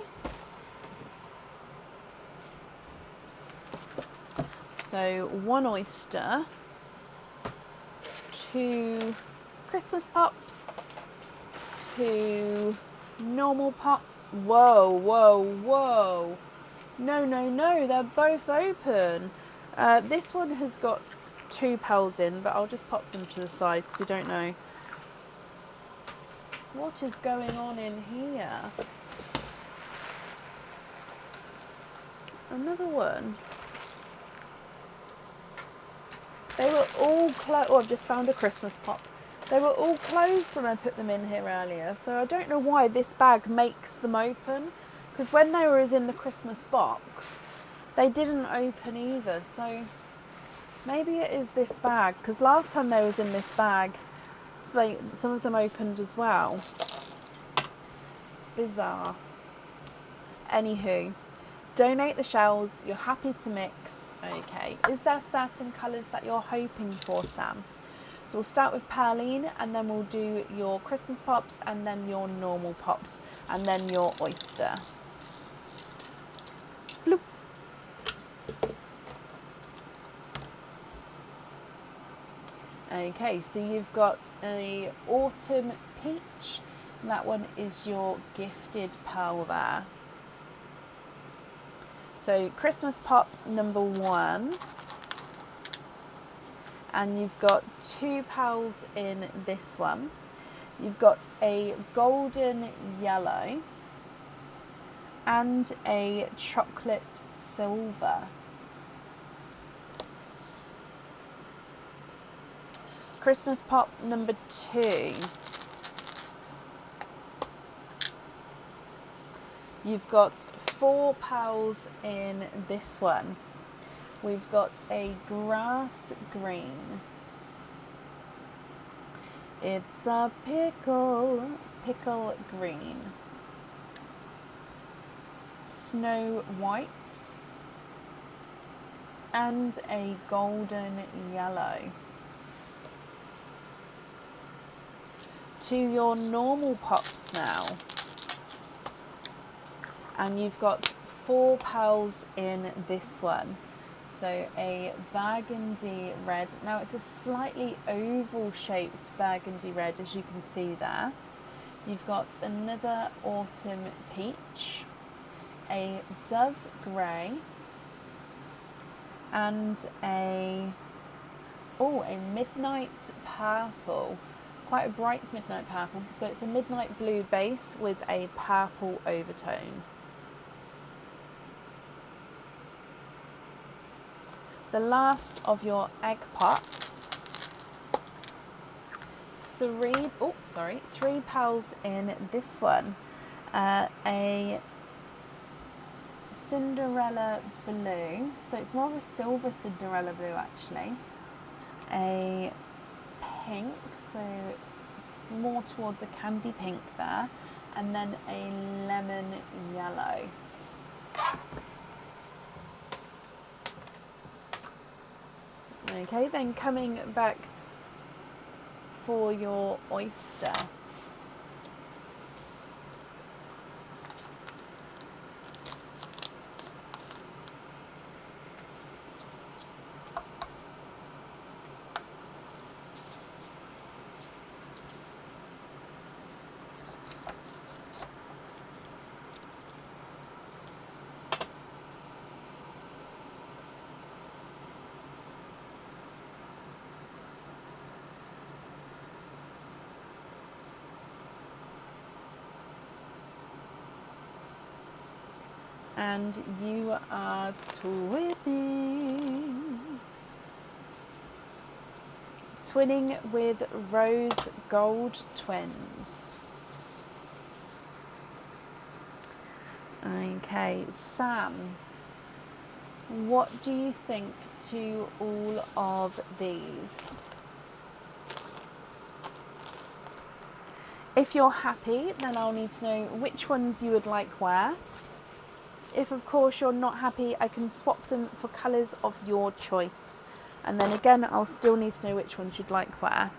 So 1 oyster, 2 Christmas pops, 2 normal pop. Whoa, whoa, whoa. No, no, no, they're both open. This one has got 2 pals in, but I'll just pop them to the side because we don't know what is going on in here. Another one. They were all closed. Oh, I've just found a Christmas pop. They were all closed when I put them in here earlier, so I don't know why this bag makes them open, because when they were in the Christmas box, they didn't open either. So maybe it is this bag, because last time they was in this bag, so some of them opened as well. Bizarre. Anywho, donate the shells. You're happy to mix. Okay. Is there certain colours that you're hoping for, Sam? So we'll start with Perline, and then we'll do your Christmas pops, and then your normal pops, and then your oyster. Bloop. Okay, so you've got a autumn peach, and that one is your gifted pearl there. So Christmas pop number 1, and you've got 2 pearls in this one. You've got a golden yellow and a chocolate silver. Christmas pop number 2. You've got 4 pearls in this one. We've got a grass green. It's a pickle green. Snow white. And a golden yellow. To your normal pops now. And you've got 4 pearls in this one. So a burgundy red. Now it's a slightly oval shaped burgundy red, as you can see there. You've got another autumn peach. a dove grey, and a midnight purple, quite a bright midnight purple. So it's a midnight blue base with a purple overtone. The last of your egg pops, three pearls in this one. A Cinderella blue, so it's more of a silver Cinderella blue actually. A pink, so it's more towards a candy pink there, and then a lemon yellow. Okay, then coming back for your oyster. And you are twinning with rose gold twins. Okay, Sam, what do you think to all of these? If you're happy, then I'll need to know which ones you would like where. If of course you're not happy, I can swap them for colours of your choice. And then again, I'll still need to know which ones you'd like where.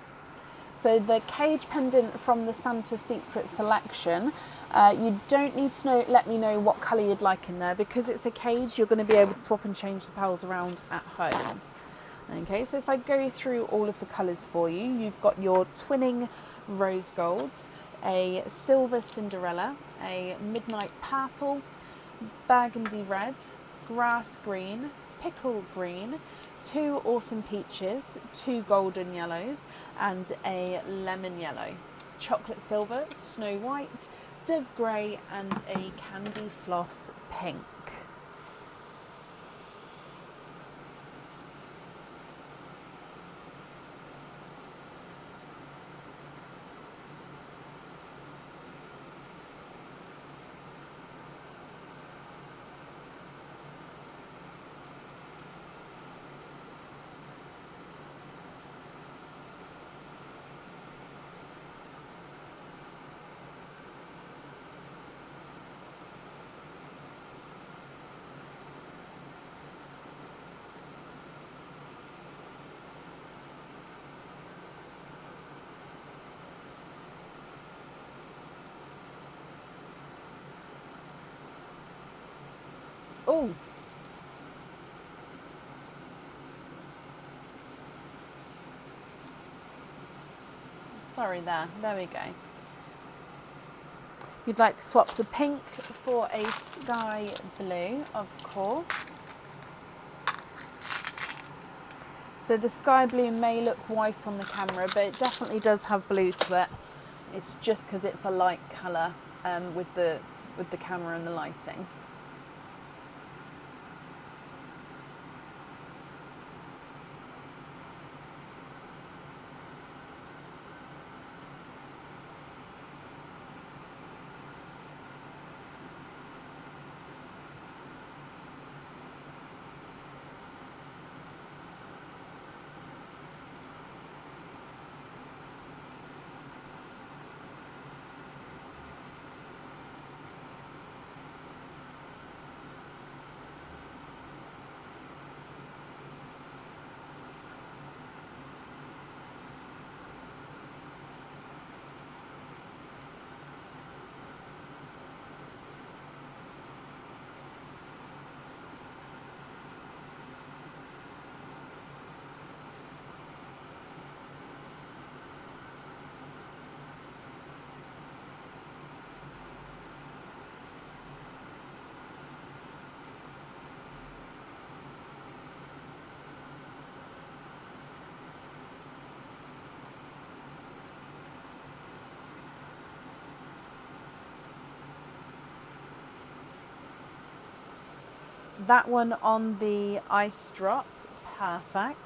So the cage pendant from the Santa Secret selection, you don't need to let me know what colour you'd like in there, because it's a cage, you're going to be able to swap and change the pearls around at home. Okay, so if I go through all of the colours for you, you've got your twinning rose golds, a silver Cinderella, a midnight purple, burgundy red, grass green, pickle green, 2 autumn peaches, 2 golden yellows, and a lemon yellow, chocolate silver, snow white, dove grey, and a candy floss pink. Oh, sorry there we go. You'd like to swap the pink for a sky blue, of course. So the sky blue may look white on the camera, but it definitely does have blue to it. It's just because it's a light colour with the camera and the lighting. That one on the ice drop, perfect.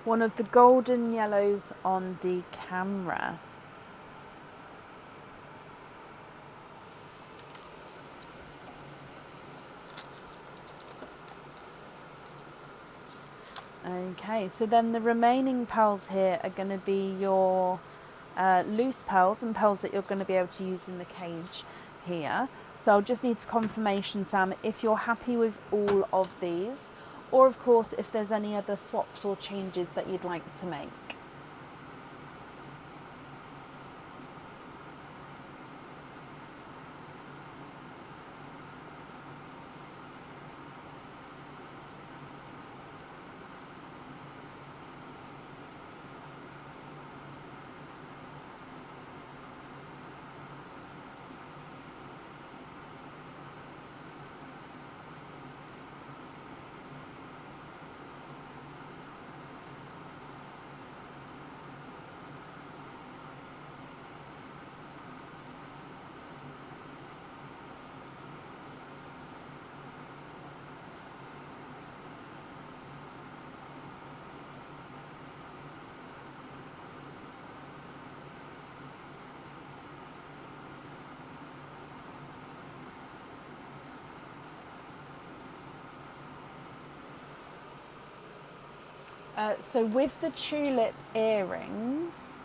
One of the golden yellows on the camera. Okay, so then the remaining pearls here are going to be your loose pearls and pearls that you're going to be able to use in the cage here. So I'll just need confirmation, Sam, if you're happy with all of these, or of course if there's any other swaps or changes that you'd like to make. So with the tulip earrings,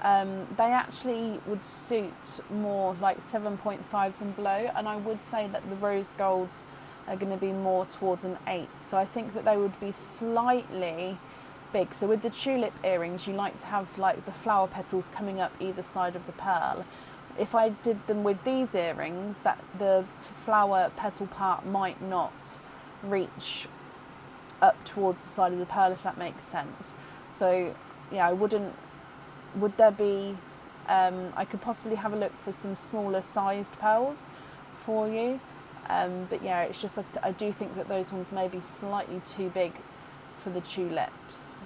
they actually would suit more like 7.5s and below, and I would say that the rose golds are going to be more towards an 8. So I think that they would be slightly big. So with the tulip earrings, you like to have like the flower petals coming up either side of the pearl. If I did them with these earrings, that the flower petal part might not reach up towards the side of the pearl, if that makes sense. So yeah, I wouldn't, would there be, I could possibly have a look for some smaller sized pearls for you, but yeah, it's just I do think that those ones may be slightly too big for the tulips.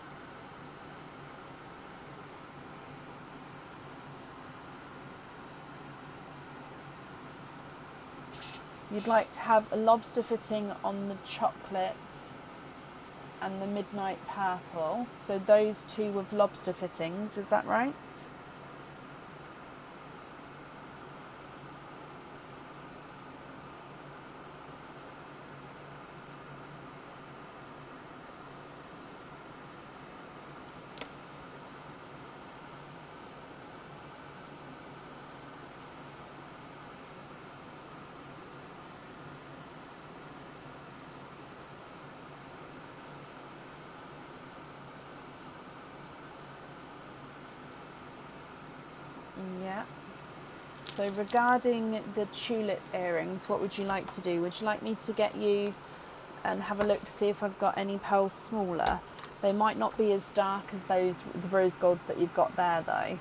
You'd like to have a lobster fitting on the chocolate and the midnight purple. So those two with lobster fittings, is that right? Yeah. So regarding the tulip earrings, what would you like to do? Would you like me to get you and have a look to see if I've got any pearls smaller? They might not be as dark as those, the rose golds that you've got there though.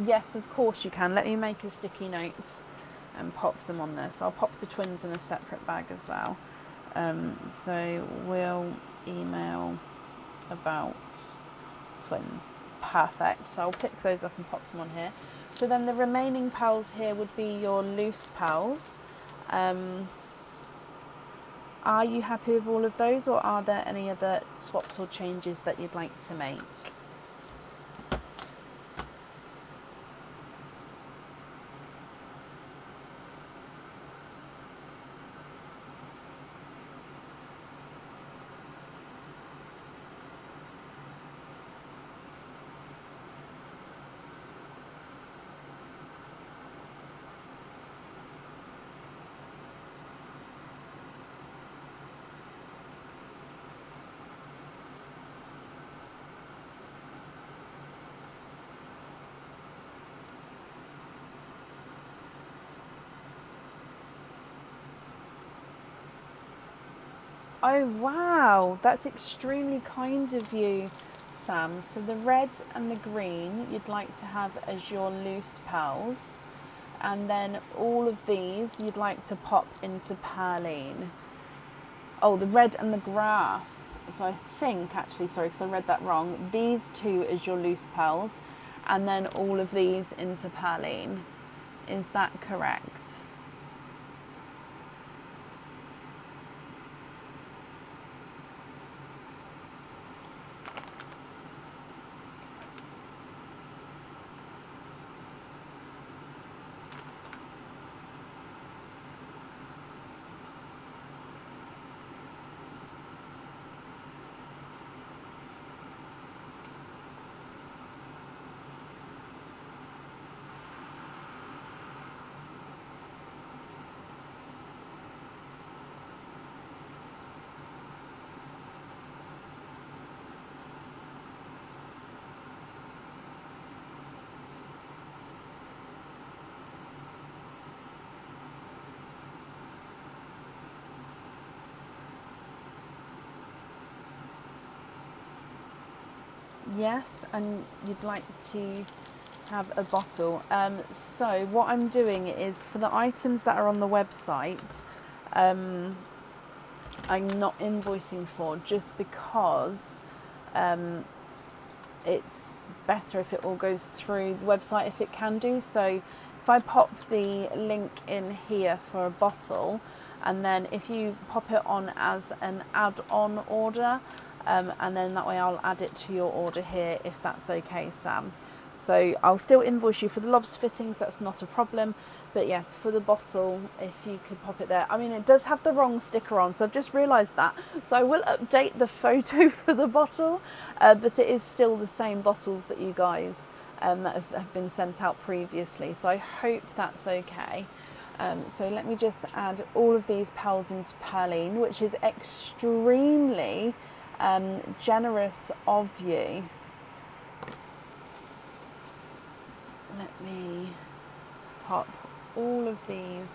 Yes, of course you can. Let me make a sticky note and pop them on there. So I'll pop the twins in a separate bag as well. So we'll email about twins. Perfect. So I'll pick those up and pop them on here. So then the remaining pearls here would be your loose pearls. Are you happy with all of those, or are there any other swaps or changes that you'd like to make? Oh wow, that's extremely kind of you, Sam. So the red and the green you'd like to have as your loose pearls, and then all of these you'd like to pop into perline. Oh, the red and the grass. So I think actually, sorry, because I read that wrong. These two as your loose pearls, and then all of these into perline. Is that correct? Yes, and you'd like to have a bottle. So what I'm doing is for the items that are on the website, I'm not invoicing for, just because it's better if it all goes through the website if it can do. So if I pop the link in here for a bottle, and then if you pop it on as an add-on order, and then that way I'll add it to your order here if that's okay, Sam. So I'll still invoice you for the lobster fittings, that's not a problem. But yes, for the bottle, if you could pop it there. I mean, it does have the wrong sticker on, so I've just realised that. So I will update the photo for the bottle, but it is still the same bottles that you guys that have been sent out previously. So I hope that's okay. So let me just add all of these pearls into perline, which is extremely generous of you. Let me pop all of these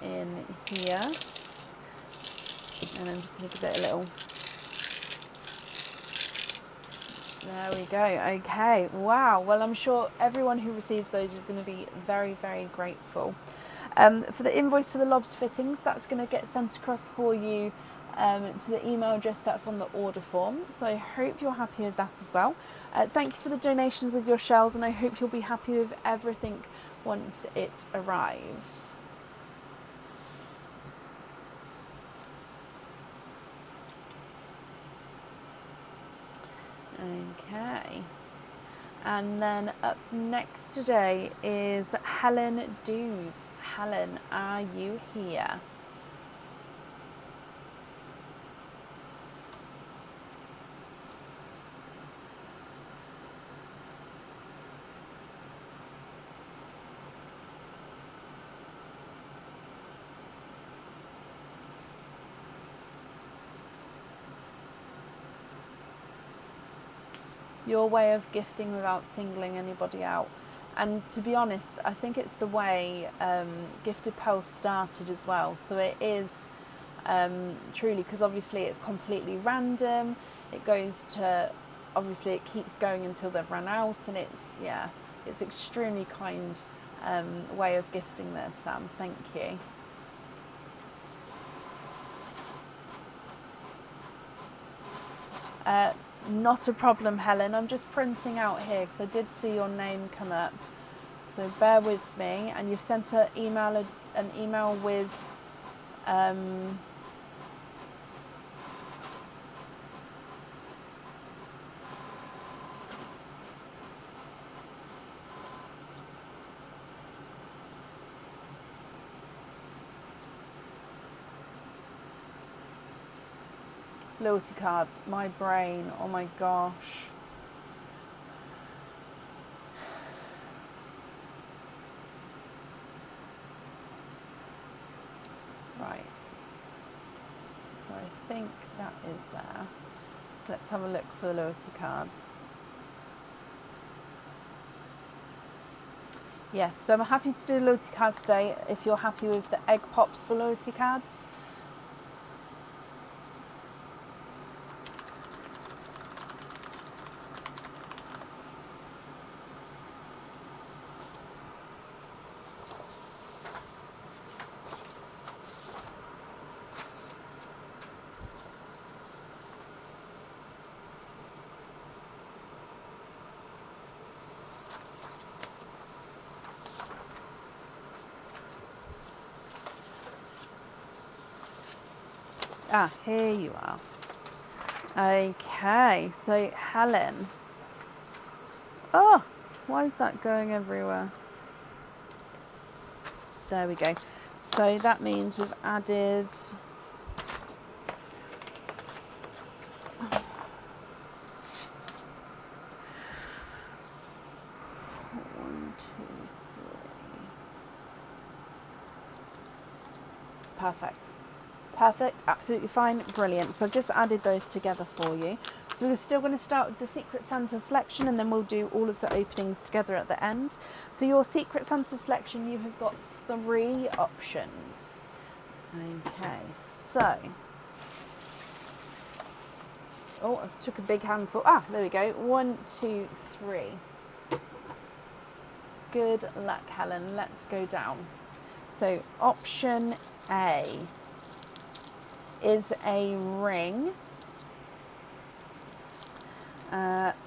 in here, and I'm just going to give it a little. There we go. Okay. Wow. Well, I'm sure everyone who receives those is going to be very, very grateful. For the invoice for the lobster fittings, that's going to get sent across for you to the email address that's on the order form. So I hope you're happy with that as well. Thank you for the donations with your shells, and I hope you'll be happy with everything once it arrives. Okay. And then up next today is Helen Dews. Helen, are you here? Your way of gifting without singling anybody out. And to be honest, I think it's the way Gifted Pearls started as well. So it is truly, because obviously it's completely random. It goes to, obviously it keeps going until they've run out, and it's extremely kind way of gifting this, Sam. Thank you. Not a problem, Helen. I'm just printing out here because I did see your name come up. So bear with me. And you've sent an email with loyalty cards. My brain. Oh my gosh. Right. So I think that is there. So let's have a look for the loyalty cards. Yes, so I'm happy to do loyalty cards today if you're happy with the egg pops for loyalty cards. Ah, here you are. Okay, so Helen. Oh, why is that going everywhere? There we go. So that means we've added one, two, three. Perfect. Perfect, absolutely fine, brilliant. So I've just added those together for you. So we're still going to start with the Secret Santa selection, and then we'll do all of the openings together at the end. For your Secret Santa selection, you have got 3 options. Okay, so, oh, I took a big handful. Ah, there we go. 1, 2, 3. Good luck, Helen. Let's go down. So option A is a ring.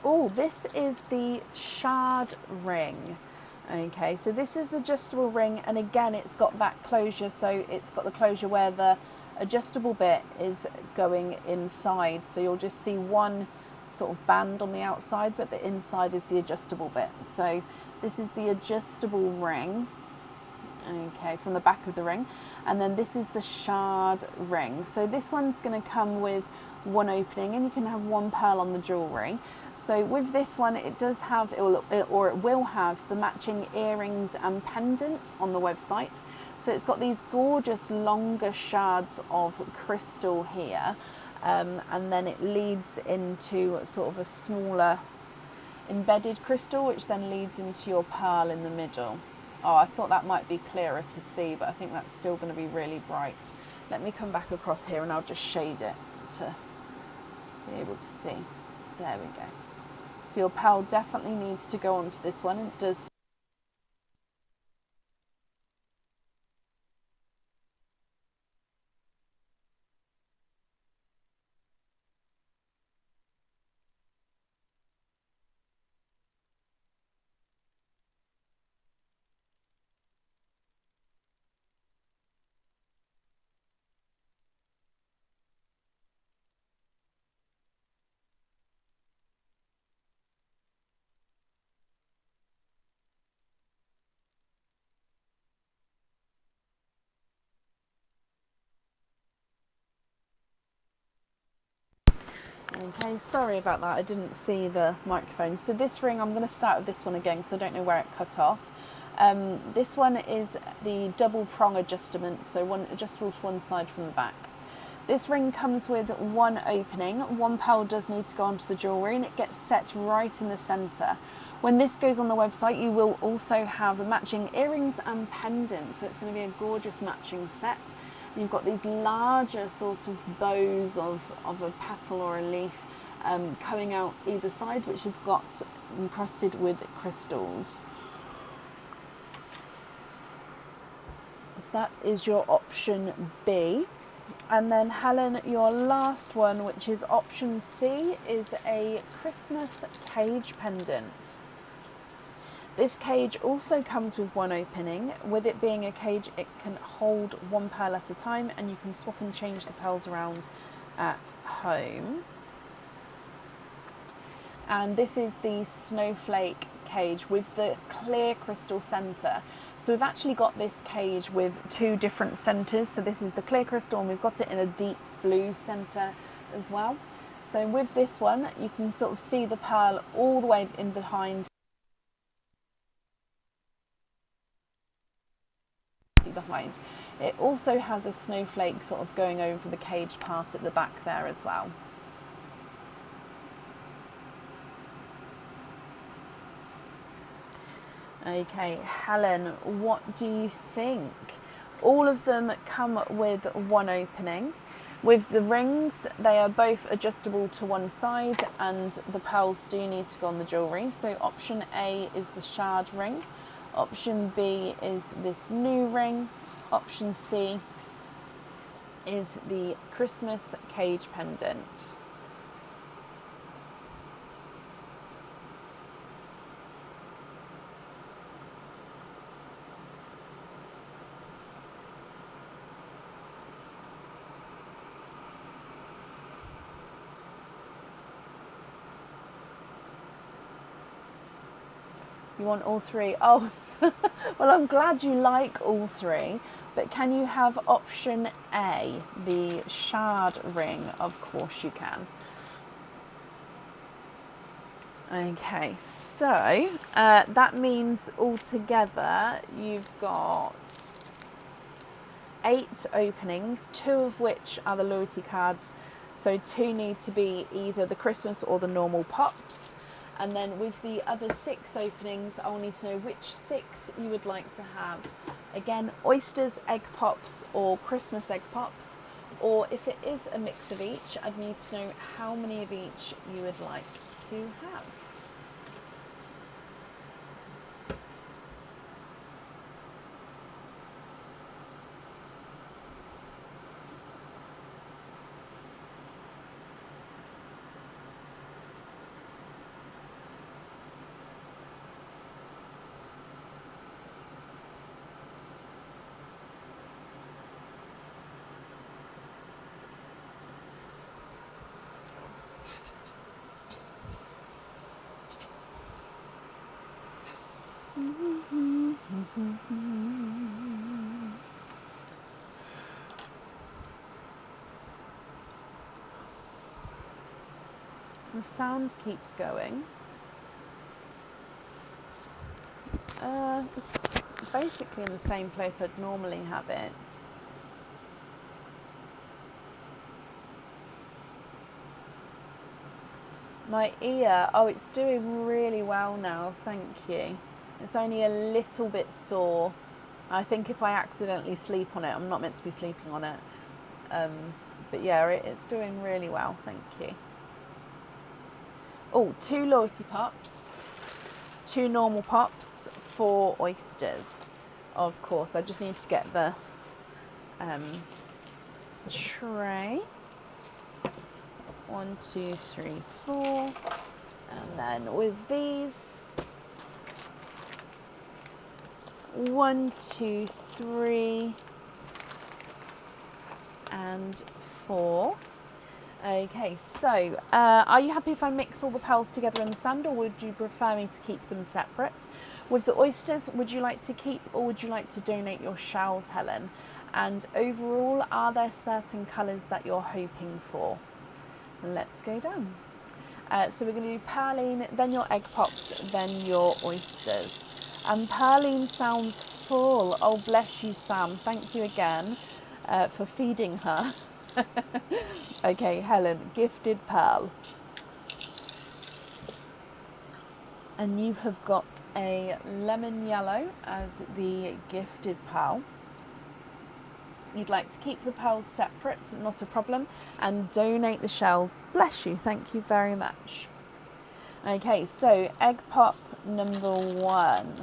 Oh, this is the shard ring. Okay, so this is adjustable ring, and again it's got that closure, so it's got the closure where the adjustable bit is going inside, so you'll just see one sort of band on the outside, but the inside is the adjustable bit. So this is the adjustable ring, okay, from the back of the ring, and then this is the shard ring. So this one's going to come with one opening, and you can have one pearl on the jewellery. So with this one, it does have, it will have the matching earrings and pendant on the website. So it's got these gorgeous longer shards of crystal here, and then it leads into sort of a smaller embedded crystal, which then leads into your pearl in the middle. Oh, I thought that might be clearer to see, but I think that's still going to be really bright. Let me come back across here and I'll just shade it to be able to see. There we go. So your pearl definitely needs to go onto this one. It does. Okay, sorry about that, I didn't see the microphone. So this ring, I'm going to start with this one again because I don't know where it cut off. This one is the double prong adjustment, so one adjustable to one side from the back. This ring comes with one opening. One pearl does need to go onto the jewellery, and it gets set right in the centre. When this goes on the website, you will also have matching earrings and pendants, so it's going to be a gorgeous matching set. You've got these larger sort of bows of a petal or a leaf coming out either side, which has got encrusted with crystals. So that is your option B. And then Helen, your last one, which is option C, is a Christmas cage pendant. This cage also comes with one opening. With it being a cage, it can hold one pearl at a time, and you can swap and change the pearls around at home. And this is the snowflake cage with the clear crystal centre. So we've actually got this cage with 2 different centres. So this is the clear crystal, and we've got it in a deep blue centre as well. So with this one, you can sort of see the pearl all the way in behind. It also has a snowflake sort of going over the cage part at the back there as well. Okay, Helen, what do you think? All of them come with one opening. With the rings, they are both adjustable to one side, and the pearls do need to go on the jewellery. So option A is the shard ring. Option B is this new ring. Option C is the Christmas cage pendant. You want all three? Oh, well, I'm glad you like all three, but can you have option A, the shard ring? Of course you can. Okay, so that means altogether you've got 8 openings, 2 of which are the loyalty cards, so 2 need to be either the Christmas or the normal pops. And then with the other 6 openings, I'll need to know which 6 you would like to have. Again, oysters, egg pops, or Christmas egg pops. Or if it is a mix of each, I'd need to know how many of each you would like to have. The sound keeps going. It's basically in the same place I'd normally have it. My ear, oh, it's doing really well now, thank you. It's only a little bit sore. I think if I accidentally sleep on it, I'm not meant to be sleeping on it. But yeah, it's doing really well, thank you. Oh, 2 loyalty pops, 2 normal pops, 4 oysters. Of course, I just need to get the tray. 1, 2, 3, 4. And then with these, 1, 2, 3, and 4. Okay, so are you happy if I mix all the pearls together in the sand, or would you prefer me to keep them separate? With the oysters, would you like to keep or would you like to donate your shells, Helen? And overall, are there certain colours that you're hoping for? Let's go down. So we're going to do Pearline, then your egg pops, then your oysters. And Pearline sounds full. Oh, bless you, Sam. Thank you again for feeding her. Okay, Helen, gifted pearl. And you have got a lemon yellow as the gifted pearl. You'd like to keep the pearls separate, not a problem, and donate the shells. Bless you, thank you very much. Okay, so egg pop number 1.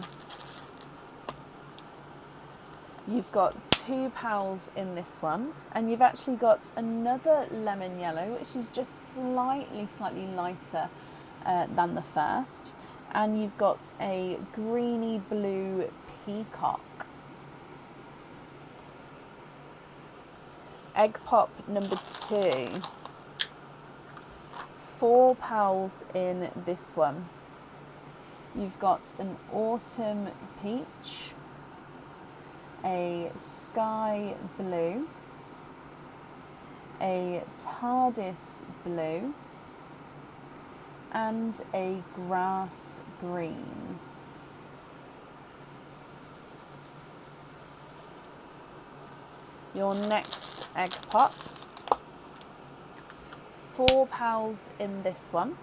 You've got 2 pearls in this one, and you've actually got another lemon yellow, which is just slightly lighter than the first. And you've got a greeny blue peacock. Egg pop number 2. 4 pearls in this one. You've got an autumn peach, a sky blue, a TARDIS blue, and a grass green. Your next egg pop, 4 pearls in this one,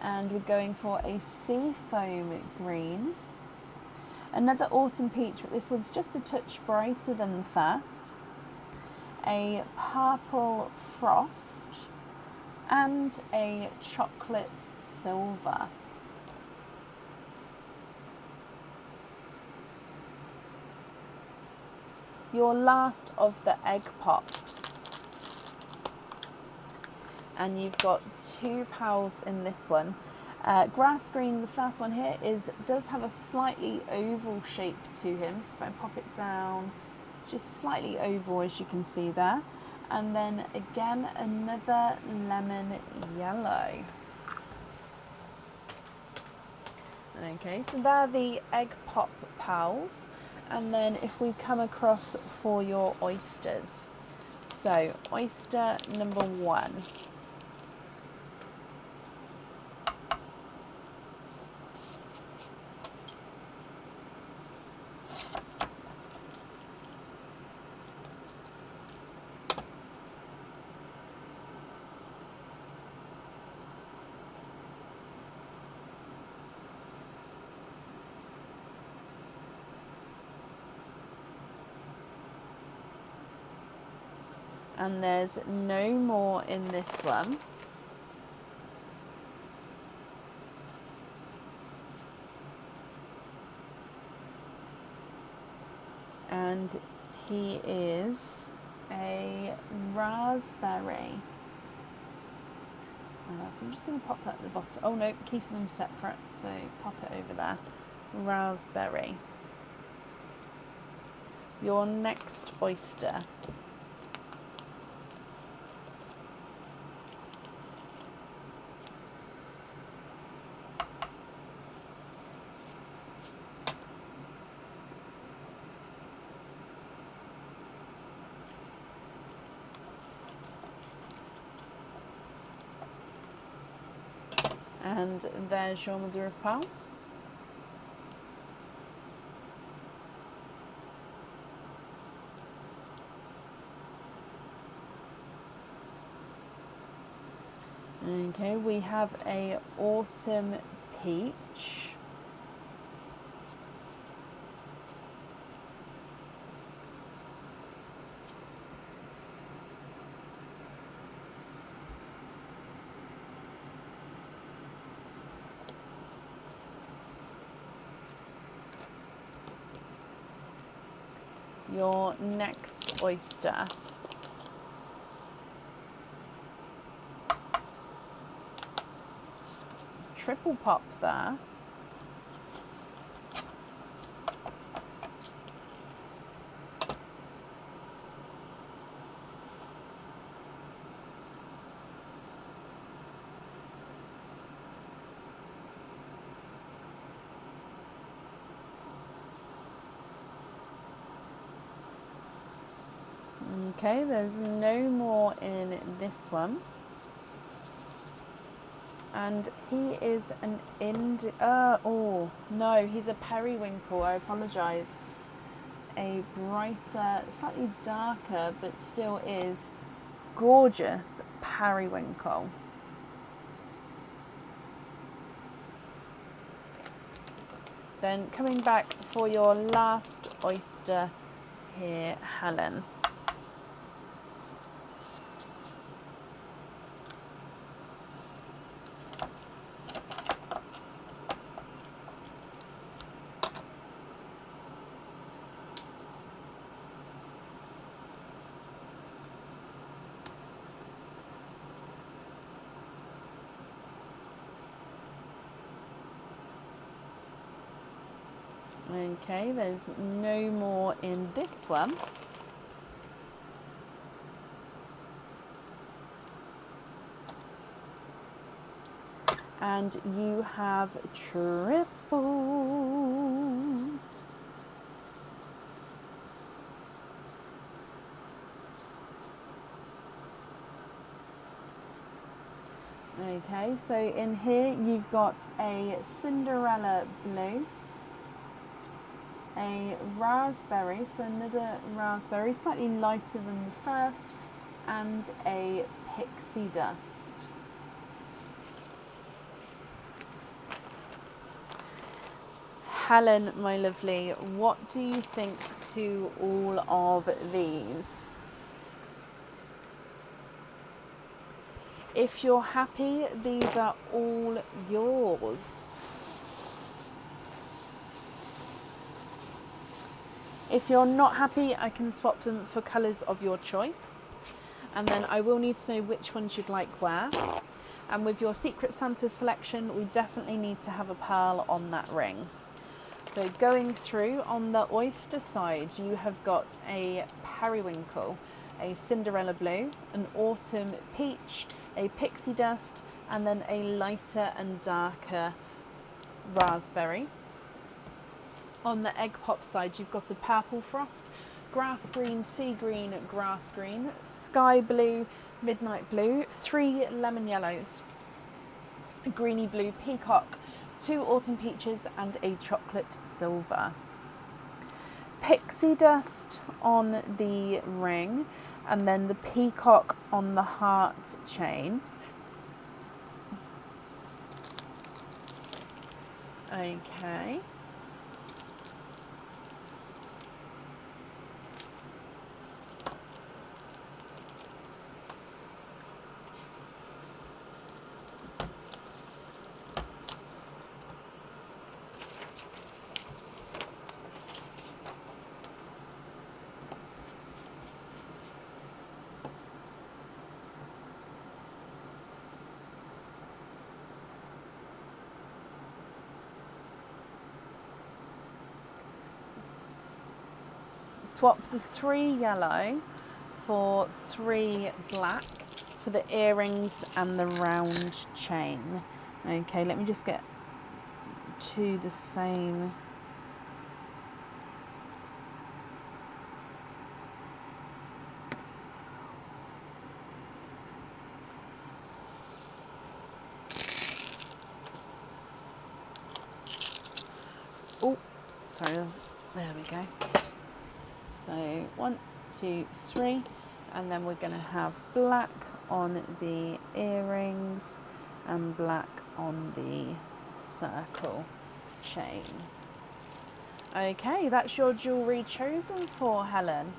and we're going for a sea foam green, another autumn peach, but this one's just a touch brighter than the first, a purple frost, and a chocolate silver. Your last of the egg pops, and you've got 2 pearls in this one. Grass green, the first one here, does have a slightly oval shape to him, so if I pop it down, it's just slightly oval, as you can see there. And then again, another lemon yellow. Okay, so they're the egg pop pals. And then if we come across for your oysters. So oyster number 1. And there's no more in this one. And he is a raspberry. So I'm just going to pop that at the bottom. Oh no, keep them separate. So pop it over there. Raspberry. Your next oyster. And there's your mother of pearl. Okay, we have a autumn peach. Your next oyster. Triple pop there. Okay, there's no more in this one. And he is an oh no, he's a periwinkle. I apologise. A brighter, slightly darker, but still is gorgeous periwinkle. Then coming back for your last oyster here, Helen. Okay, there's no more in this one. And you have triples. Okay, so in here you've got a Cinderella blue, a raspberry, so another raspberry, slightly lighter than the first, and a pixie dust. Helen, my lovely, what do you think to all of these? If you're happy, these are all yours. If you're not happy, I can swap them for colours of your choice. And then I will need to know which ones you'd like where. And with your Secret Santa selection, we definitely need to have a pearl on that ring. So going through, on the oyster side, you have got a periwinkle, a Cinderella blue, an autumn peach, a pixie dust, and then a lighter and darker raspberry. On the egg pop side, you've got a purple frost, grass green, sea green, grass green, sky blue, midnight blue, 3 lemon yellows, a greeny blue peacock, 2 autumn peaches, and a chocolate silver. Pixie dust on the ring, and then the peacock on the heart chain. Okay. Swap the 3 yellow for 3 black for the earrings and the round chain. Okay, let me just get to the same. Oh, sorry, there we go. So 1, 2, 3, and then we're going to have black on the earrings and black on the circle chain. Okay, that's your jewellery chosen for, Helen.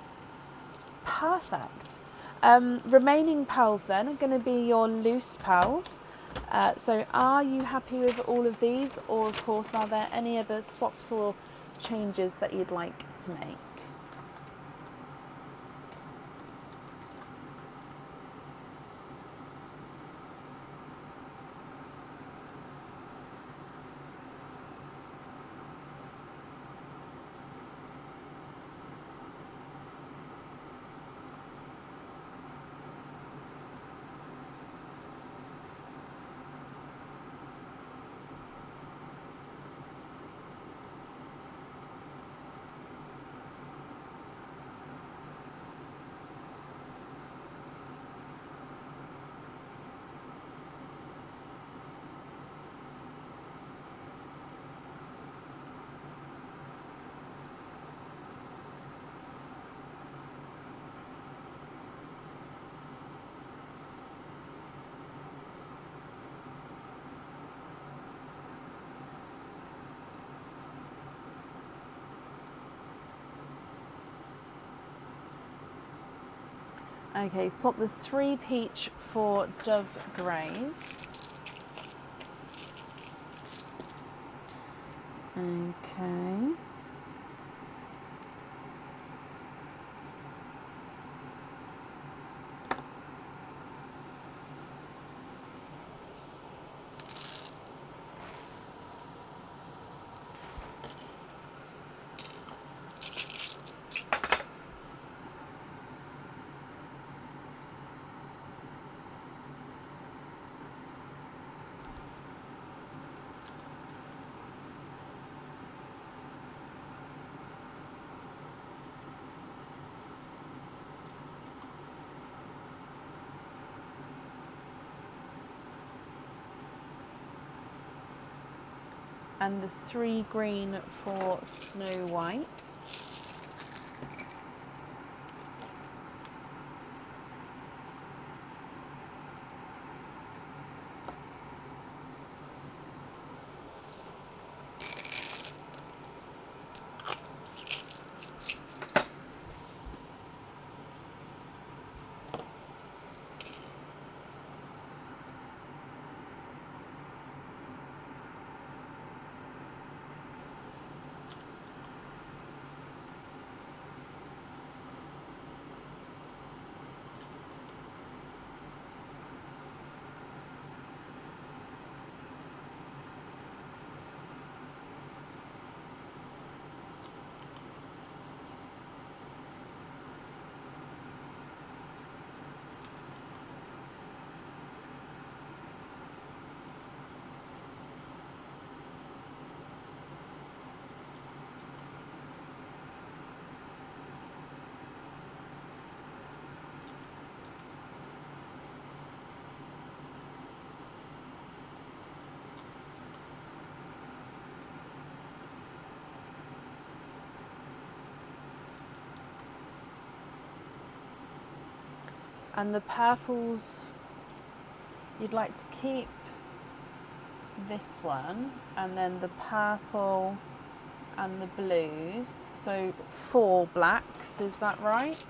Perfect. Remaining pearls then are going to be your loose pearls. So are you happy with all of these, or of course are there any other swaps or changes that you'd like to make? Okay, swap the 3 peach for dove greys. Okay. And the 3 green for Snow White. And the purples, you'd like to keep this one, and then the purple and the blues. So 4 blacks, is that right?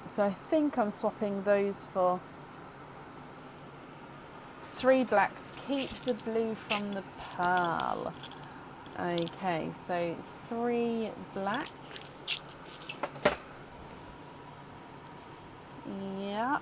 So I think I'm swapping those for 3 blacks. Keep the blue from the pearl. Okay, so 3 blacks. Yeah.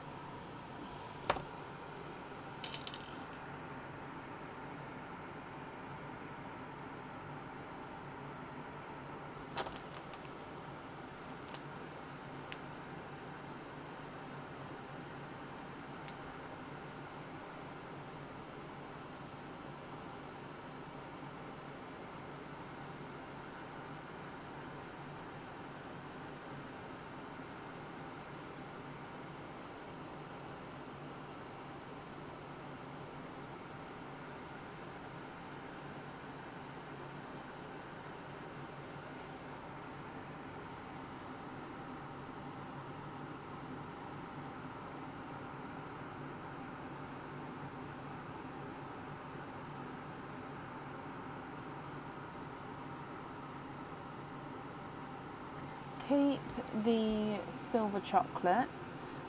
Keep the silver chocolate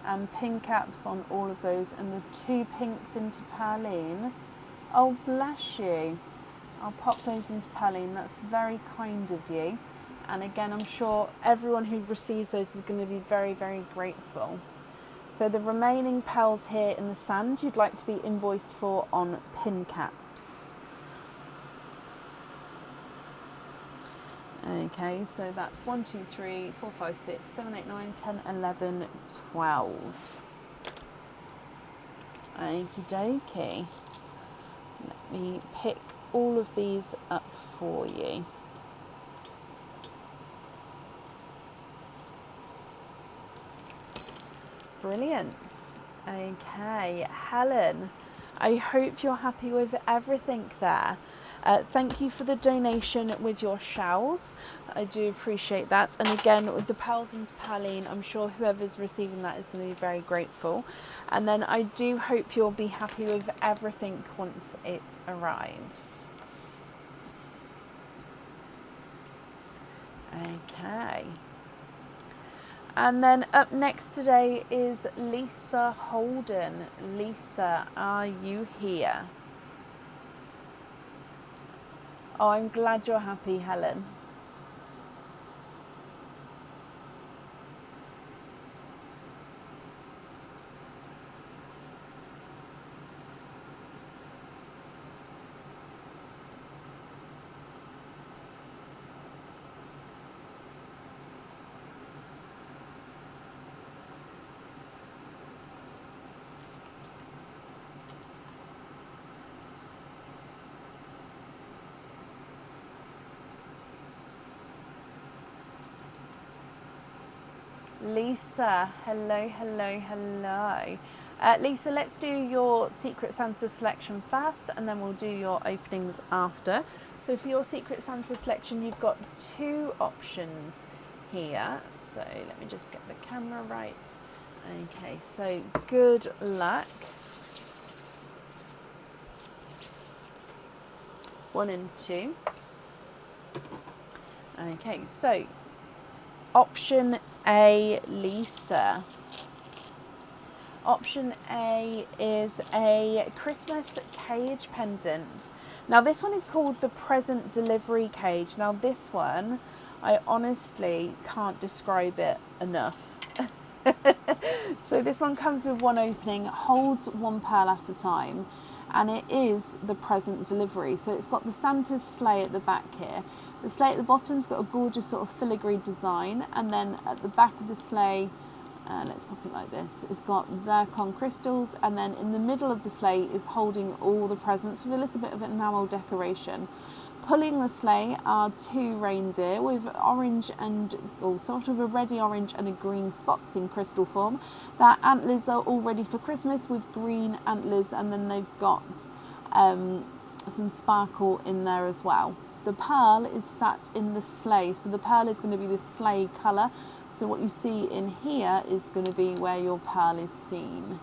and pin caps on all of those, and the 2 pinks into Perline. Oh, bless you. I'll pop those into Perline. That's very kind of you. And again, I'm sure everyone who receives those is going to be very, very grateful. So the remaining pearls here in the sand you'd like to be invoiced for on pin caps. Okay, so that's 1, 2, 3, 4, 5, 6, 7, 8, 9, 10, 11, 12. Okie dokie. Let me pick all of these up for you. Brilliant. Okay, Helen, I hope you're happy with everything there. Thank you for the donation with your shells. I do appreciate that. And again, with the pearls into Perline, I'm sure whoever's receiving that is going to be very grateful. And then I do hope you'll be happy with everything once it arrives. Okay. And then up next today is Lisa Holden. Lisa, are you here? Oh, I'm glad you're happy, Helen. Lisa, hello, hello, hello. Lisa, let's do your Secret Santa selection first, and then we'll do your openings after. So for your Secret Santa selection, you've got 2 options here. So let me just get the camera right. Okay, so good luck. 1 and 2. Okay, so option A, Lisa. Option A is a Christmas cage pendant. Now this one is called the present delivery cage. Now this one, I honestly can't describe it enough. So this one comes with one opening, holds one pearl at a time, and it is the present delivery. So it's got the Santa's sleigh at the back here. The sleigh at the bottom's got a gorgeous sort of filigree design, and then at the back of the sleigh, let's pop it like this, it's got zircon crystals, and then in the middle of the sleigh is holding all the presents with a little bit of enamel decoration. Pulling the sleigh are two reindeer with orange and, or sort of a reddy orange and a green spots in crystal form. Their antlers are all ready for Christmas with green antlers, and then they've got some sparkle in there as well. The pearl is sat in the sleigh, so the pearl is going to be the sleigh colour. So what you see in here is going to be where your pearl is seen.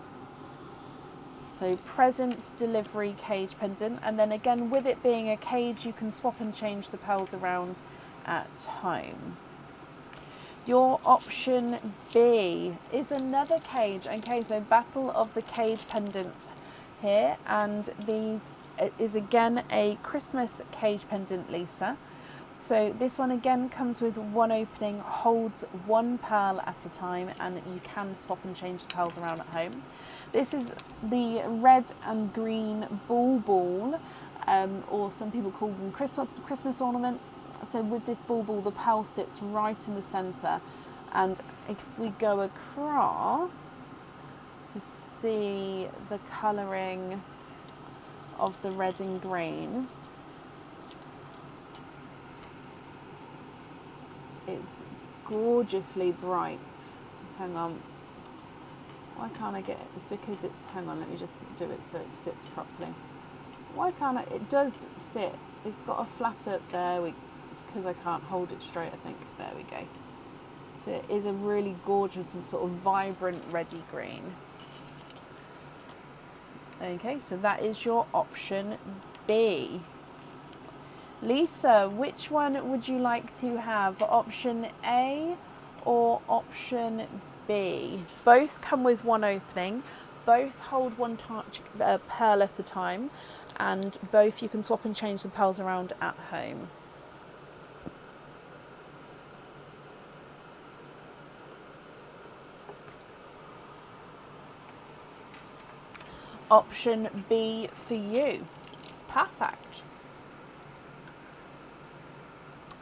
So present delivery cage pendant, and then again with it being a cage, you can swap and change the pearls around at home. Your option B is another cage. Okay, so battle of the cage pendants here, and these is again a Christmas cage pendant, Lisa. So this one again comes with one opening, holds one pearl at a time, and you can swap and change the pearls around at home. This is the red and green ball, or some people call them Christmas ornaments. So with this ball, the pearl sits right in the centre, and if we go across to see the colouring of the red and green, it's gorgeously bright. Hang on. Why can't I get it? It's because it's, hang on, let me just do it so it sits properly. Why can't I? It does sit. It's got a flatter, it's because I can't hold it straight, I think. There we go. So it is a really gorgeous and sort of vibrant reddy green. Okay, so that is your option B. Lisa, which one would you like to have? Option A or option B? Both come with one opening, both hold one pearl at a time, and both you can swap and change the pearls around at home. Option B for you. Perfect.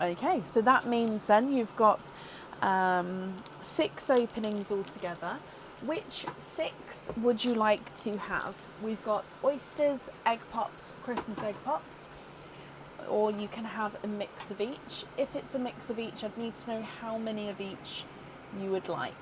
Okay, so that means then you've got 6 openings altogether. Which 6 would you like to have? We've got oysters, egg pops, Christmas egg pops, or you can have a mix of each. If it's a mix of each, I'd need to know how many of each you would like.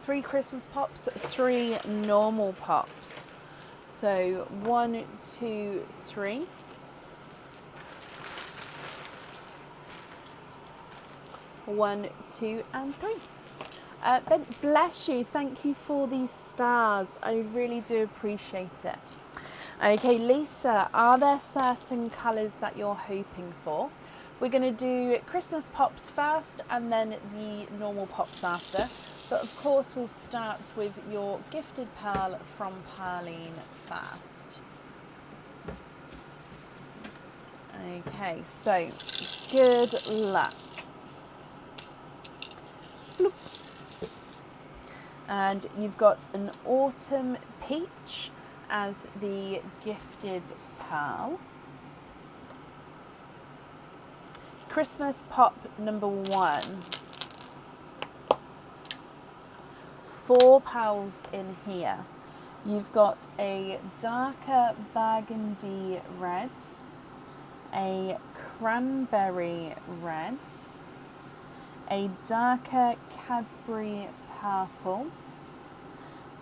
Three Christmas pops, 3 normal pops. So 1, 2, 3. 1, 2, and 3. Ben, bless you. Thank you for these stars. I really do appreciate it. Okay, Lisa, are there certain colours that you're hoping for? We're going to do Christmas pops first and then the normal pops after. But of course, we'll start with your gifted pearl from Pearline first. Okay, so good luck. Bloop. And you've got an autumn peach as the gifted pearl. Christmas pop number 1. 4 pearls in here. You've got a darker burgundy red, a cranberry red, a darker Cadbury purple,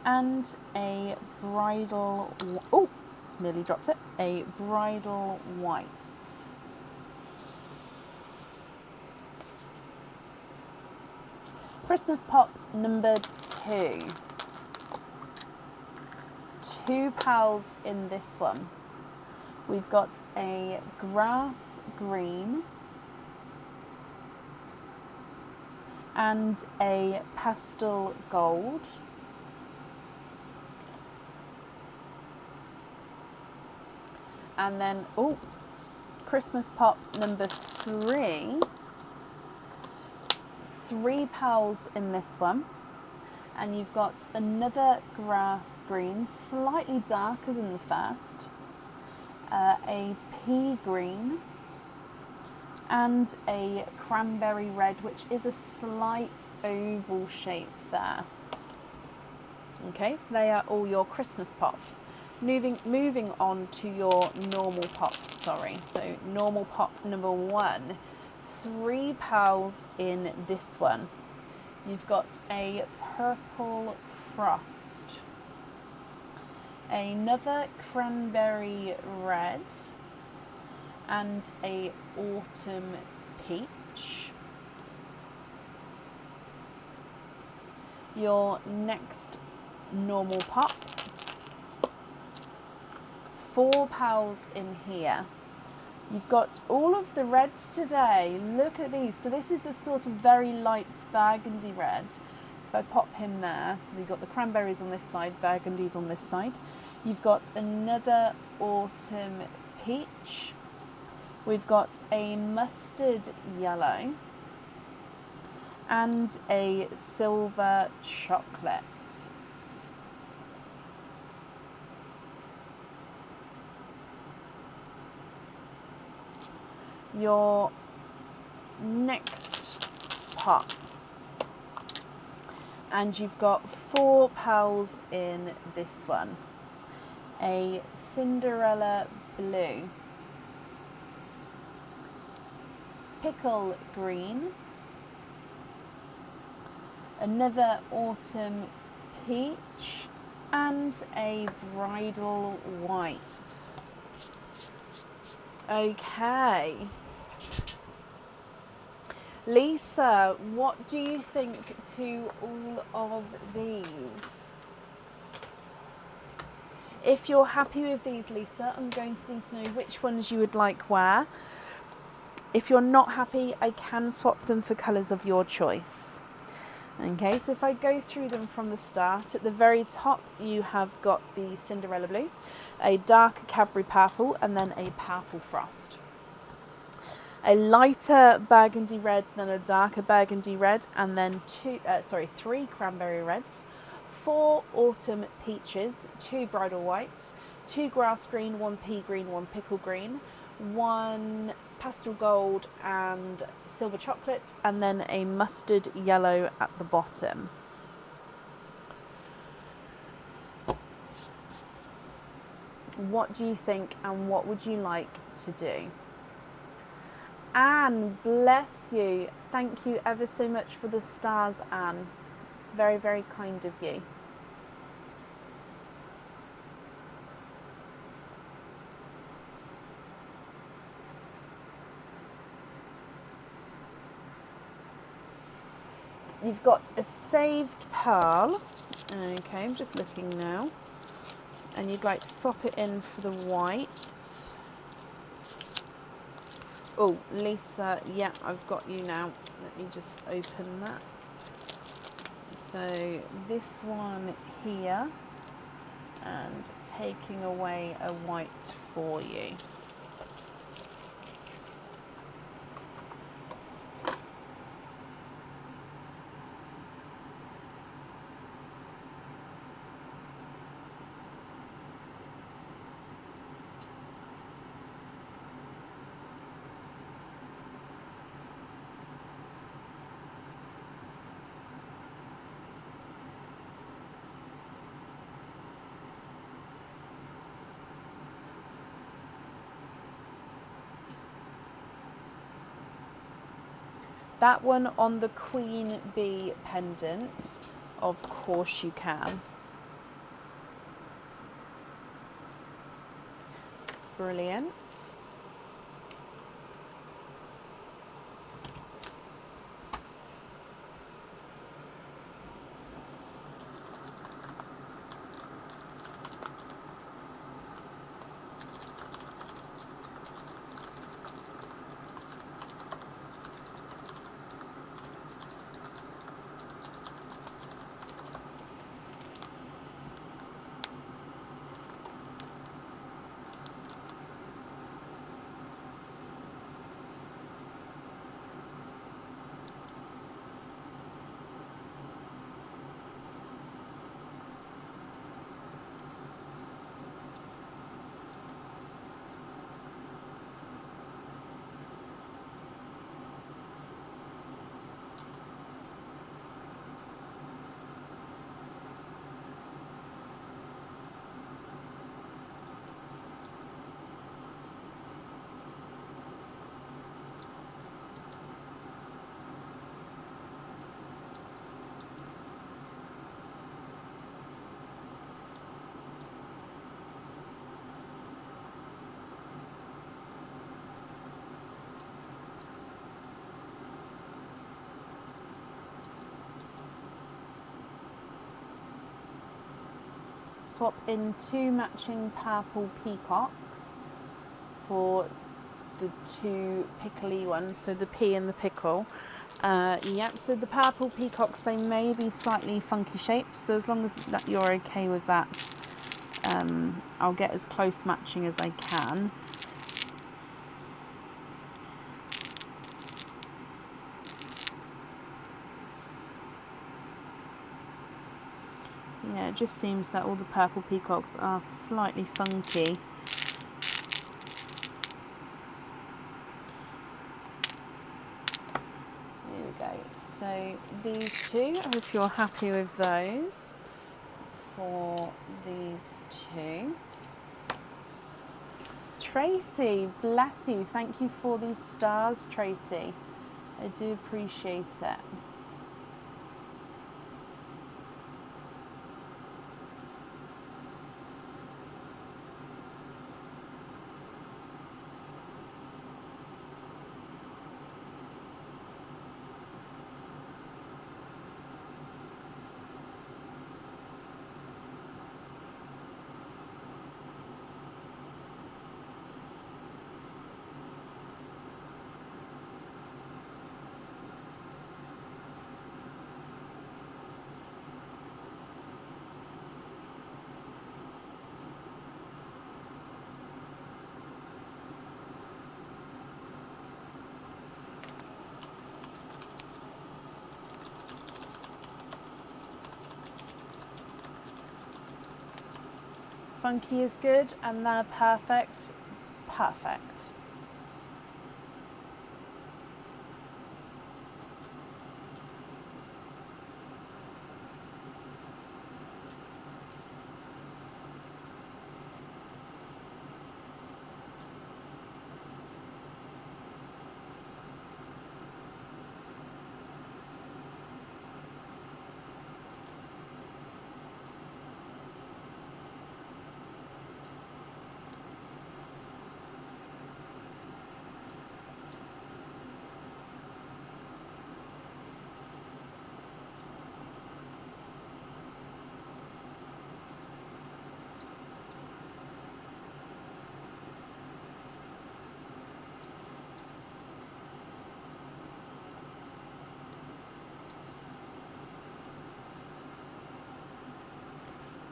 and a bridal, oh, nearly dropped it, a bridal white. Christmas pop number 2. 2 pals in this one. We've got a grass green and a pastel gold. And then, oh, Christmas pop number 3. 3 pals in this one. And you've got another grass green, slightly darker than the first. A pea green. And a cranberry red, which is a slight oval shape there. Okay, so they are all your Christmas pops. Moving on to your normal pops, sorry. So normal pop number 1, 3 pals in this one. You've got a purple frost, another cranberry red, and a autumn peach. Your next normal pop, 4 pals in here. You've got all of the reds today. Look at these. So this is a sort of very light burgundy red. So if I pop him there, so we've got the cranberries on this side, burgundies on this side. You've got another autumn peach. We've got a mustard yellow and a silver chocolate. Your next pop, and you've got 4 pals in this one. A Cinderella blue, pickle green, another autumn peach, and a bridal white. Okay. Lisa, what do you think to all of these? If you're happy with these, Lisa, I'm going to need to know which ones you would like where. If you're not happy, I can swap them for colours of your choice. Okay, so if I go through them from the start, at the very top you have got the Cinderella blue, a darker Cadbury purple, and then a purple frost. A lighter burgundy red, then a darker burgundy red, and then 3 cranberry reds, 4 autumn peaches, 2 bridal whites, 2 grass green, 1 pea green, 1 pickle green, 1 pastel gold and silver chocolate, and then a mustard yellow at the bottom. What do you think, and what would you like to do? Anne, bless you. Thank you ever so much for the stars, Anne. It's very, very kind of you. You've got a saved pearl. Okay, I'm just looking now. And you'd like to swap it in for the white. Oh, Lisa, yeah, I've got you now. Let me just open that. So this one here, and taking away a white for you. That one on the Queen Bee pendant, of course you can. Brilliant. swap in 2 matching purple peacocks for the 2 pickly ones, so the pea and the pickle. Yep, so the purple peacocks, they may be slightly funky shapes, so as long as that you're okay with that, I'll get as close matching as I can. Yeah, it just seems that all the purple peacocks are slightly funky. There we go. So these 2, if you're happy with those, for these 2. Tracy, bless you. Thank you for these stars, Tracy. I do appreciate it. Funky is good and they're perfect. Perfect.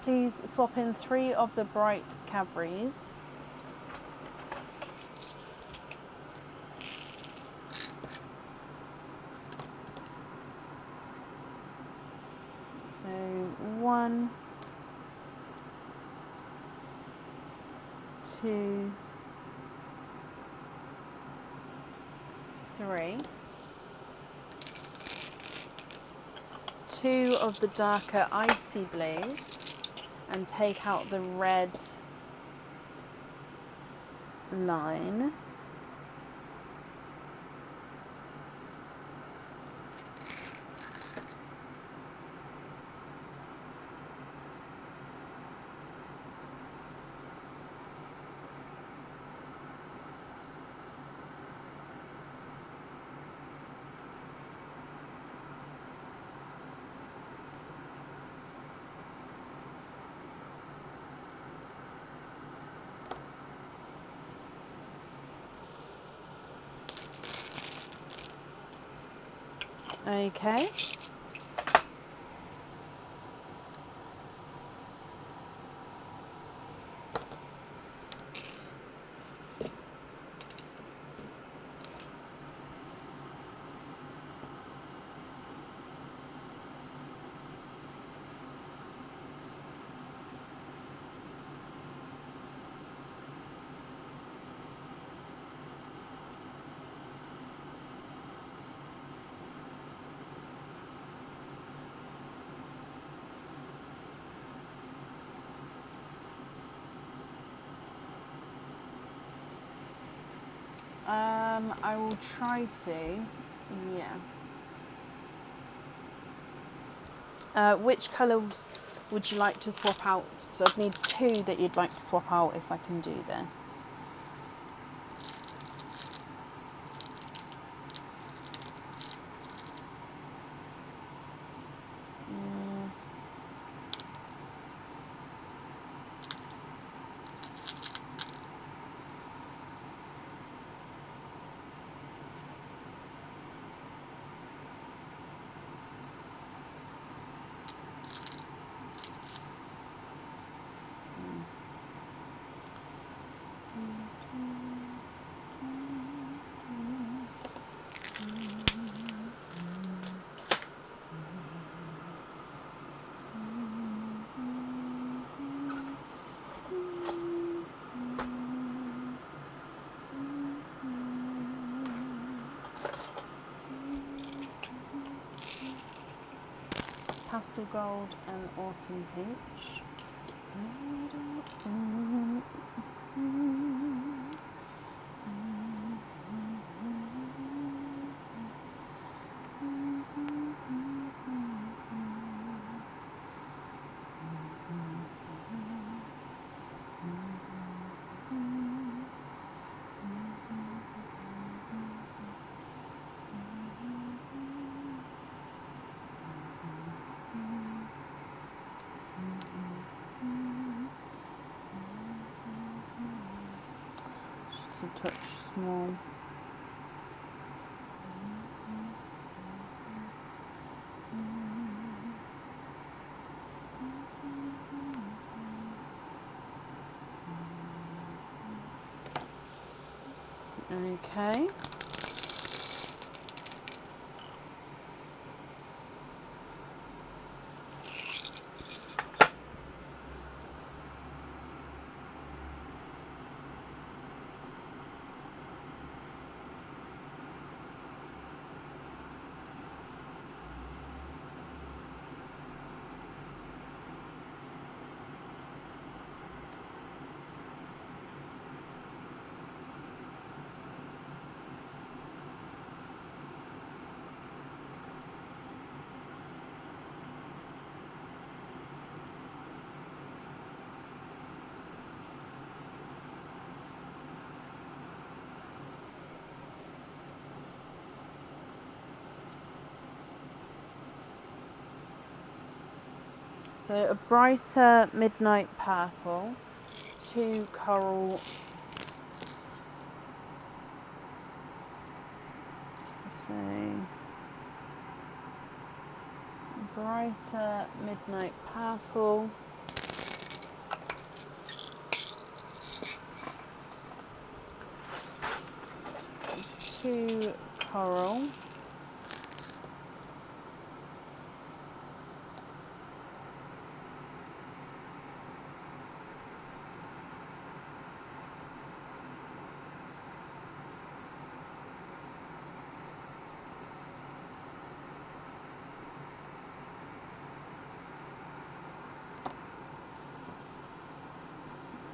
Please swap in 3 of the bright Cadburys. So 1, 2, 3. 2 of the darker icy blues. And take out the red line. Okay. I will try to, yes. Which colours would you like to swap out? So I'd need 2 that you'd like to swap out if I can do this. pastel gold and autumn peach. A touch small. Okay. So a brighter midnight purple, 2 coral, brighter midnight purple, 2 coral,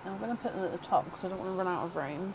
I'm going to put them at the top because I don't want to run out of room.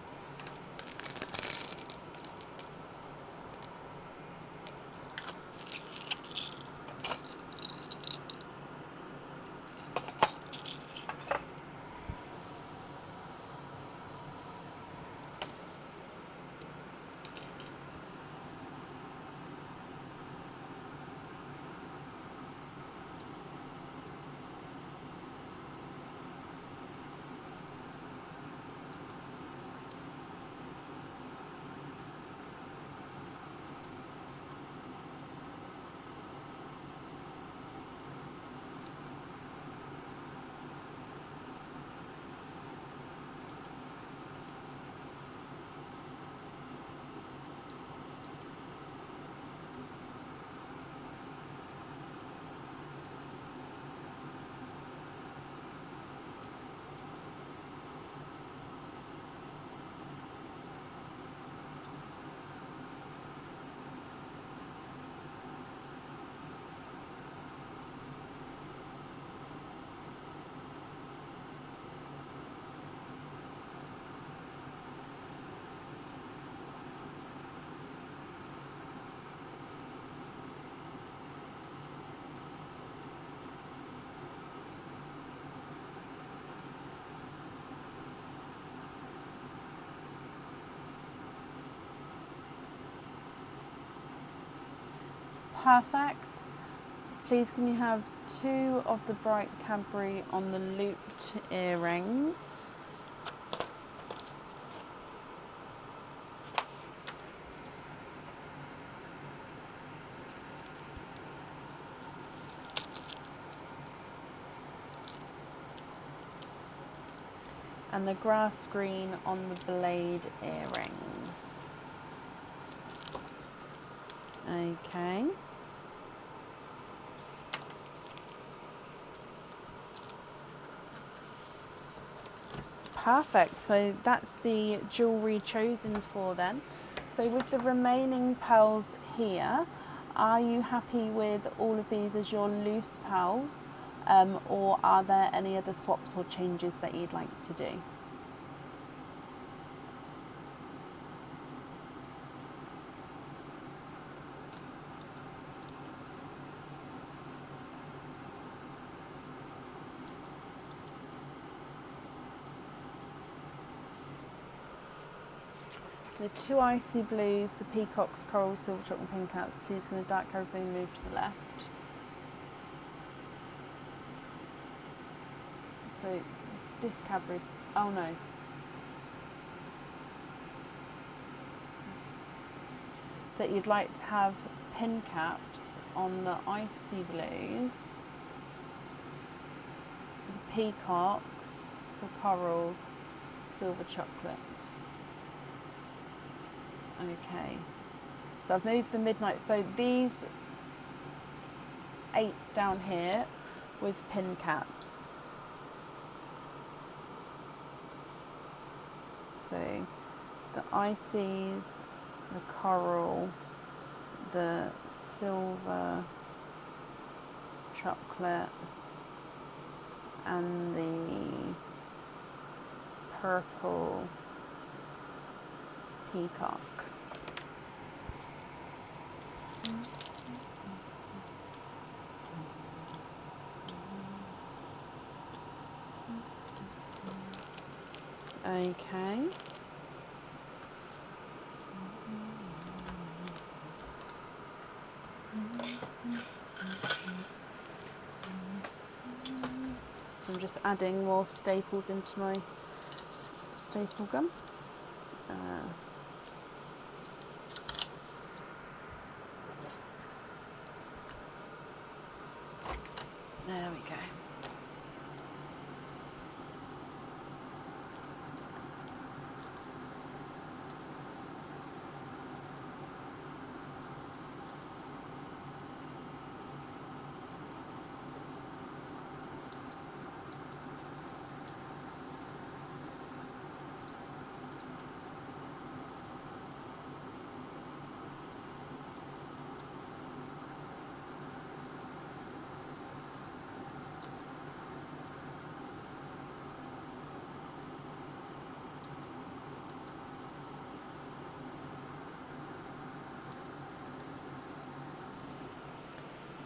Perfect. Please can you have 2 of the bright Cadbury on the looped earrings. And the grass green on the blade earrings. Okay. Perfect, so that's the jewellery chosen for then. So with the remaining pearls here, Are you happy with all of these as your loose pals, or are there any other swaps or changes that you'd like to do? The two icy blues, the peacocks, corals, silver chocolate, pink cats. Please can the dark caribbean move to the left? So this Cadbury, oh no. That you'd like to have pin caps on the icy blues, the peacocks, the corals, silver chocolates. Okay, so I've moved the midnight. So these 8s down here with pin caps. So the ices, the coral, the silver chocolate, and the purple peacock. Okay. So I'm just adding more staples into my staple gun. There we go.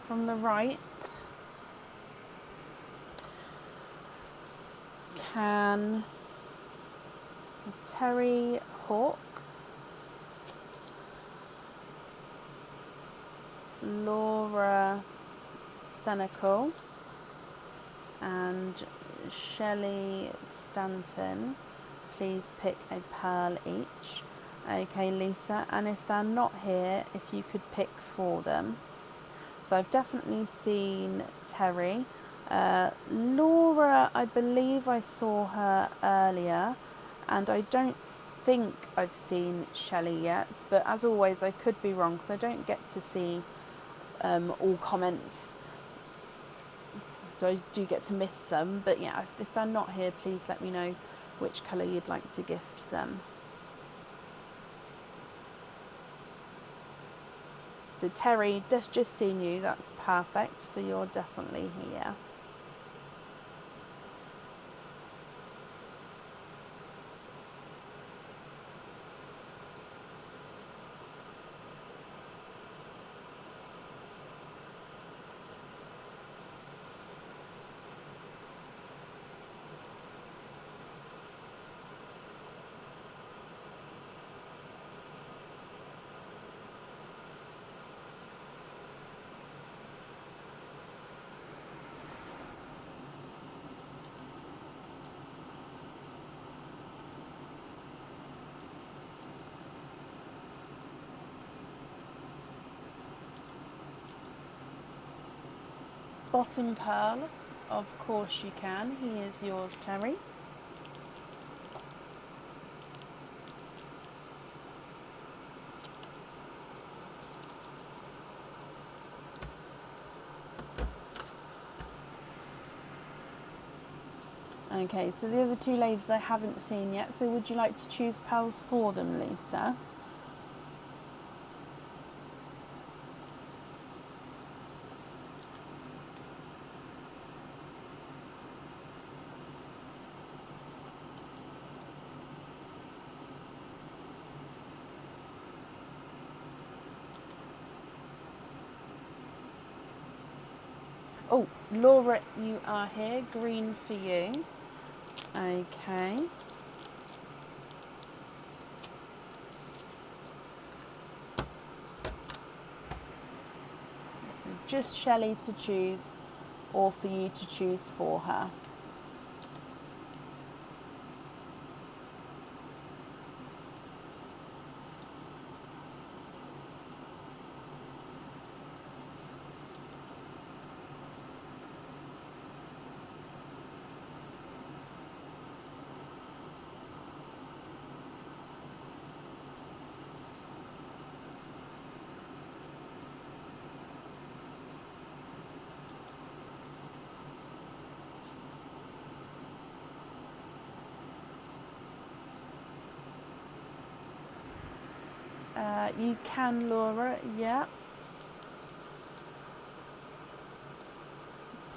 From the right, can Terry Hawk, Laura Senecal, and Shelley Stanton please pick a pearl each? Okay, Lisa, and if they're not here, if you could pick for them. So I've definitely seen Terry. Laura, I believe I saw her earlier, and I don't think I've seen Shelley yet, but as always I could be wrong because I don't get to see all comments, so I do get to miss some. But yeah, if they're not here, please let me know which colour you'd like to gift them. So Terry, just seen you, that's perfect, so you're definitely here. Bottom pearl, of course you can. He is yours, Terry. Okay, so the other two ladies I haven't seen yet, so would you like to choose pearls for them, Lisa? Oh, Laura, you are here. Green for you. Okay. Just Shelley to choose, or for you to choose for her. You can, Laura, yeah.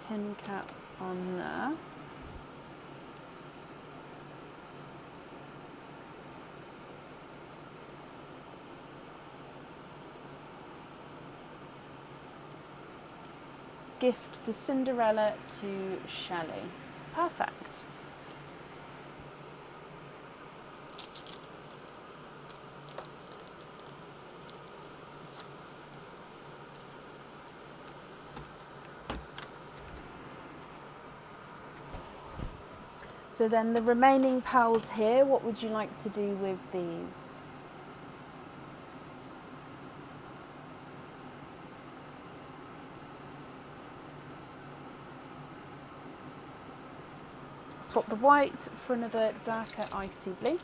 Pin cap on there. Gift the Cinderella to Shelley. Perfect. So then the remaining pearls here, what would you like to do with these? Swap the white for another darker icy blue.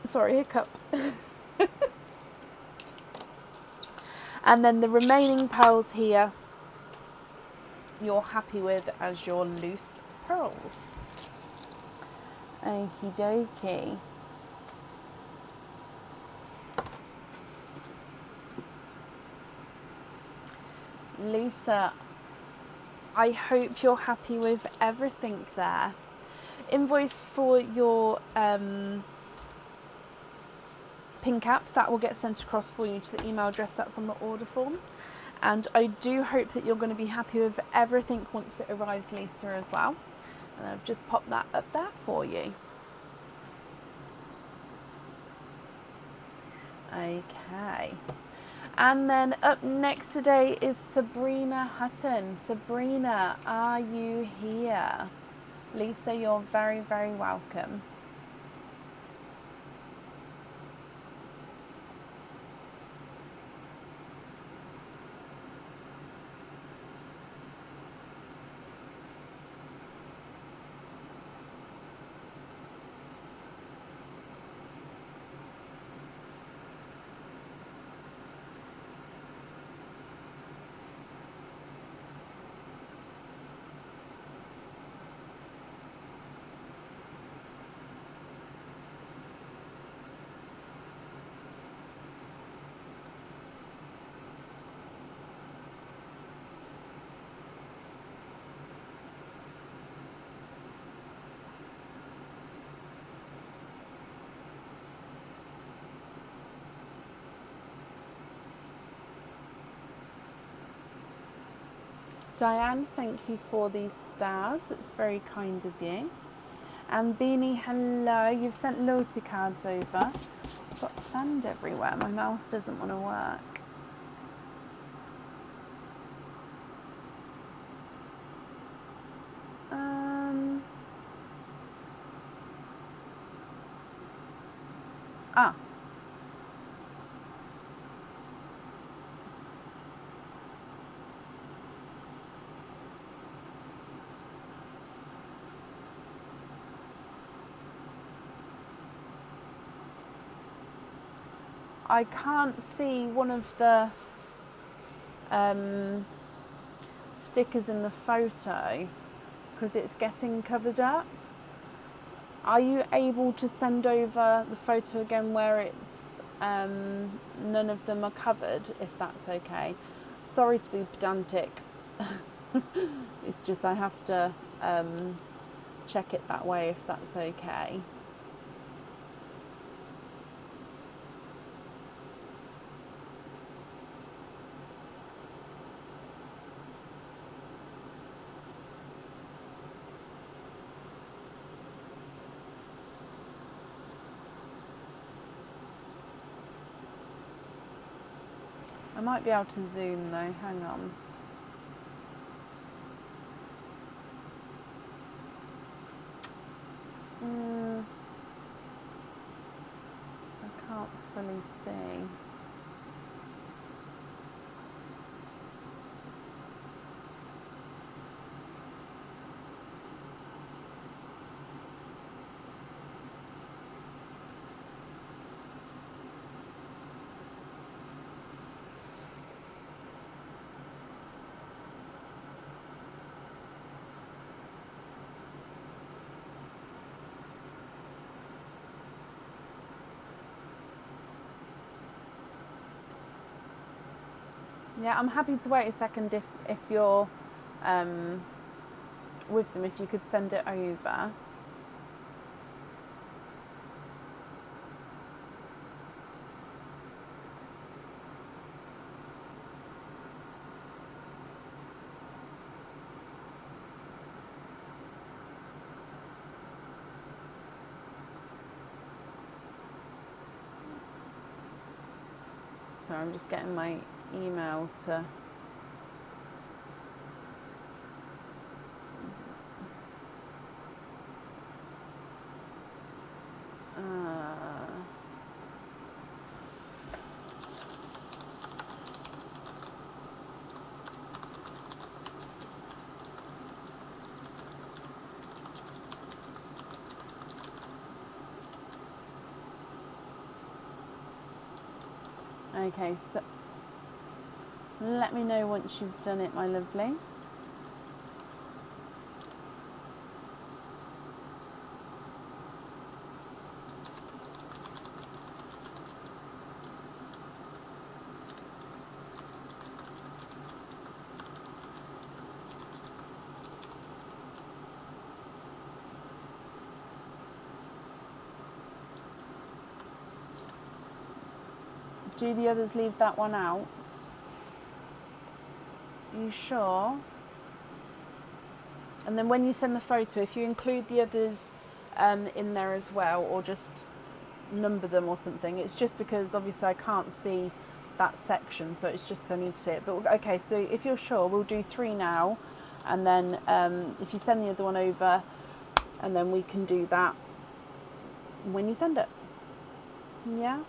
Sorry, hiccup. And then the remaining pearls here, you're happy with as your loose pearls. Okie dokie. Lisa, I hope you're happy with everything there. Invoice for your pin caps, that will get sent across for you to the email address that's on the order form. And I do hope that you're going to be happy with everything once it arrives, Lisa, as well. And I've just popped that up there for you. Okay. And then up next today is Sabrina Hutton. Sabrina, are you here? Lisa, you're very, very welcome. Diane, thank you for these stars. It's very kind of you. And Beanie, hello. You've sent loads of cards over. I've got sand everywhere. My mouse doesn't want to work. Ah. I can't see one of the stickers in the photo because it's getting covered up. Are you able to send over the photo again where it's none of them are covered, if that's okay? Sorry to be pedantic. It's just I have to check it that way, if that's okay. I might be able to zoom though, hang on. I can't fully see. Yeah, I'm happy to wait a second if you're with them, if you could send it over. So I'm just getting my email to... Okay, so let me know once you've done it, my lovely. Do the others leave that one out? Are you sure? And then when you send the photo, if you include the others in there as well, or just number them or something, it's just because obviously I can't see that section, so it's just 'cause I need to see it. But okay, so if you're sure, we'll do 3 now, and then if you send the other one over, and then we can do that when you send it. Yeah.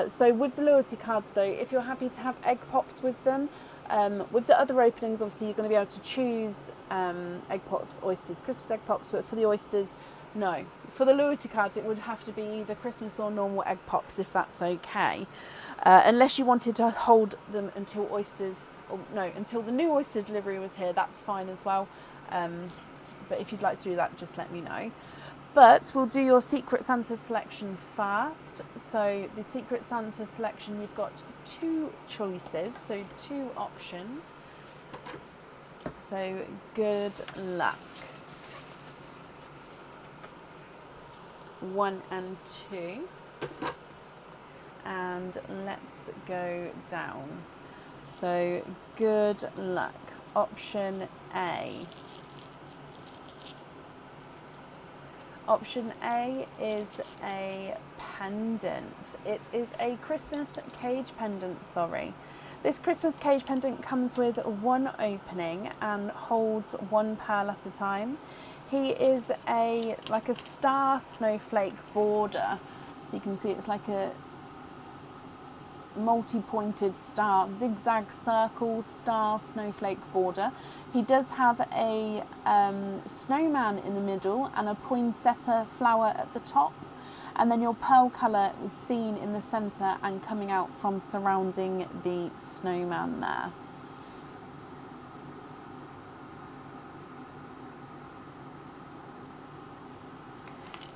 So with the loyalty cards though, if you're happy to have egg pops with them, with the other openings obviously you're going to be able to choose egg pops, oysters, Christmas egg pops, but for the oysters, no. For the loyalty cards it would have to be either Christmas or normal egg pops, if that's okay. Unless you wanted to hold them until oysters, or no, until the new oyster delivery was here, that's fine as well. But if you'd like to do that, just let me know. But we'll do your Secret Santa selection first. So the Secret Santa selection, you've got 2 choices, so 2 options. So good luck. 1 and 2. And let's go down. So good luck. Option A. Option A is a pendant. It is a Christmas cage pendant, sorry. This Christmas cage pendant comes with 1 opening and holds 1 pearl at a time. He is like a star snowflake border. So you can see it's like a multi-pointed star, zigzag circle star snowflake border. He does have a snowman in the middle and a poinsettia flower at the top, and then your pearl colour is seen in the centre and coming out from surrounding the snowman there.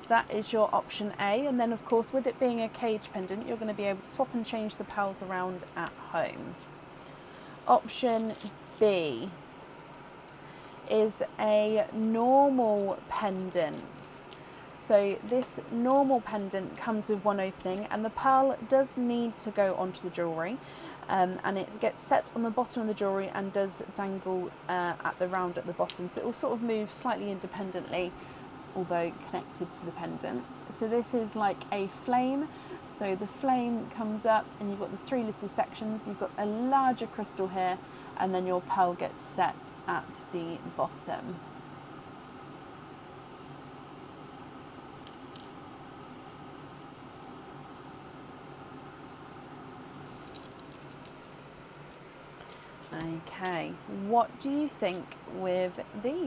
So that is your option A, and then of course with it being a cage pendant you're going to be able to swap and change the pearls around at home. Option B is a normal pendant. So this normal pendant comes with 1 opening and the pearl does need to go onto the jewellery, and it gets set on the bottom of the jewellery and does dangle at the round at the bottom, so it will sort of move slightly independently although connected to the pendant. So this is like a flame. So the flame comes up and you've got the 3 little sections. You've got a larger crystal here, and then your pearl gets set at the bottom. Okay, what do you think with these?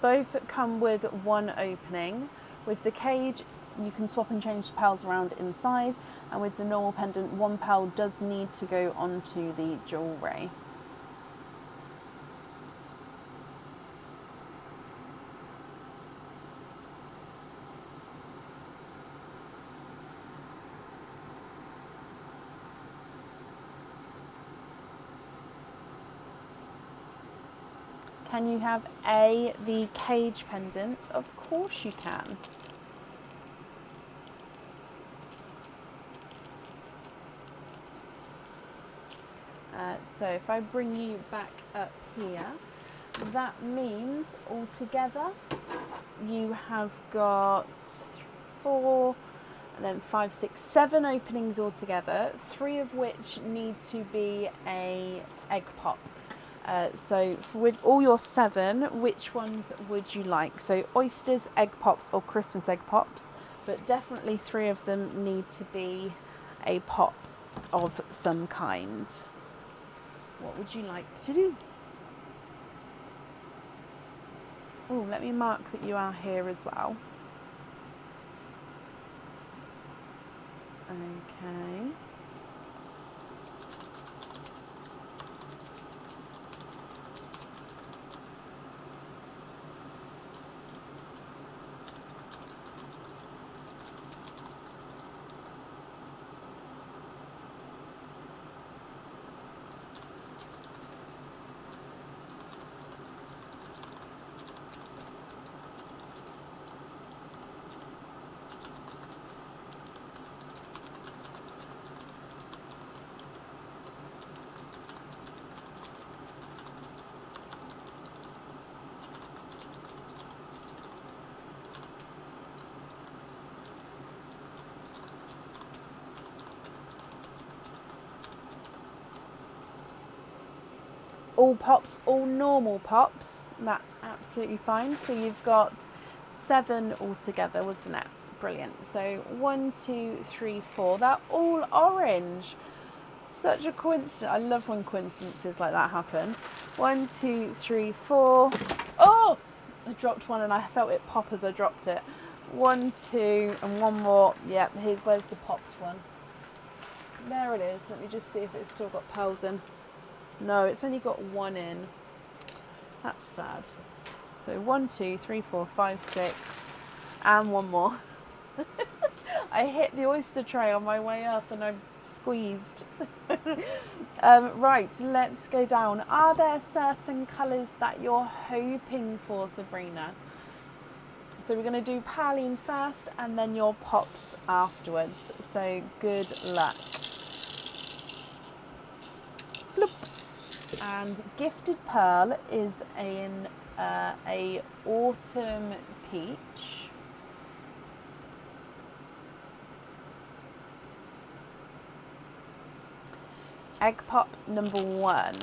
Both come with one opening. With the cage, you can swap and change the pearls around inside, and with the normal pendant, one pearl does need to go onto the jewellery. Can you have the cage pendant? Of course you can. So if I bring you back up here, that means altogether you have got 4 and then 5, 6, 7 openings altogether, 3 of which need to be a egg pop. So with all your 7, which ones would you like? So oysters, egg pops, or Christmas egg pops, but definitely 3 of them need to be a pop of some kind. What would you like to do? Oh, let me mark that you are here as well. Okay. All pops, all normal pops, that's absolutely fine. So you've got 7 altogether, wasn't it? Brilliant. So 1, 2, 3, 4, they're all orange. Such a coincidence. I love when coincidences like that happen. 1, 2, 3, 4. Oh, I dropped one and I felt it pop as I dropped it. 1, 2, and one more. Yeah, where's the popped one? There it is. Let me just see if it's still got pearls in. No, it's only got 1 in. That's sad. So 1, 2, 3, 4, 5, 6, and one more. I hit the oyster tray on my way up and I squeezed. Right, let's go down. Are there certain colours that you're hoping for, Sabrina? So we're going to do Paline first and then your pops afterwards. So good luck. Bloop. And Gifted Pearl is in a autumn peach. Egg pop number 1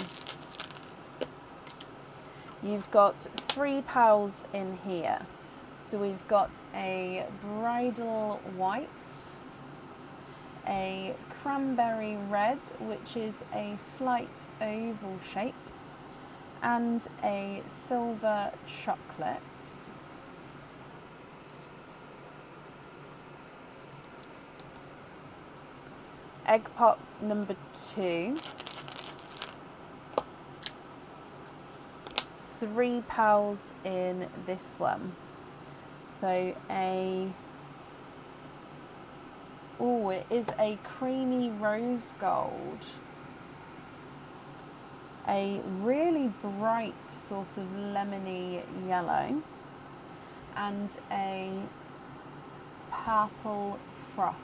You've got 3 pals in here. So we've got a bridal white, a cranberry red, which is a slight oval shape, and a silver chocolate. Egg pop number 2. 3 pals in this one. So it is a creamy rose gold. A really bright sort of lemony yellow. And a purple frost.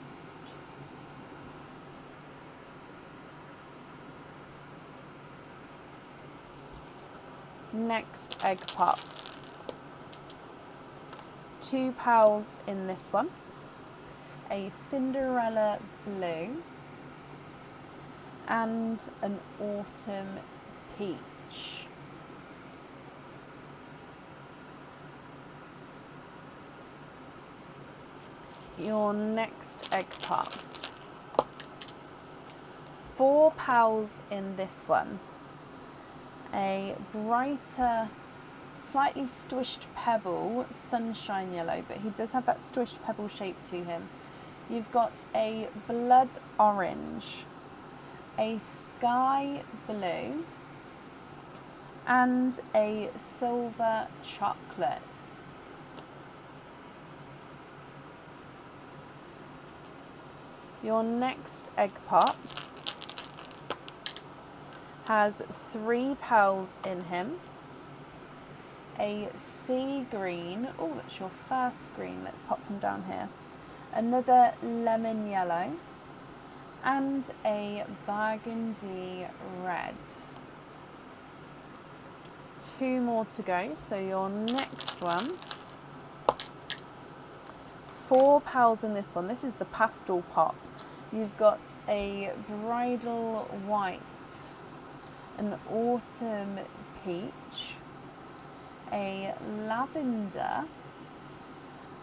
Next egg pop. 2 pals in this one. A Cinderella blue and an autumn peach. Your next egg pop. 4 pals in this one. A brighter, slightly squished pebble, sunshine yellow, but he does have that squished pebble shape to him. You've got a blood orange, a sky blue, and a silver chocolate. Your next egg pop has 3 pals in him. A sea green, oh that's your first green, let's pop them down here. Another lemon yellow and a burgundy red. 2 more to go, so your next one. 4 pals in this one, this is the pastel pop. You've got a bridal white, an autumn peach, a lavender,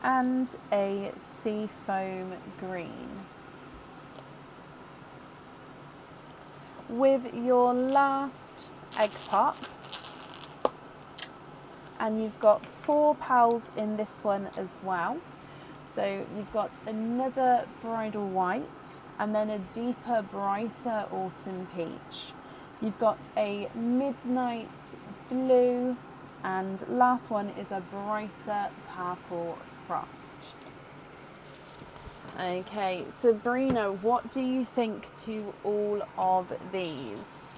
and a seafoam green. With your last egg pop, and you've got 4 pals in this one as well. So you've got another bridal white and then a deeper, brighter autumn peach. You've got a midnight blue, and last one is a brighter purple frost. Okay, Sabrina, what do you think to all of these?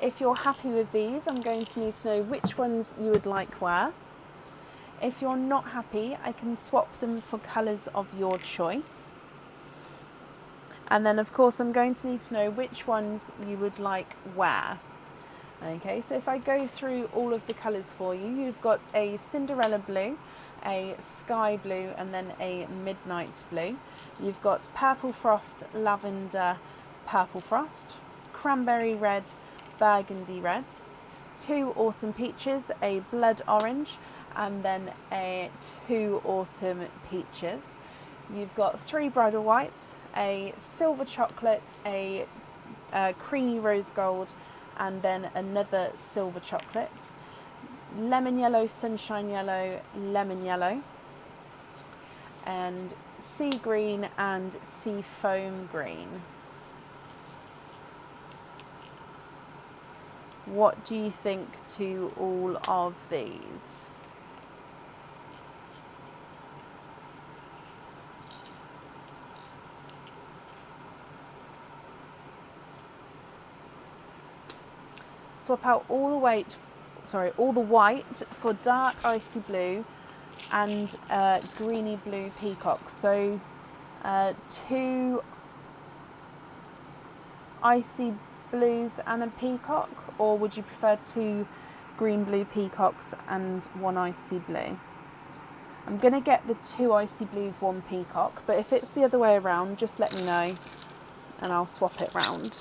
If you're happy with these, I'm going to need to know which ones you would like where. If you're not happy, I can swap them for colours of your choice. And then of course I'm going to need to know which ones you would like where. Okay, so if I go through all of the colours for you, you've got a Cinderella blue, a sky blue, and then a midnight blue. You've got purple frost, lavender, purple frost, cranberry red, burgundy red, 2 autumn peaches, a blood orange, and then 2 autumn peaches. You've got 3 bridal whites, a silver chocolate, a creamy rose gold, and then another silver chocolate, lemon yellow, sunshine yellow, lemon yellow, and sea green and sea foam green. What do you think to all of these? Swap out all the white for dark icy blue and greeny blue peacock. So 2 icy blues and a peacock, or would you prefer 2 green blue peacocks and 1 icy blue? I'm going to get the 2 icy blues, 1 peacock, but if it's the other way around, just let me know and I'll swap it round.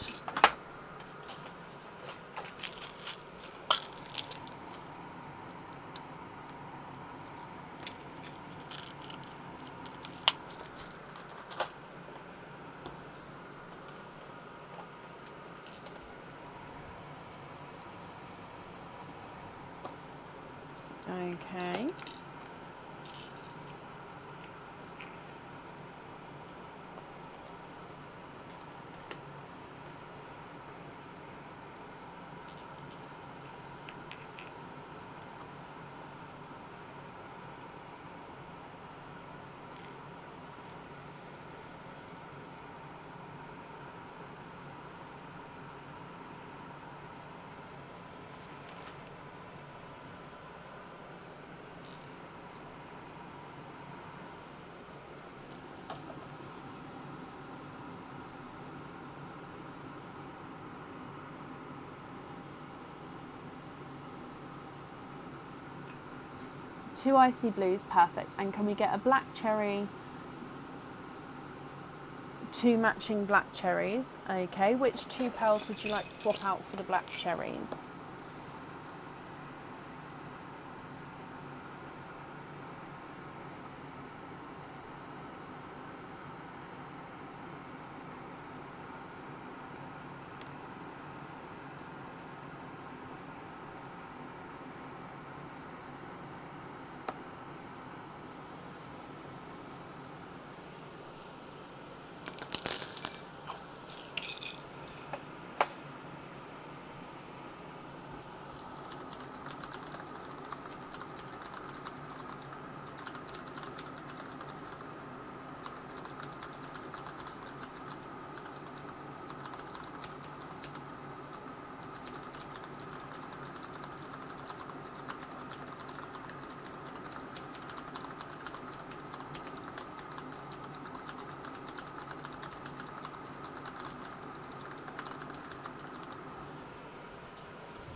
Okay. Two icy blues, perfect. And can we get a black cherry, two matching black cherries? Okay, which two pearls would you like to swap out for the black cherries?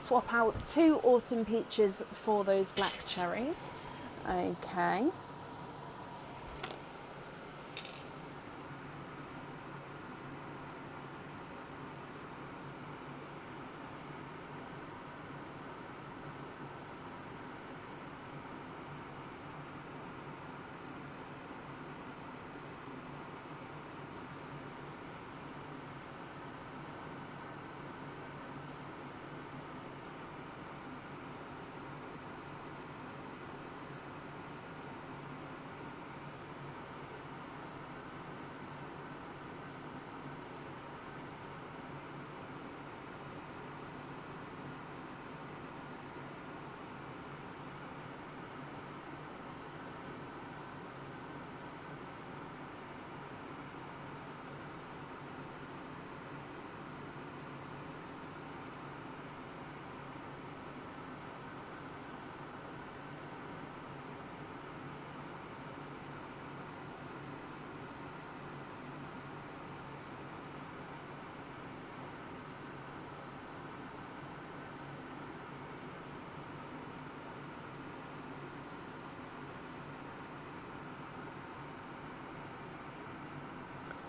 Swap out two autumn peaches for those black cherries. Okay.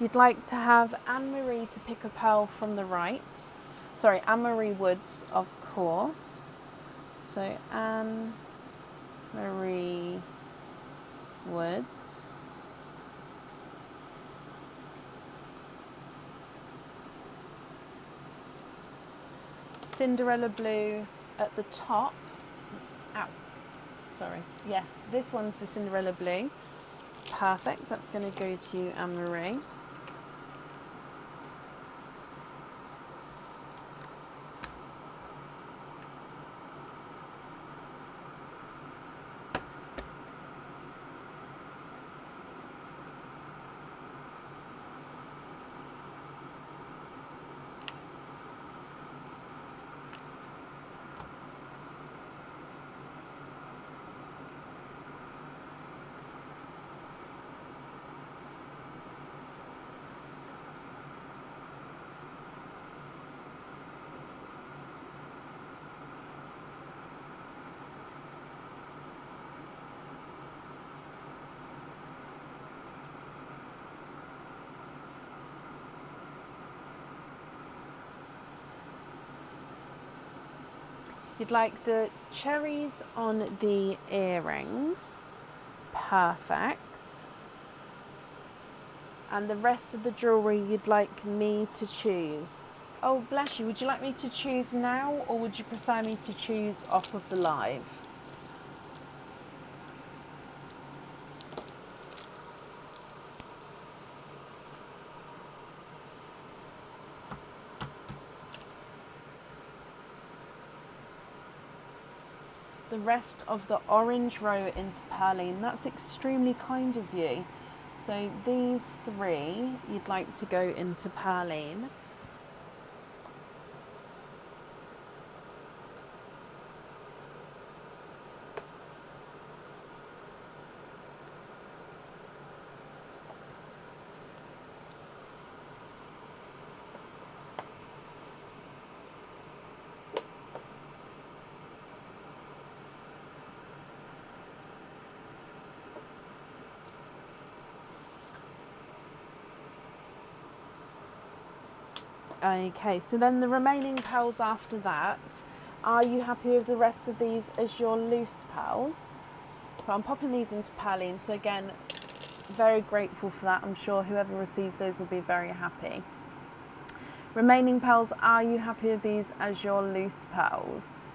You'd like to have Anne-Marie to pick a pearl from the right. Sorry, Anne-Marie Woods, of course. So Anne-Marie Woods. Cinderella Blue at the top. Ow. Sorry. Yes, this one's the Cinderella Blue. Perfect. That's going to go to you, Anne-Marie. You'd like the cherries on the earrings. Perfect. And the rest of the jewellery you'd like me to choose. Oh, bless you. Would you like me to choose now, or would you prefer me to choose off of the live? the rest of the orange row into Perline. That's extremely kind of you. So these 3 you'd like to go into Perline. Okay, so then the remaining pals after that, are you happy with the rest of these as your loose pals? So I'm popping these into Perline. So again, very grateful for that. I'm sure whoever receives those will be very happy. Remaining pals, are you happy with these as your loose pals?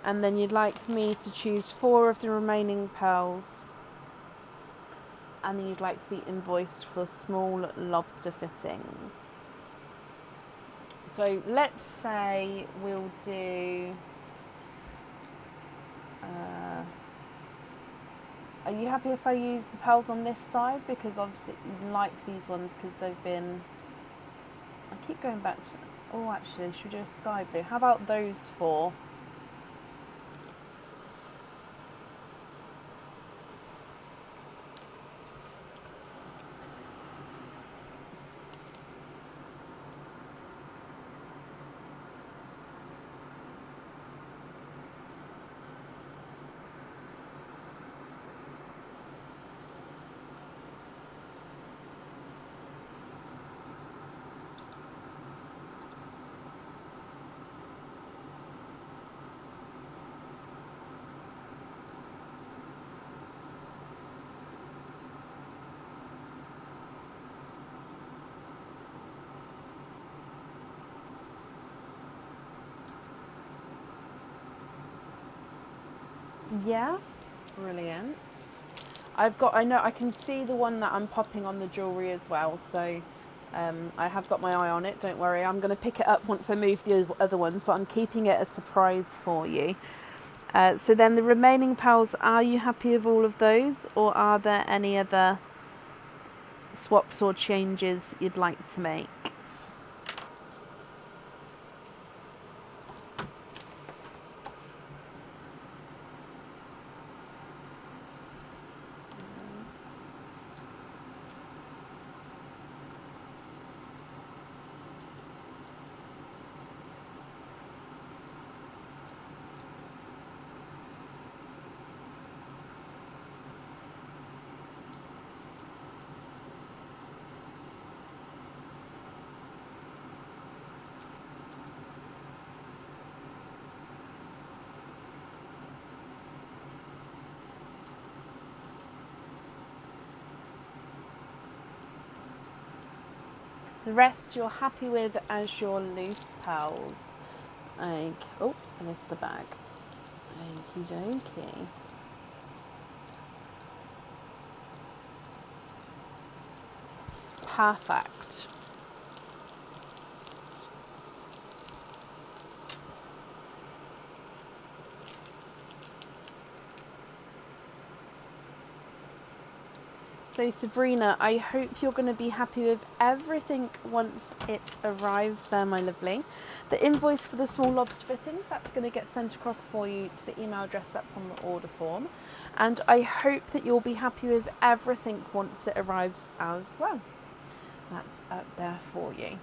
And then you'd like me to choose 4 of the remaining pals, and then you'd like to be invoiced for small lobster fittings. So let's say we'll do, are you happy if I use the pearls on this side? Because obviously you like these ones because they've been, I keep going back to, oh actually should we do a sky blue? How about those 4? Yeah, brilliant. I know I can see the one that I'm popping on the jewellery as well, so I have got my eye on it, don't worry. I'm going to pick it up once I move the other ones, but I'm keeping it a surprise for you. So then the remaining pals, are you happy with all of those, or are there any other swaps or changes you'd like to make? The rest you're happy with as your loose pals. Oh, I missed the bag. Okie dokie. Perfect. So Sabrina, I hope you're going to be happy with everything once it arrives there, my lovely. The invoice for the small lobster fittings, that's going to get sent across for you to the email address that's on the order form. And I hope that you'll be happy with everything once it arrives as well. That's up there for you.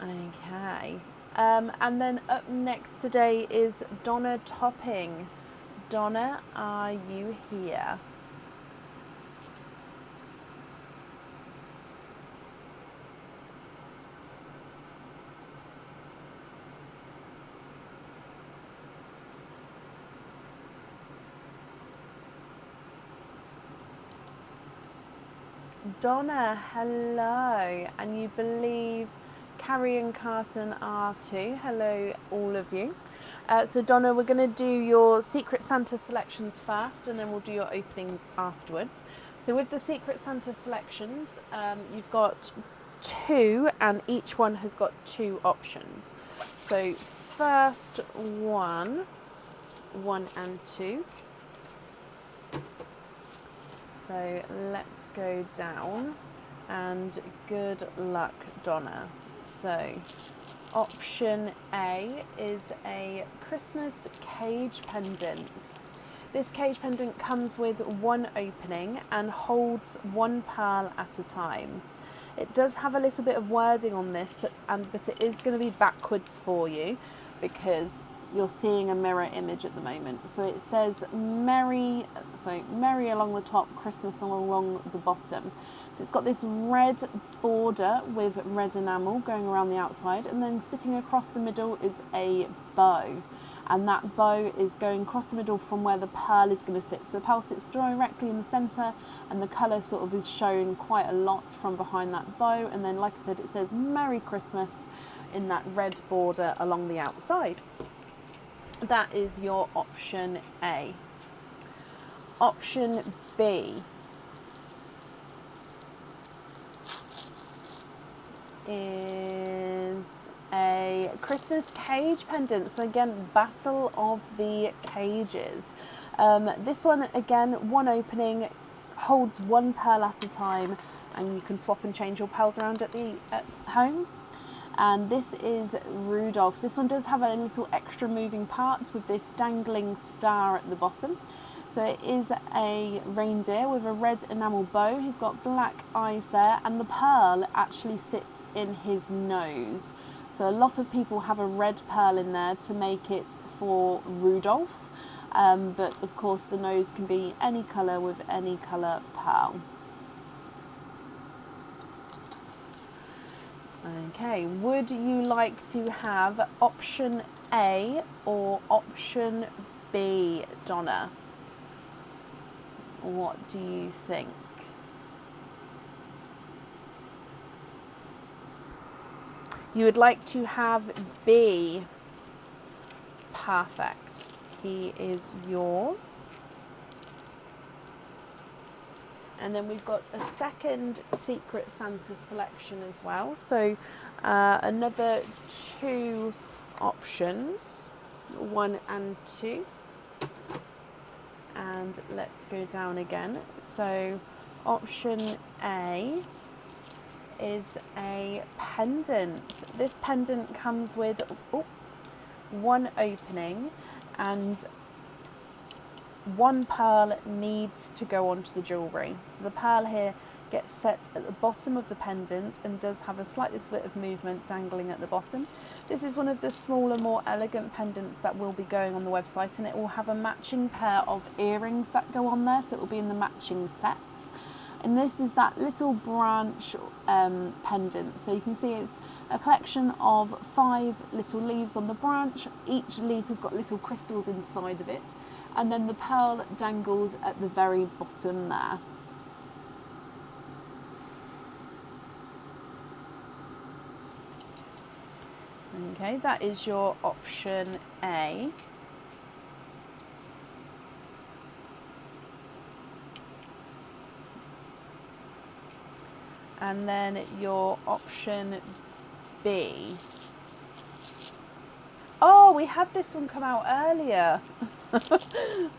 Okay. And then up next today is Donna Topping. Donna, are you here? Donna, hello. And you believe Carrie and Carson are too. Hello, all of you. So Donna, we're going to do your Secret Santa selections first, and then we'll do your openings afterwards. So with the Secret Santa selections, you've got 2, and each one has got 2 options. So first one, 1 and 2. So let's go down, and good luck, Donna. So option A is a Christmas cage pendant. This cage pendant comes with 1 opening and holds 1 pearl at a time. It does have a little bit of wording on this, but it is going to be backwards for you because you're seeing a mirror image at the moment. So it says merry along the top, Christmas along the bottom. So it's got this red border with red enamel going around the outside, and then sitting across the middle is a bow. And that bow is going across the middle from where the pearl is going to sit. So the pearl sits directly in the centre, and the colour sort of is shown quite a lot from behind that bow. And then, like I said, it says Merry Christmas in that red border along the outside. That is your option A. Option B is a Christmas cage pendant. So again, Battle of the Cages. This one, again, 1 opening, holds 1 pearl at a time, and you can swap and change your pearls around at home. And this is Rudolph's. This one does have a little extra moving part with this dangling star at the bottom. So it is a reindeer with a red enamel bow. He's got black eyes there, and the pearl actually sits in his nose. So a lot of people have a red pearl in there to make it for Rudolph. But of course the nose can be any colour with any colour pearl. Okay, would you like to have option A or option B, Donna? What do you think? You would like to have B. Perfect. He is yours. And then we've got a second Secret Santa selection as well. So another 2 options, 1 and 2. And let's go down again. So option A is a pendant. This pendant comes with 1 opening, and 1 pearl needs to go onto the jewellery. So the pearl here gets set at the bottom of the pendant and does have a slight little bit of movement dangling at the bottom. This is one of the smaller, more elegant pendants that will be going on the website, and it will have a matching pair of earrings that go on there, so it will be in the matching sets. And this is that little branch pendant. So you can see it's a collection of 5 little leaves on the branch. Each leaf has got little crystals inside of it. And then the pearl dangles at the very bottom there. Okay, that is your option A. And then your option B. Oh, we had this one come out earlier.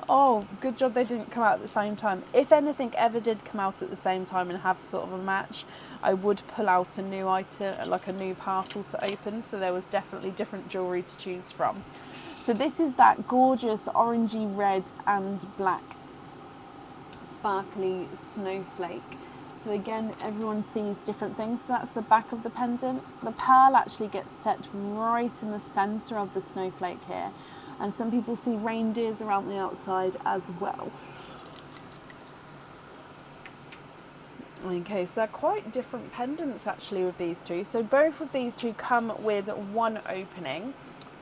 Oh, good job they didn't come out at the same time. If anything ever did come out at the same time and have sort of a match, I would pull out a new item, like a new parcel to open, so there was definitely different jewellery to choose from. So this is that gorgeous orangey red and black sparkly snowflake. So again, everyone sees different things. So that's the back of the pendant. The pearl actually gets set right in the center of the snowflake here. And some people see reindeers around the outside as well. Okay, so they're quite different pendants actually with these two. So both of these two come with one opening.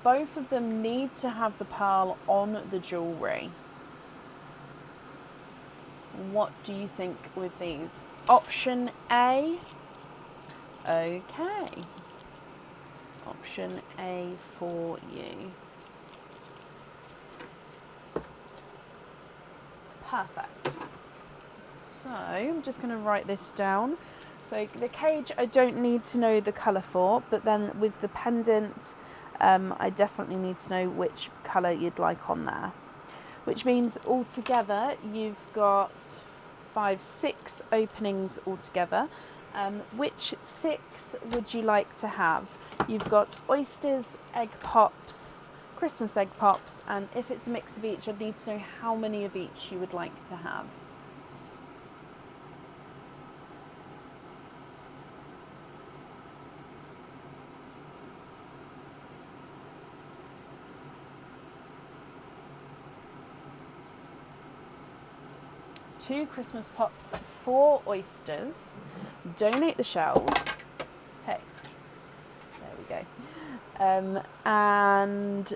Both of them need to have the pearl on the jewellery. What do you think with these? Option A. Okay. Option A for you. Perfect. So I'm just going to write this down. So the cage I don't need to know the colour for, but then with the pendant I definitely need to know which colour you'd like on there. Which means altogether you've got 6 openings altogether. Which 6 would you like to have? You've got oysters, egg pops, Christmas egg pops, and if it's a mix of each, I'd need to know how many of each you would like to have. Two Christmas pops, 4 oysters, donate the shells. Hey, there we go. And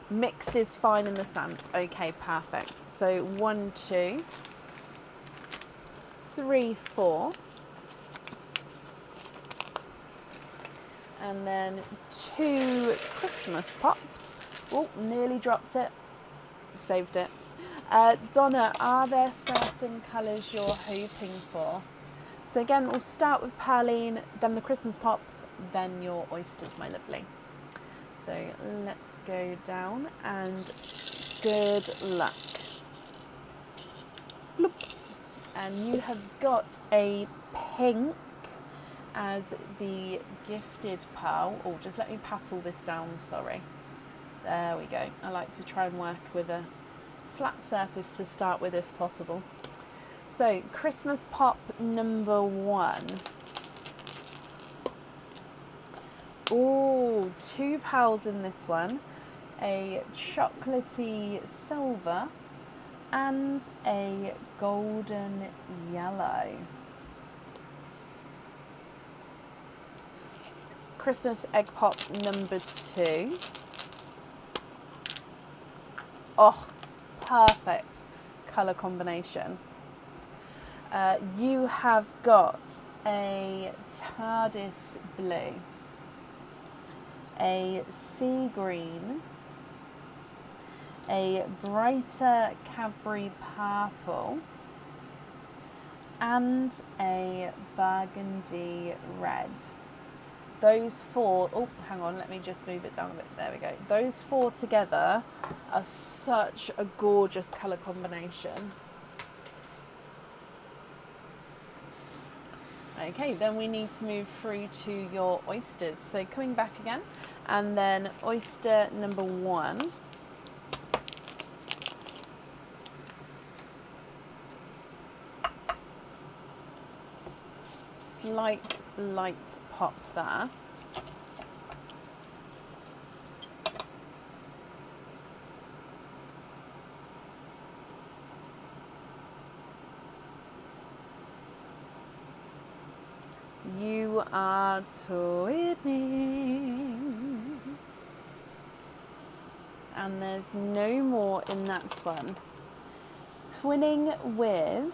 mixed is fine in the sand. Okay, perfect. So 1, 2, 3, 4. And then 2 Christmas pops. Oh, nearly dropped it. Saved it. Donna, are there certain colours you're hoping for? So again, we'll start with Perline, then the Christmas pops, then your oysters, my lovely. So let's go down and good luck. Bloop. And you have got a pink as the gifted pearl. Oh, just let me pat all this down, sorry. There we go. I like to try and work with a flat surface to start with if possible. So Christmas pop number 1. Oh, 2 pearls in this one, a chocolatey silver and a golden yellow. Christmas egg pop number 2. Oh, perfect colour combination. You have got a TARDIS blue, a sea green, a brighter Cadbury purple, and a burgundy red. Those 4, oh, hang on, let me just move it down a bit. There we go. Those 4 together are such a gorgeous colour combination. Okay, then we need to move through to your oysters. So coming back again, and then oyster number 1. Slight light pop there. You are twinning. And there's no more in that one. Twinning with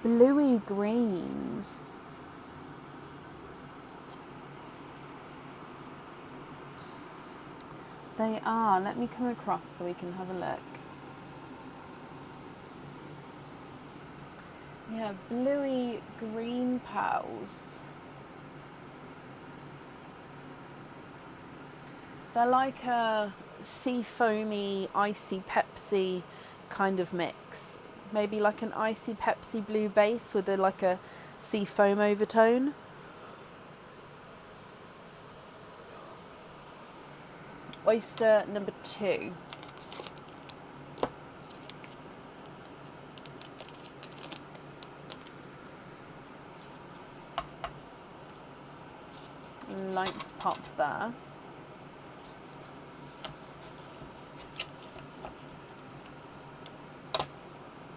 bluey greens. They are. Let me come across so we can have a look. Yeah, bluey green pearls. They're like a sea foamy, icy Pepsi kind of mix. Maybe like an icy Pepsi blue base with like a sea foam overtone. Oyster number 2. Light pop there.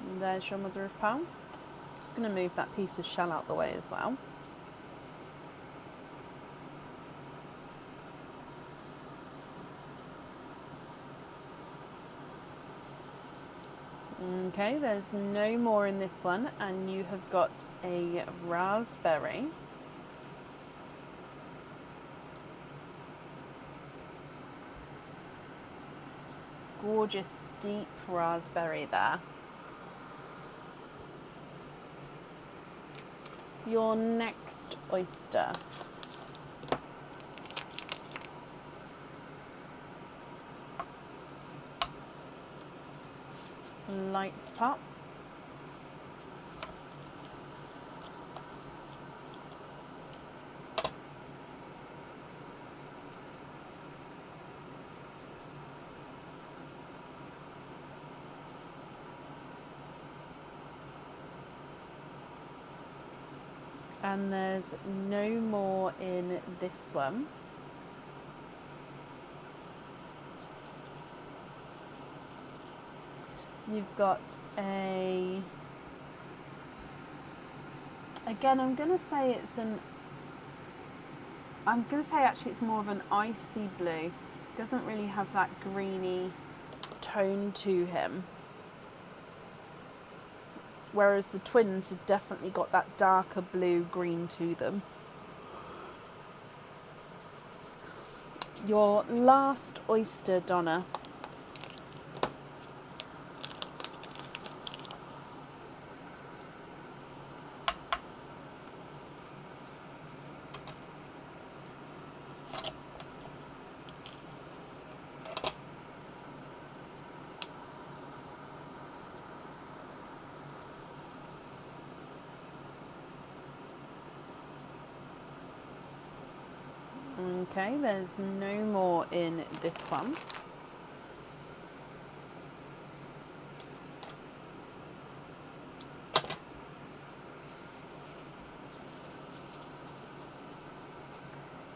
And there's your mother of pearl. Just going to move that piece of shell out the way as well. Okay, there's no more in this one, and you have got a raspberry. Gorgeous deep raspberry there. Your next oyster. Light pop. And there's no more in this one. You've got a, again, I'm going to say actually it's more of an icy blue. Doesn't really have that greeny tone to him. Whereas the twins have definitely got that darker blue green to them. Your last oyster, Donna. Okay, there's no more in this one.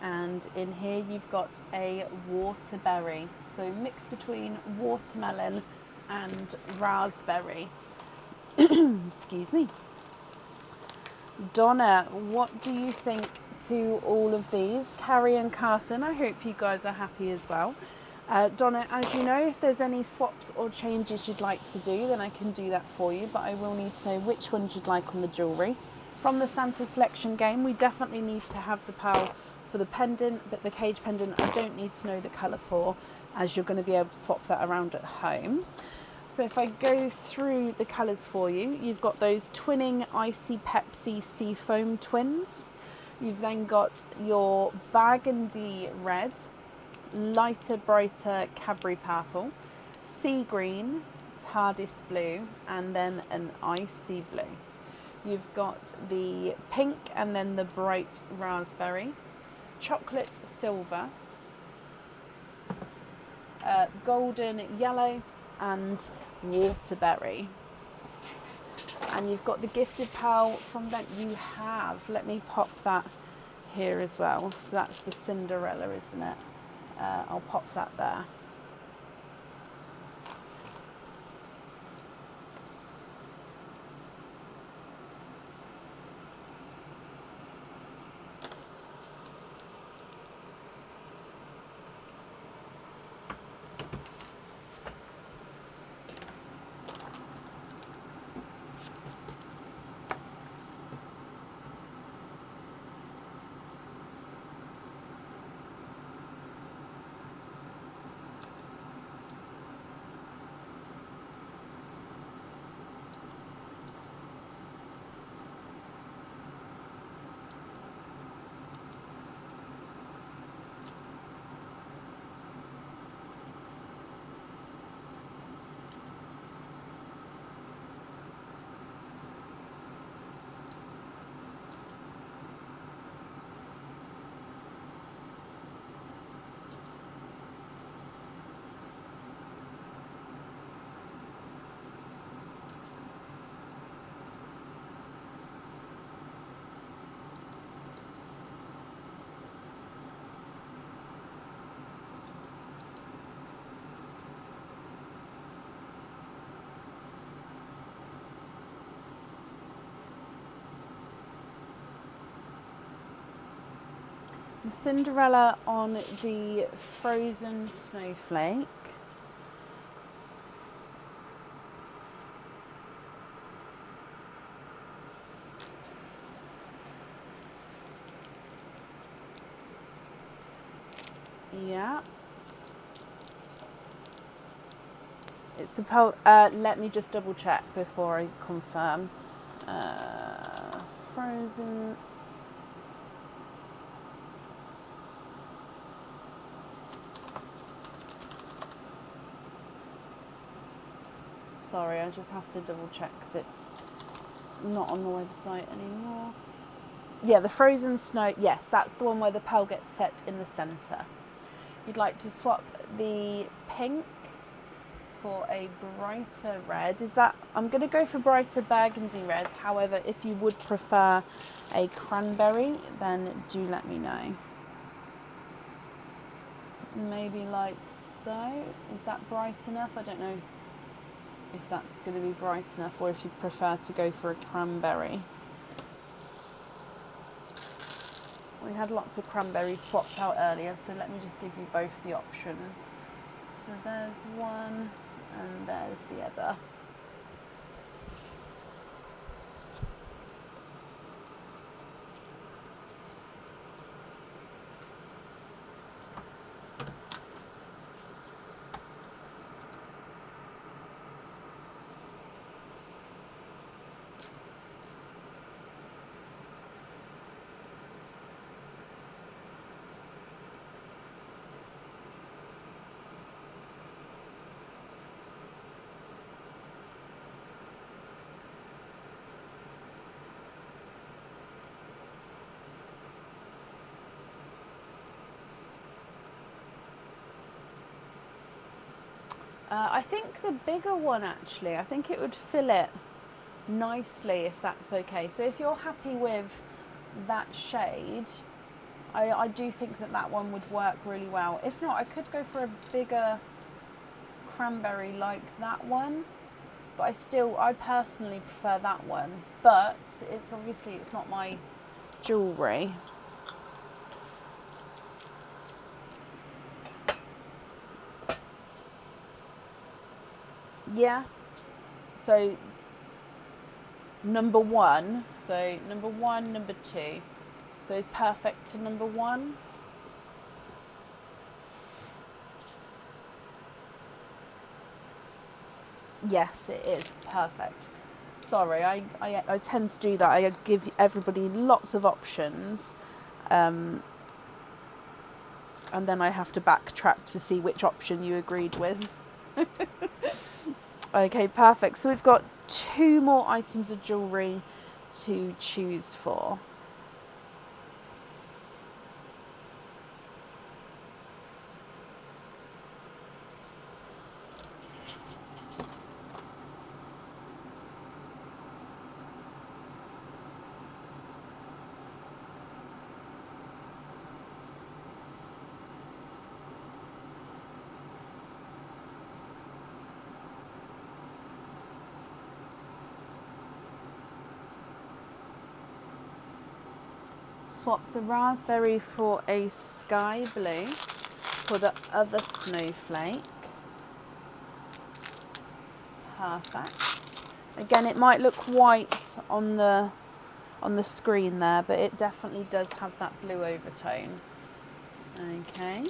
And in here you've got a waterberry. So mix between watermelon and raspberry. Excuse me. Donna, what do you think to all of these? Carrie and Carson, I hope you guys are happy as well. Donna, as you know, if there's any swaps or changes you'd like to do, then I can do that for you, but I will need to know which ones you'd like on the jewellery. From the Santa selection game, we definitely need to have the pearl for the pendant, but the cage pendant I don't need to know the colour for, as you're going to be able to swap that around at home. So if I go through the colours for you, you've got those twinning Icy Pepsi Seafoam twins. You've then got your burgundy red, lighter, brighter Cadbury purple, sea green, TARDIS blue, and then an icy blue. You've got the pink and then the bright raspberry, chocolate silver, golden yellow, and waterberry. And you've got the gifted pearl from that you have. Let me pop that here as well. So that's the Cinderella, isn't it? I'll pop that there. The Cinderella on the frozen snowflake. Yeah. It's the let me just double check before I confirm. Frozen. Sorry, I just have to double check because it's not on the website anymore. Yeah, the frozen snow. Yes, that's the one where the pearl gets set in the centre. You'd like to swap the pink for a brighter red. Is that, I'm going to go for brighter burgundy red. However, if you would prefer a cranberry, then do let me know. Maybe like so. Is that bright enough? I don't know if that's going to be bright enough, or if you prefer to go for a cranberry. We had lots of cranberries swapped out earlier, so let me just give you both the options. So there's one and there's the other. I think the bigger one actually, I think it would fill it nicely if that's okay. So if you're happy with that shade, I do think that that one would work really well. If not, I could go for a bigger cranberry like that one, but I personally prefer that one. But it's obviously, it's not my jewellery. Yeah, so number one, number two, so it's perfect to number one. Yes, it is perfect. Sorry, I tend to do that. I give everybody lots of options, and then I have to backtrack to see which option you agreed with. Okay, perfect. So we've got 2 more items of jewellery to choose for. Swap the raspberry for a sky blue for the other snowflake. Perfect. Again, it might look white on the screen there, but it definitely does have that blue overtone. Okay.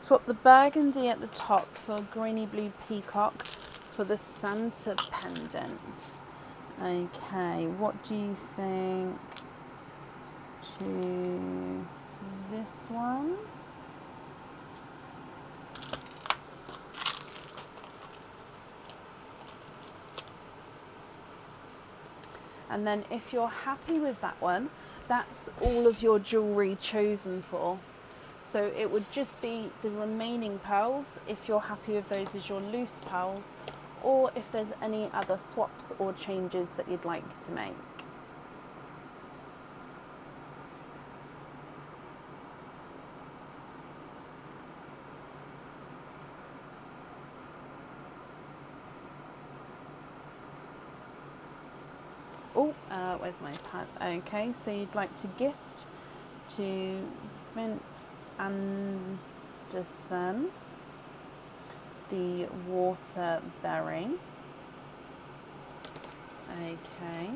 Swap the burgundy at the top for greeny blue peacock for the Santa pendant. Okay, what do you think to this one? And then if you're happy with that one, that's all of your jewellery chosen for. So it would just be the remaining pearls, if you're happy with those as your loose pearls, or if there's any other swaps or changes that you'd like to make. Where's my pad? Okay, so you'd like to gift to Mint Anderson the waterberry. Okay.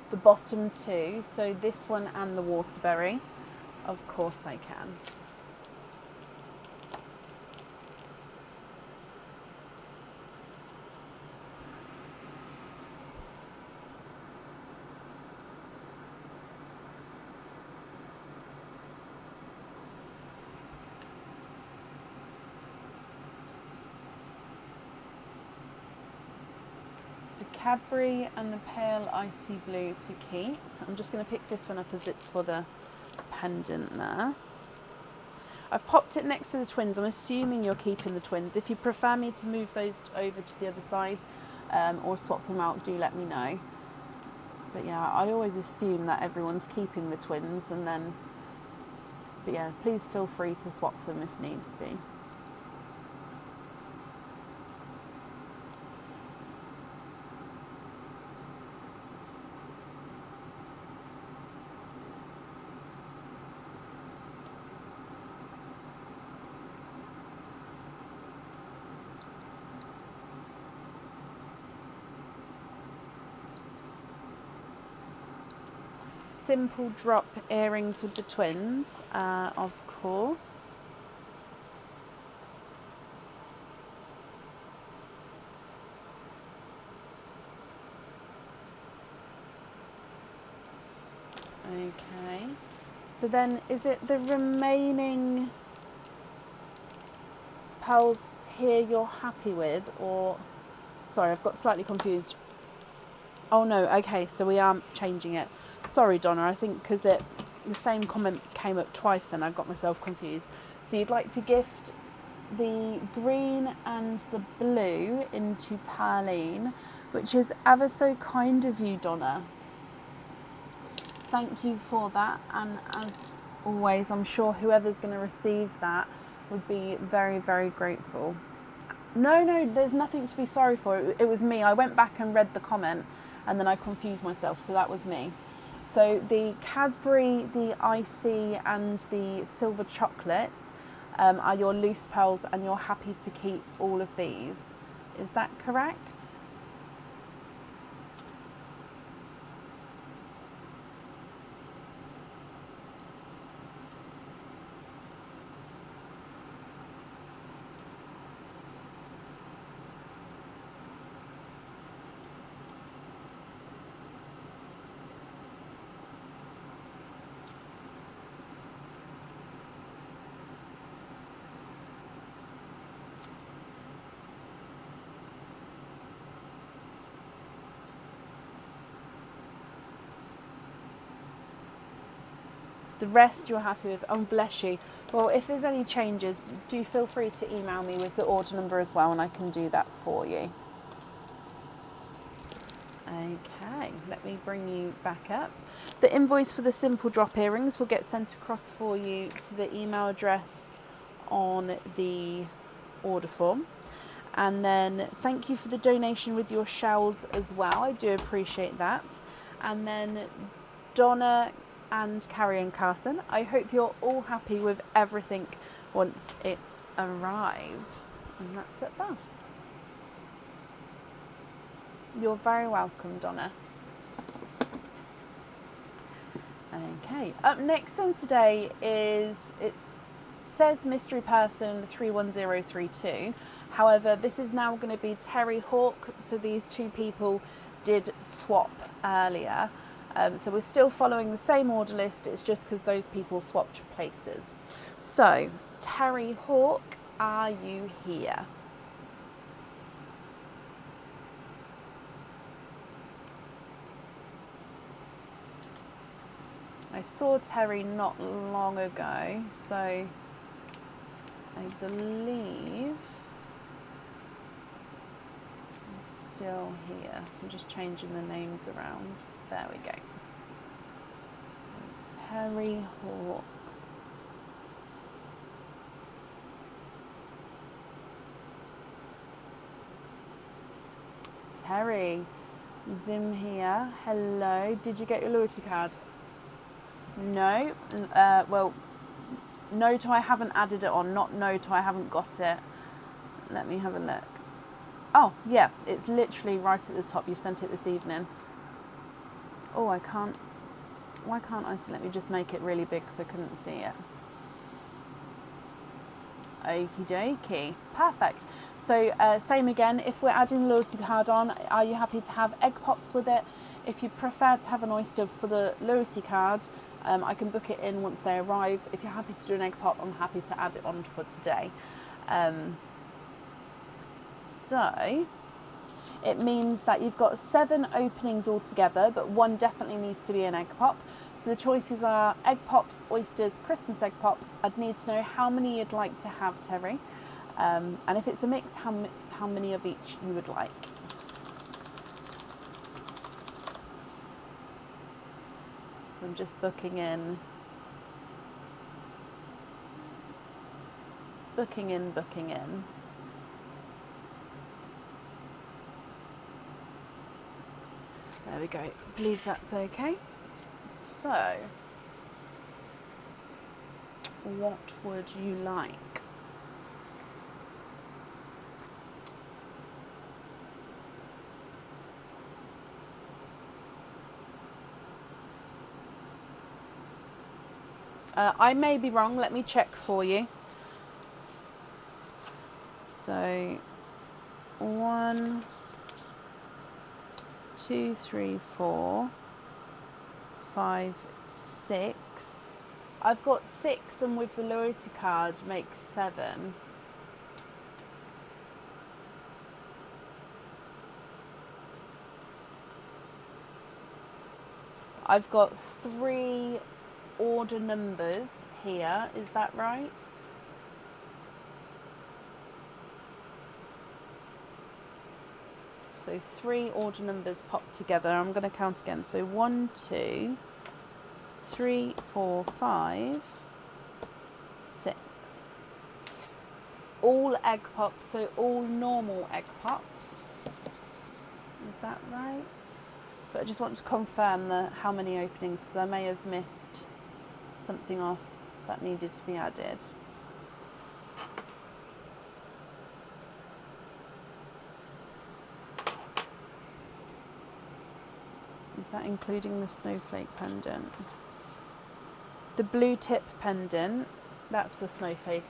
The bottom two, so this one and the waterberry, of course I can. Cadbury and the pale icy blue to keep. I'm just going to pick this one up as it's for the pendant there. I've popped it next to the twins. I'm assuming you're keeping the twins. If you prefer me to move those over to the other side or swap them out, do let me know. But yeah, I always assume that everyone's keeping the twins, and then, but yeah, please feel free to swap them if needs be. Simple drop earrings with the twins, of course. Okay, so then is it the remaining pearls here you're happy with, or sorry, I've got slightly confused. Oh no, okay, so we are changing it. Sorry, Donna, I think because the same comment came up twice, then I got myself confused. So you'd like to gift the green and the blue into Perline, which is ever so kind of you, Donna. Thank you for that, and as always, I'm sure whoever's going to receive that would be very, very grateful. No, there's nothing to be sorry for. It was me. I went back and read the comment, and then I confused myself, so that was me. So the Cadbury, the icy and the silver chocolate are your loose pearls, and you're happy to keep all of these. Is that correct? The rest you're happy with. Oh, bless you. Well, if there's any changes, do feel free to email me with the order number as well, and I can do that for you. Okay, let me bring you back up. The invoice for the simple drop earrings will get sent across for you to the email address on the order form. And then thank you for the donation with your shells as well. I do appreciate that. And then Donna and Carrie and Carson. I hope you're all happy with everything once it arrives. And that's it there. You're very welcome, Donna. Okay, up next then today is, it says mystery person 31032. However, this is now going to be Terry Hawk. So these two people did swap earlier. So we're still following the same order list. It's just because those people swapped places. So, Terry Hawk, are you here? I saw Terry not long ago, so I believe he's still here. So I'm just changing the names around. There we go. So Terry Hawk. Terry, Zim here. Hello. Did you get your loyalty card? No. Well, no to I haven't added it on, not no to I haven't got it. Let me have a look. Oh, yeah, it's literally right at the top. You've sent it this evening. Oh, I can't. Why can't I see? Let me just make it really big so I couldn't see it. Okie dokie. Perfect. So same again, if we're adding the loyalty card on, are you happy to have egg pops with it? If you prefer to have an oyster for the loyalty card, I can book it in once they arrive. If you're happy to do an egg pop, I'm happy to add it on for today. So it means that you've got 7 openings altogether, but one definitely needs to be an egg pop. So the choices are egg pops, oysters, Christmas egg pops. I'd need to know how many you'd like to have, Terry. And if it's a mix, how many of each you would like. So I'm just booking in. There we go. I believe that's okay. So, what would you like? I may be wrong. Let me check for you. So, 1, 2, 3, 4, 5, 6. I've got 6, and with the loyalty card makes 7. I've got 3 order numbers here. Is that right? So 3 order numbers popped together. I'm going to count again. So 1, 2, 3, 4, 5, 6. All egg pops, so all normal egg pops. Is that right? But I just want to confirm how many openings, because I may have missed something off that needed to be added. Is that including the snowflake pendant? The blue tip pendant, that's the snowflake.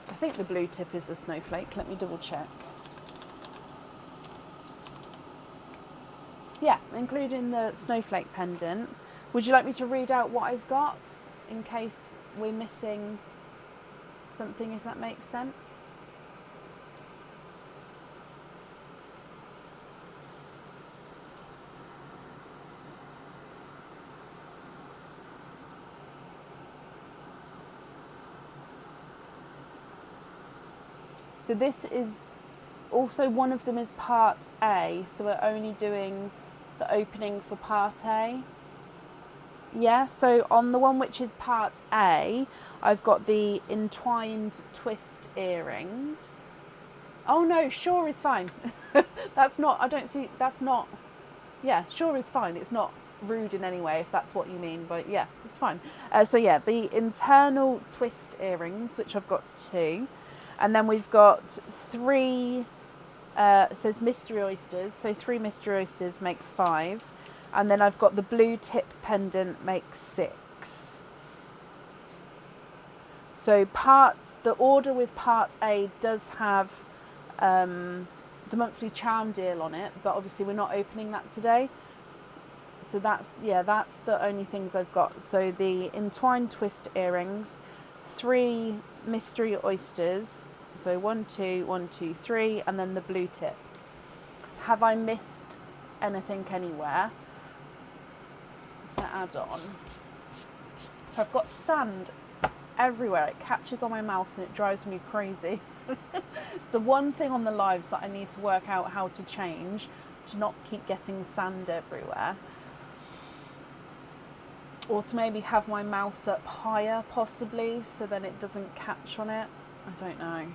I think the blue tip is the snowflake. Let me double check. Yeah, including the snowflake pendant. Would you like me to read out what I've got in case we're missing something, if that makes sense? So this is also, one of them is part A, so we're only doing the opening for part A. Yeah, so on the one which is part A, I've got the entwined twist earrings. Oh no, sure is fine. That's not, I don't see, that's not, yeah, sure is fine. It's not rude in any way if that's what you mean, but yeah, it's fine. So yeah, the internal twist earrings, which I've got 2, and then we've got 3. It says mystery oysters, so 3 mystery oysters makes 5, and then I've got the blue tip pendant makes 6. So the order with part A does have the monthly charm deal on it, but obviously we're not opening that today. So that's the only things I've got. So the entwined twist earrings, 3 mystery oysters, so 1, 2, 1, 2, 3, and then the blue tip. Have I missed anything anywhere to add on? So I've got sand everywhere. It catches on my mouse and it drives me crazy. It's the one thing on the lives that I need to work out how to change, to not keep getting sand everywhere. Or to maybe have my mouse up higher, possibly, so then it doesn't catch on it. I don't know.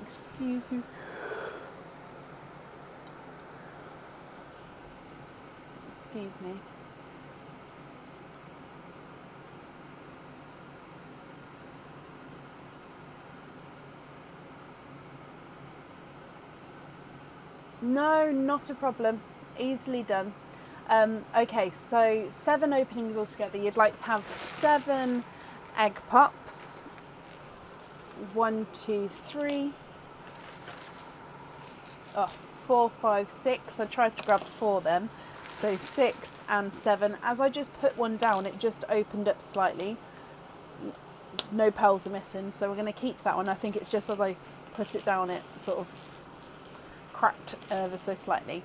Excuse me. Excuse me. No, not a problem. Easily done. Okay, so 7 openings altogether. You'd like to have 7 egg pops. 1, 2, 3. 4, 5, 6. I tried to grab 4 then. So 6 and 7. As I just put one down, it just opened up slightly. No pearls are missing, so we're going to keep that one. I think it's just as I put it down, it sort of cracked ever so slightly.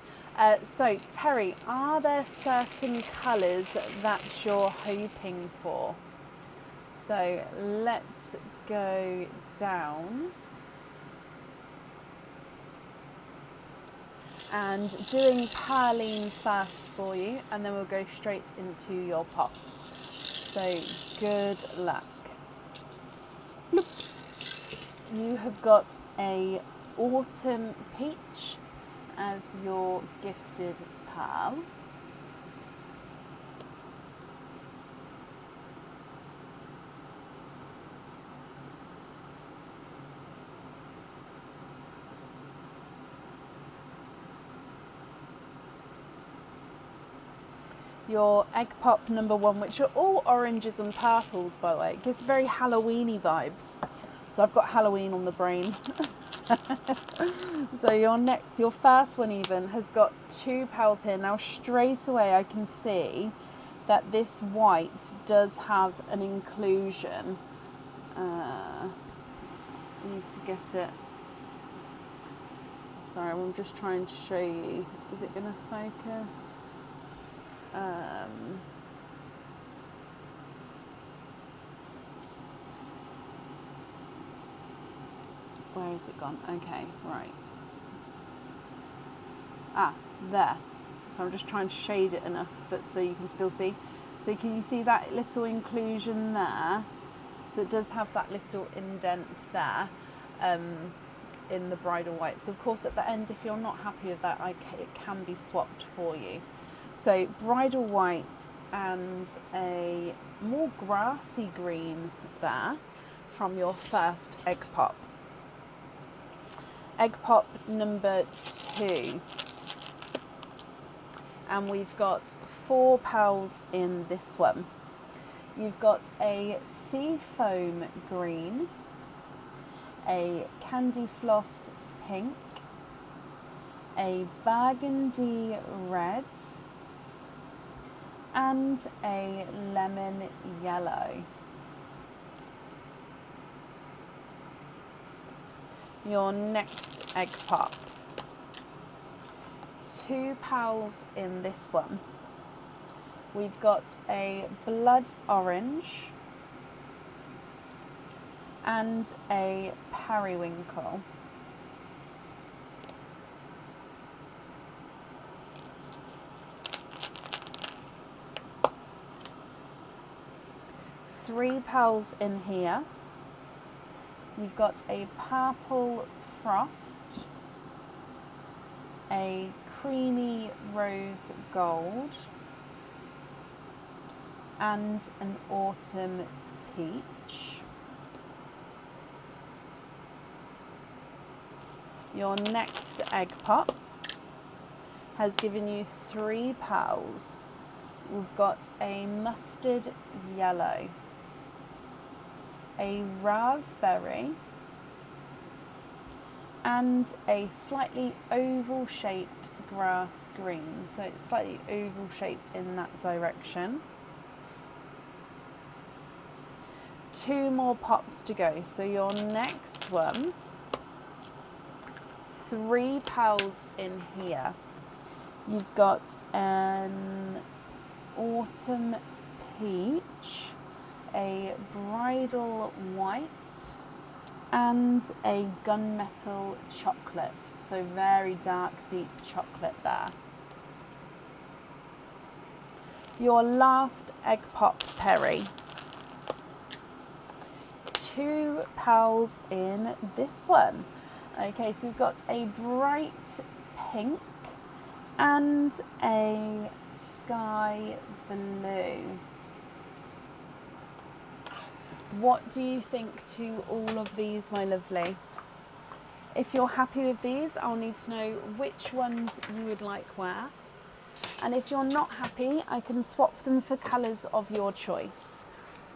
So Terry, are there certain colours that you're hoping for? So let's go down and doing Perline first for you, and then we'll go straight into your pops. So good luck. Look. You have got a Autumn Peach as your gifted pearl. Your egg pop number 1, which are all oranges and purples, by the way. It gives very Halloweeny vibes. So I've got Halloween on the brain. So your first one even has got 2 pearls here. Now straight away I can see that this white does have an inclusion. I need to get it. Sorry, I'm just trying to show you. Is it going to focus? Where has it gone? Okay, right. There. So I'm just trying to shade it enough, but so you can still see. So can you see that little inclusion there? So it does have that little indent there in the bridal white. So of course at the end, if you're not happy with that, it can be swapped for you. So bridal white and a more grassy green there from your first egg pop. Egg pop number 2. And we've got 4 pearls in this one. You've got a sea foam green, a candy floss pink, a burgundy red, and a lemon yellow. Your next egg pop. 2 pearls in this one. We've got a blood orange and a periwinkle. 3 pearls in here. You've got a purple frost, a creamy rose gold, and an autumn peach. Your next egg pop has given you 3 pearls. We've got a mustard yellow, a raspberry, and a slightly oval shaped grass green. So it's slightly oval shaped in that direction. 2 more pops to go. So your next one, 3 pearls in here. You've got an autumn peach, a bridal white, and a gunmetal chocolate. So very dark, deep chocolate there. Your last egg pop, Terry. 2 pearls in this one. Okay, so we've got a bright pink and a sky blue. What do you think to all of these, my lovely? If you're happy with these, I'll need to know which ones you would like where. And if you're not happy, I can swap them for colours of your choice.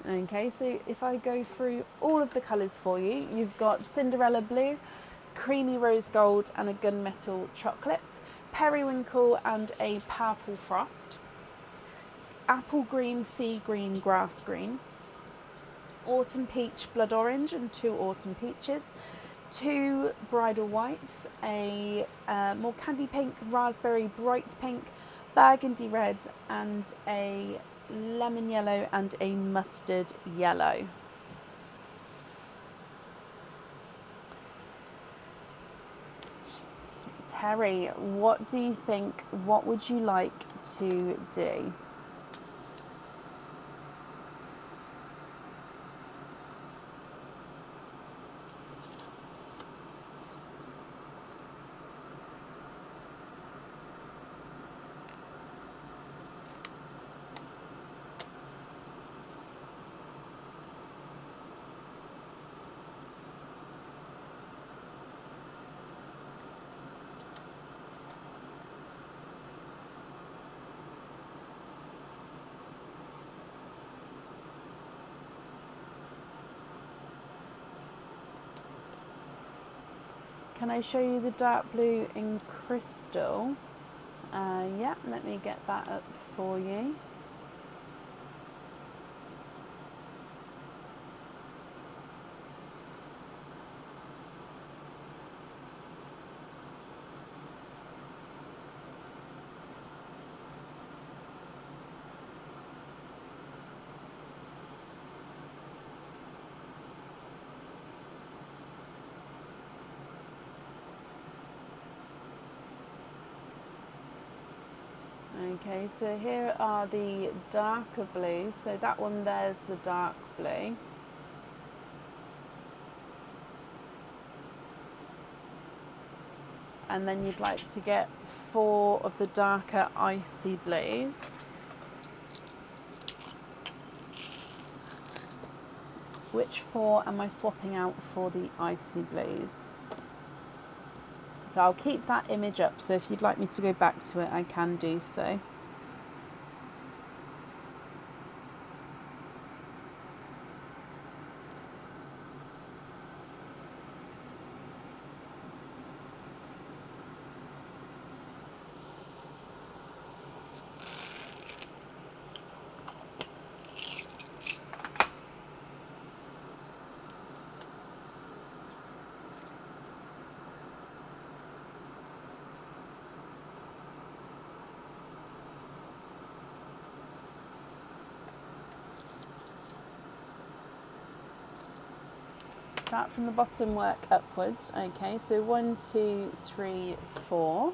Okay, so if I go through all of the colours for you, you've got Cinderella blue, creamy rose gold, and a gunmetal chocolate, periwinkle and a purple frost, apple green, sea green, grass green, autumn peach, blood orange, and 2 autumn peaches, 2 bridal whites, a more candy pink, raspberry, bright pink, burgundy red, and a lemon yellow and a mustard yellow. Terry, what do you think? What would you like to do? Can I show you the dark blue in crystal? Yeah, let me get that up for you. Okay, so here are the darker blues. So that one there's the dark blue. And then you'd like to get 4 of the darker icy blues. Which 4 am I swapping out for the icy blues? So I'll keep that image up, so if you'd like me to go back to it, I can do so. Start from the bottom, work upwards. Okay, so 1, 2, 3, 4.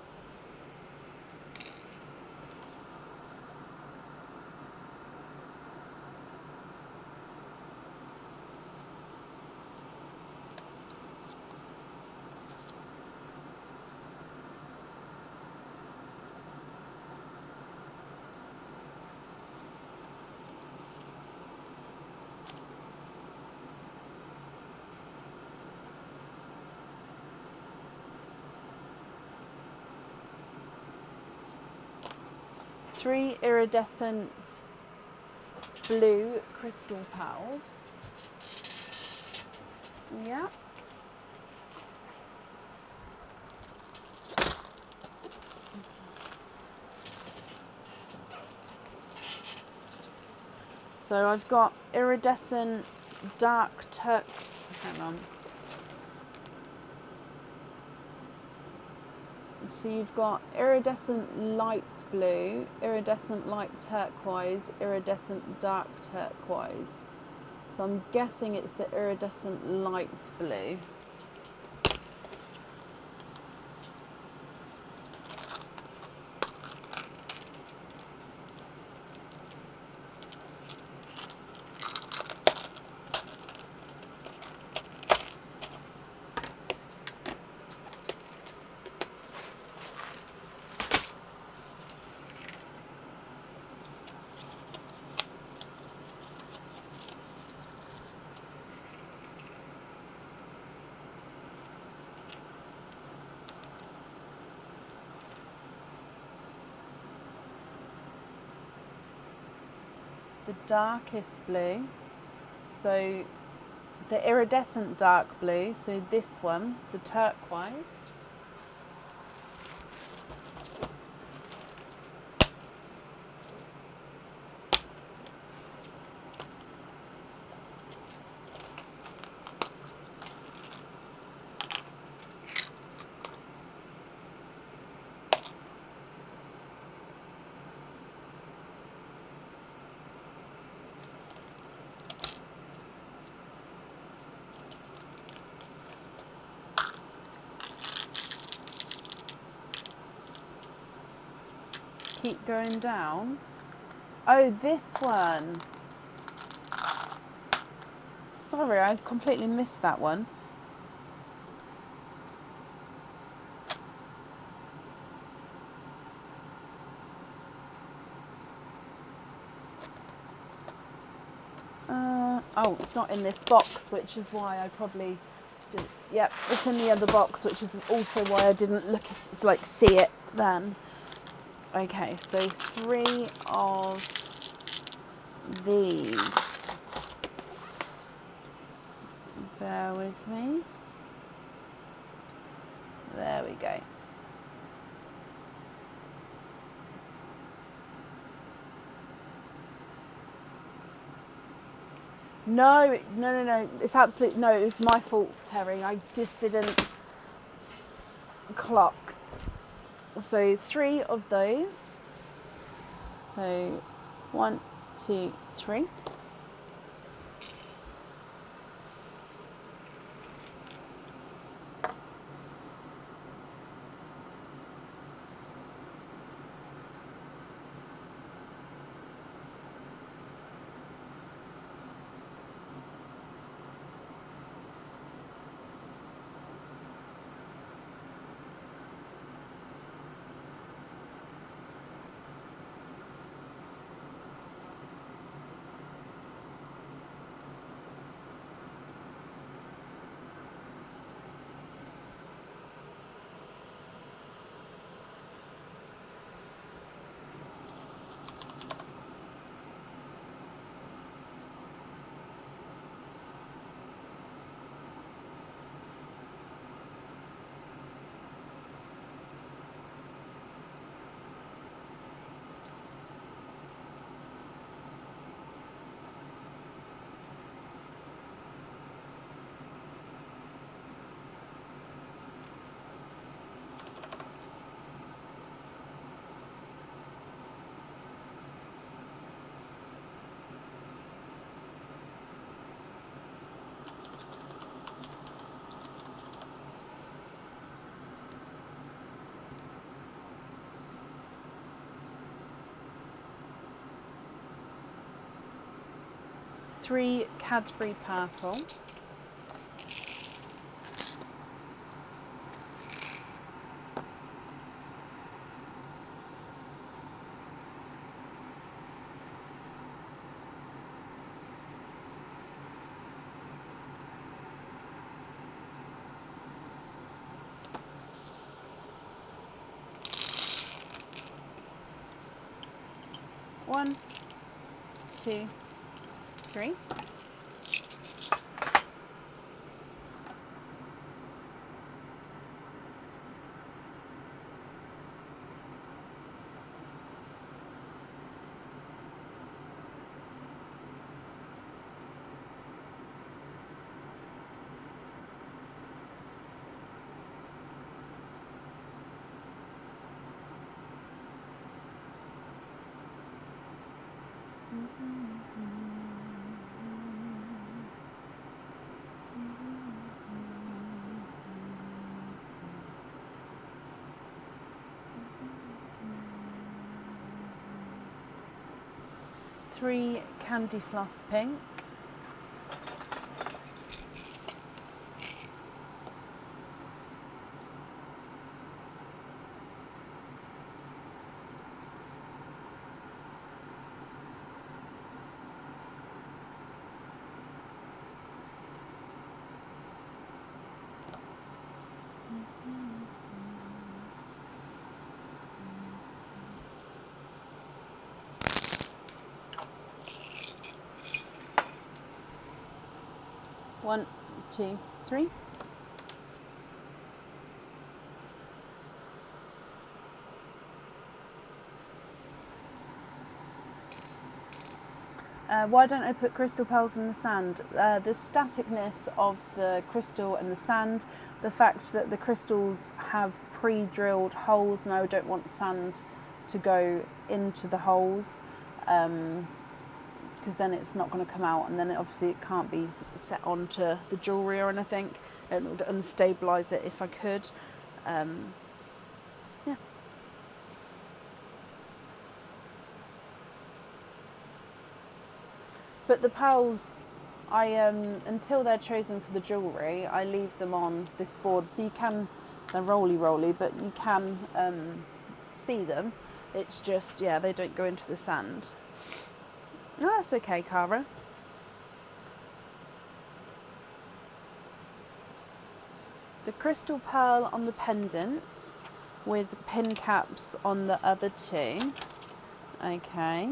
3 iridescent blue crystal pals. Yeah. So I've got iridescent dark turk. Hang on. So you've got iridescent light blue, iridescent light turquoise, iridescent dark turquoise. So I'm guessing it's the iridescent light blue. The darkest blue, so the iridescent dark blue, so this one, the turquoise. Keep going down. Oh, this one. Sorry, I completely missed that one. Oh, it's not in this box, which is why I probably didn't. Yep, it's in the other box, which is also why I didn't look at it, like see it then. Okay, so 3 of these. Bear with me. There we go. No, it's absolutely, no, it was my fault, Terry. I just didn't clock. So 3 of those. So 1, 2, 3. Three Cadbury purple. 2, 3. Three candy floss pink. 1, 2, 3. Why don't I put crystal pearls in the sand? The staticness of the crystal and the sand, the fact that the crystals have pre-drilled holes, and I don't want sand to go into the holes, because then it's not going to come out, and then obviously it can't be set onto the jewellery or anything. It would unstabilise it if I could. Yeah. But the pearls, I until they're chosen for the jewellery, I leave them on this board, so you can, they're roly, but you can see them. It's just, yeah, they don't go into the sand. No, that's okay, Cara. The crystal pearl on the pendant with pin caps on the other two. Okay.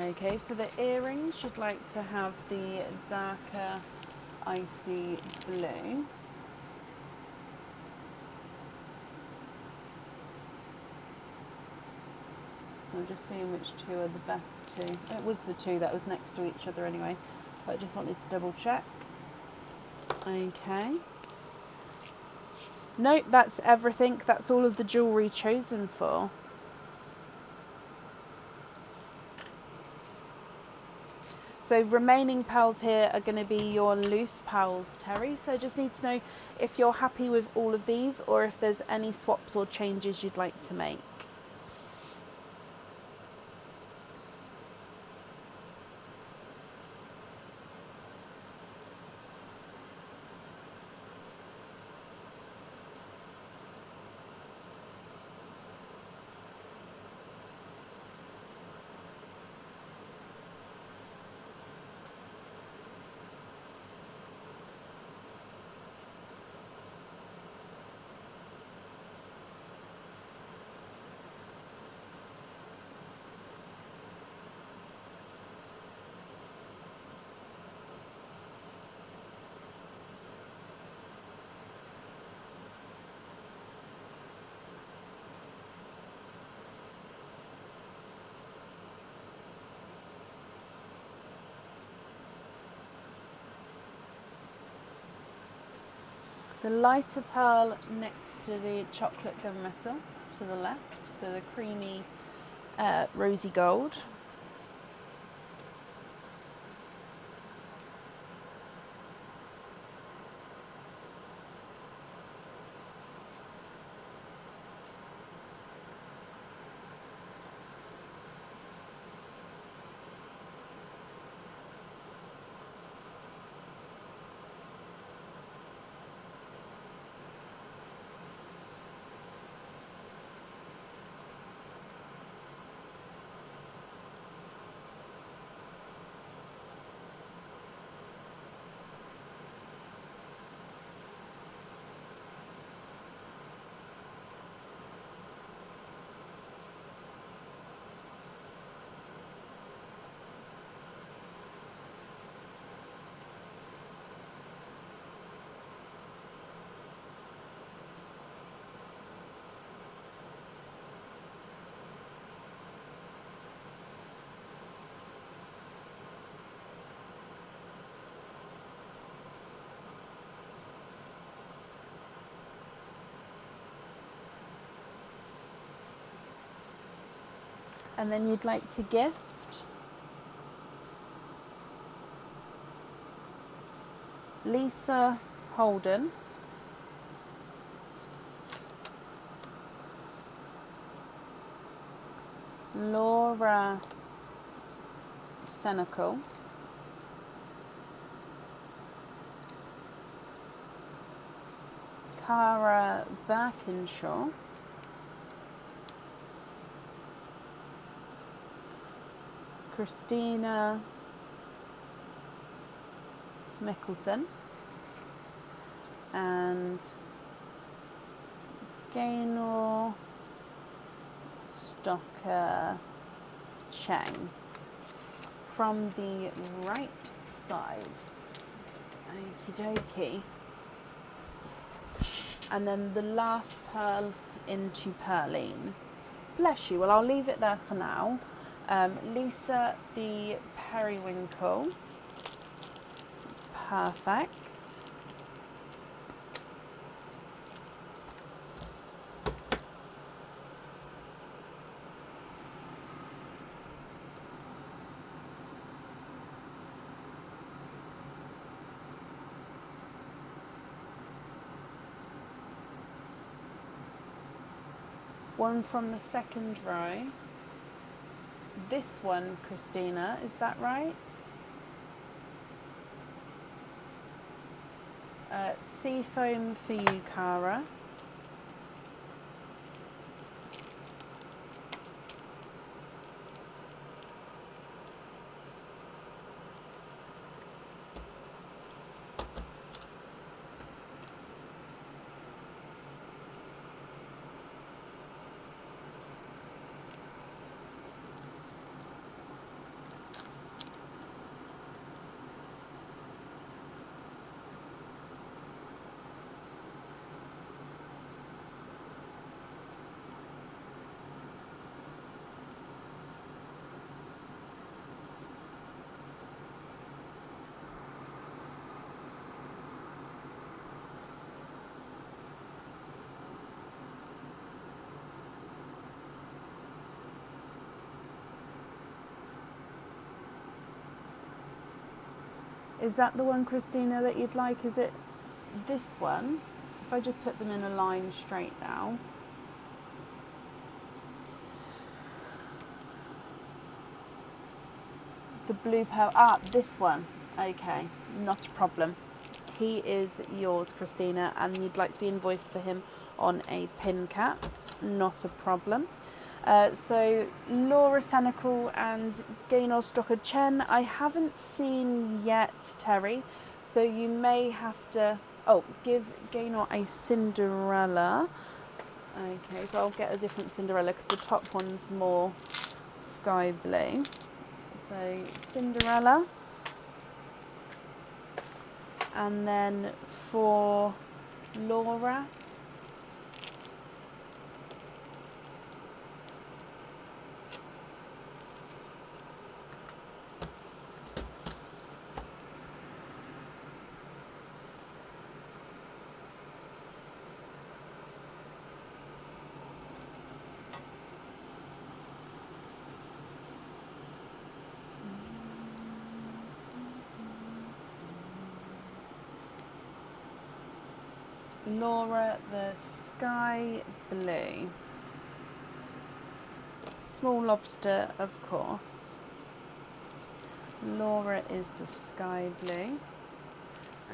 Okay, for the earrings, you'd like to have the darker icy blue. So I'm just seeing which two are the best two. It was the two that was next to each other anyway, but I just wanted to double check. Okay. Nope, that's everything. That's all of the jewellery chosen for. So remaining pearls here are going to be your loose pearls, Terry. So I just need to know if you're happy with all of these or if there's any swaps or changes you'd like to make. The lighter pearl next to the chocolate gunmetal to the left, so the creamy rosy gold. and then you'd like to gift. Lisa Holden, Laura Senecal, Cara Birkinshaw, Christina Mickelson, and Gaynor Stocker Chang from the right side. Okie dokie. And then the last pearl into Pearline. Bless you. Well, I'll leave it there for now. Lisa the Periwinkle. Perfect. One from the second row. This one, Christina, is that right? Seafoam for you, Cara. Is that the one, Christina, that you'd like? Is it this one? If I just put them in a line straight now. The blue pearl. Ah, this one. Okay, not a problem. He is yours, Christina, and you'd like to be invoiced for him on a pin cap. Not a problem. So Laura Senecal and Gaynor Stocker Chen, I haven't seen yet, Terry. So you may have to, give Gaynor a Cinderella. Okay, so I'll get a different Cinderella because the top one's more sky blue. So Cinderella. And then for Laura, the sky blue. Small lobster, of course. Laura is the sky blue.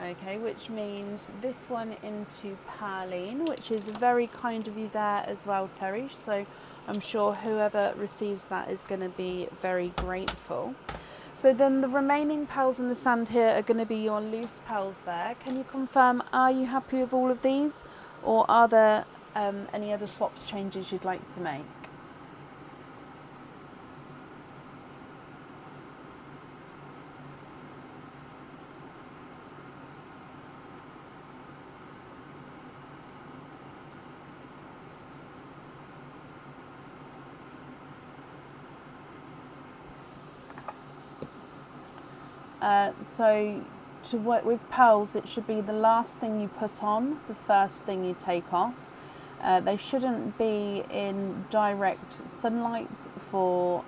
Okay, which means this one into Pearline, which is very kind of you there as well, Terry. So I'm sure whoever receives that is going to be very grateful. So then the remaining pearls in the sand here are going to be your loose pearls there. Can you confirm, are you happy with all of these? Or are there any other swaps changes you'd like to make? So to work with pearls, it should be the last thing you put on, the first thing you take off. They shouldn't be in direct sunlight for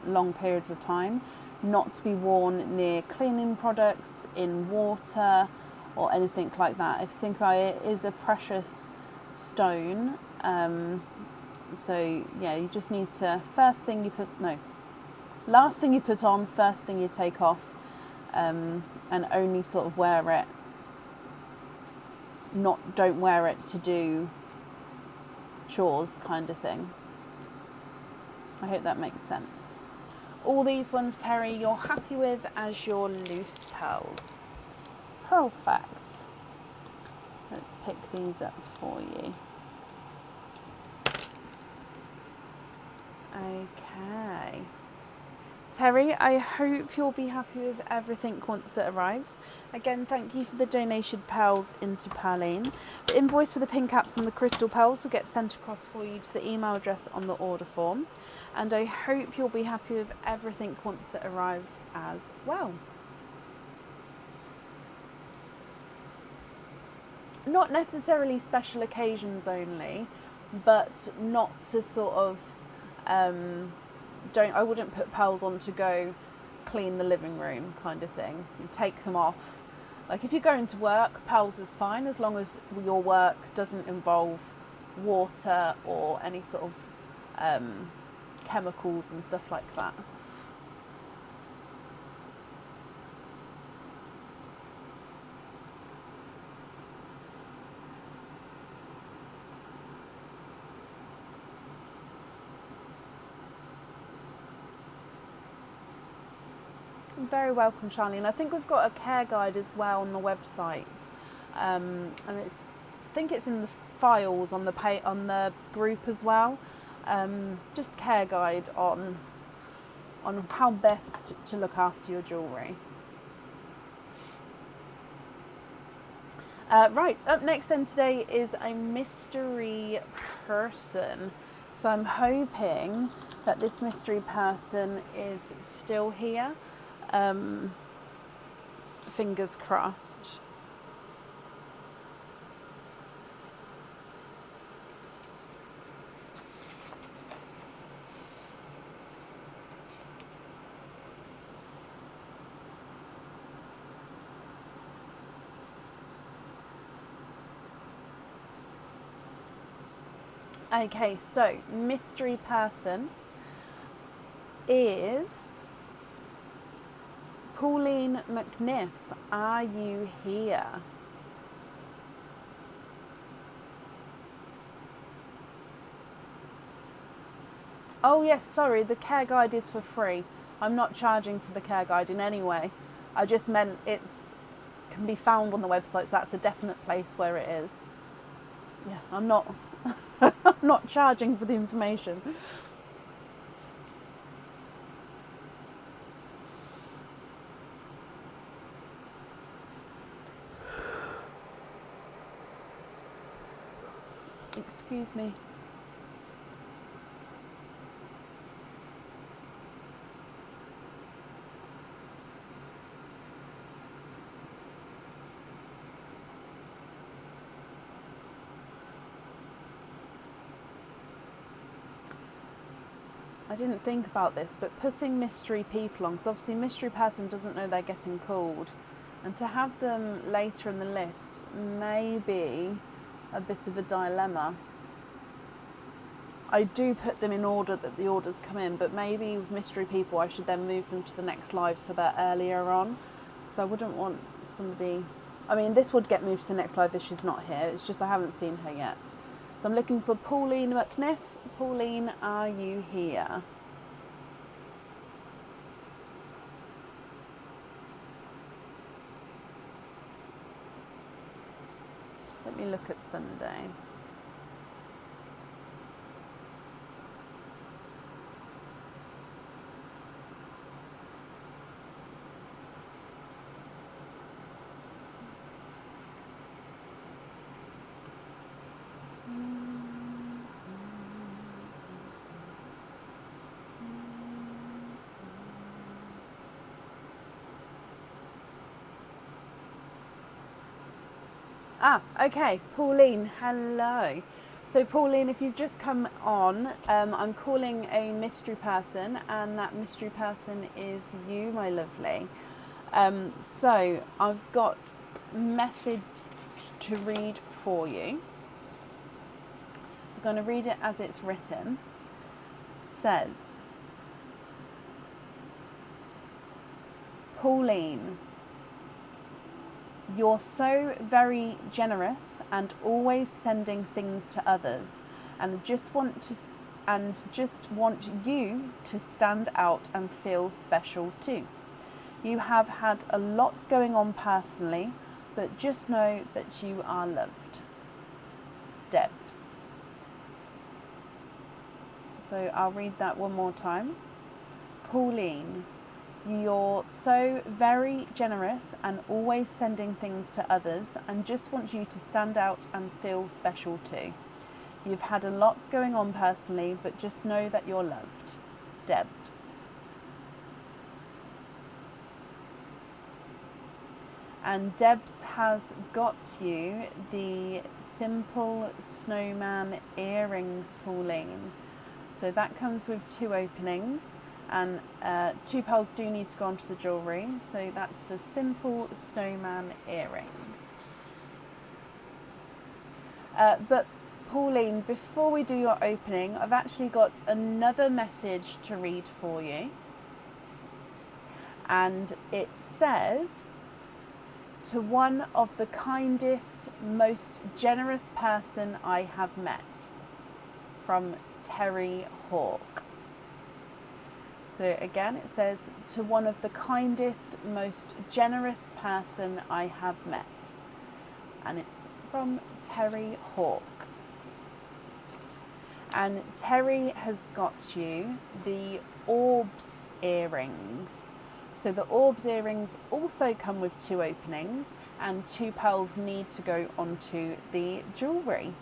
long periods of time, not to be worn near cleaning products, in water or anything like that. If you think about it, it is a precious stone. So yeah, you just need to, last thing you put on, first thing you take off, and only sort of wear it, don't wear it to do chores kind of thing. I hope that makes sense. All these ones, Terry, you're happy with as your loose pearls. Perfect. Let's pick these up for you. Okay. Terry, I hope you'll be happy with everything once it arrives. Again, thank you for the donated pearls into Pearline. The invoice for the pin caps and the crystal pearls will get sent across for you to the email address on the order form. And I hope you'll be happy with everything once it arrives as well. Not necessarily special occasions only, but not to sort of, I wouldn't put pearls on to go clean the living room kind of thing. You take them off. Like if you're going to work, pearls is fine as long as your work doesn't involve water or any sort of chemicals and stuff like that. You're very welcome, Charlene. I think we've got a care guide as well on the website, and I think it's in the files on the group as well. Just care guide on how best to look after your jewellery. Right, up next then today is a mystery person. So I'm hoping that this mystery person is still here. Fingers crossed. Okay, so mystery person is Pauline McNiff. Are you here? Oh yes, sorry, the care guide is for free. I'm not charging for the care guide in any way. I just meant can be found on the website, so that's a definite place where it is. Yeah, I'm not I'm not charging for the information. Excuse me. I didn't think about this, but putting mystery people on, because obviously mystery person doesn't know they're getting called, and to have them later in the list may be a bit of a dilemma. I do put them in order that the orders come in, but maybe with mystery people I should then move them to the next live so they're earlier on, because I wouldn't want somebody... I mean, this would get moved to the next live if she's not here, it's just I haven't seen her yet. So I'm looking for Pauline McNiff. Pauline, are you here? Let me look at Sunday. Ah, okay, Pauline, hello. So Pauline, if you've just come on, I'm calling a mystery person, and that mystery person is you, my lovely. So I've got a message to read for you. So I'm going to read it as it's written. It says, Pauline, you're so very generous and always sending things to others, and just want you to stand out and feel special too. You have had a lot going on personally, but just know that you are loved. Debs. So I'll read that one more time. Pauline, you're so very generous and always sending things to others, and just want you to stand out and feel special too. You've had a lot going on personally, but just know that you're loved. Debs. And Debs has got you the simple snowman earrings, Pauline. So that comes with 2 openings. And 2 pearls do need to go onto the jewellery, so that's the simple snowman earrings. But Pauline, before we do your opening, I've actually got another message to read for you. And it says, to one of the kindest, most generous person I have met, from Terry Hawk. So again, it says, to one of the kindest, most generous person I have met. And it's from Terry Hawk. And Terry has got you the orbs earrings. So the orbs earrings also come with 2 openings, and 2 pearls need to go onto the jewellery.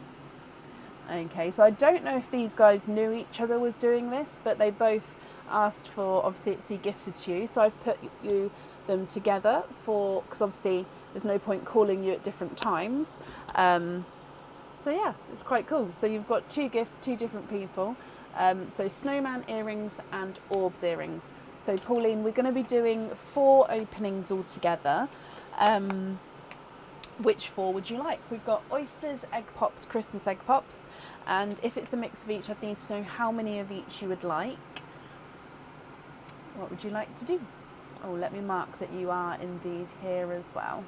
Okay, so I don't know if these guys knew each other was doing this, but they both asked for obviously it to be gifted to you, so I've put them together because obviously there's no point calling you at different times. So yeah, it's quite cool. So you've got 2 gifts, 2 different people. So snowman earrings and orbs earrings. So Pauline, we're going to be doing 4 openings altogether. Which 4 would you like? We've got oysters, egg pops, Christmas egg pops, and if it's a mix of each, I'd need to know how many of each you would like. What would you like to do? Oh, let me mark that you are indeed here as well.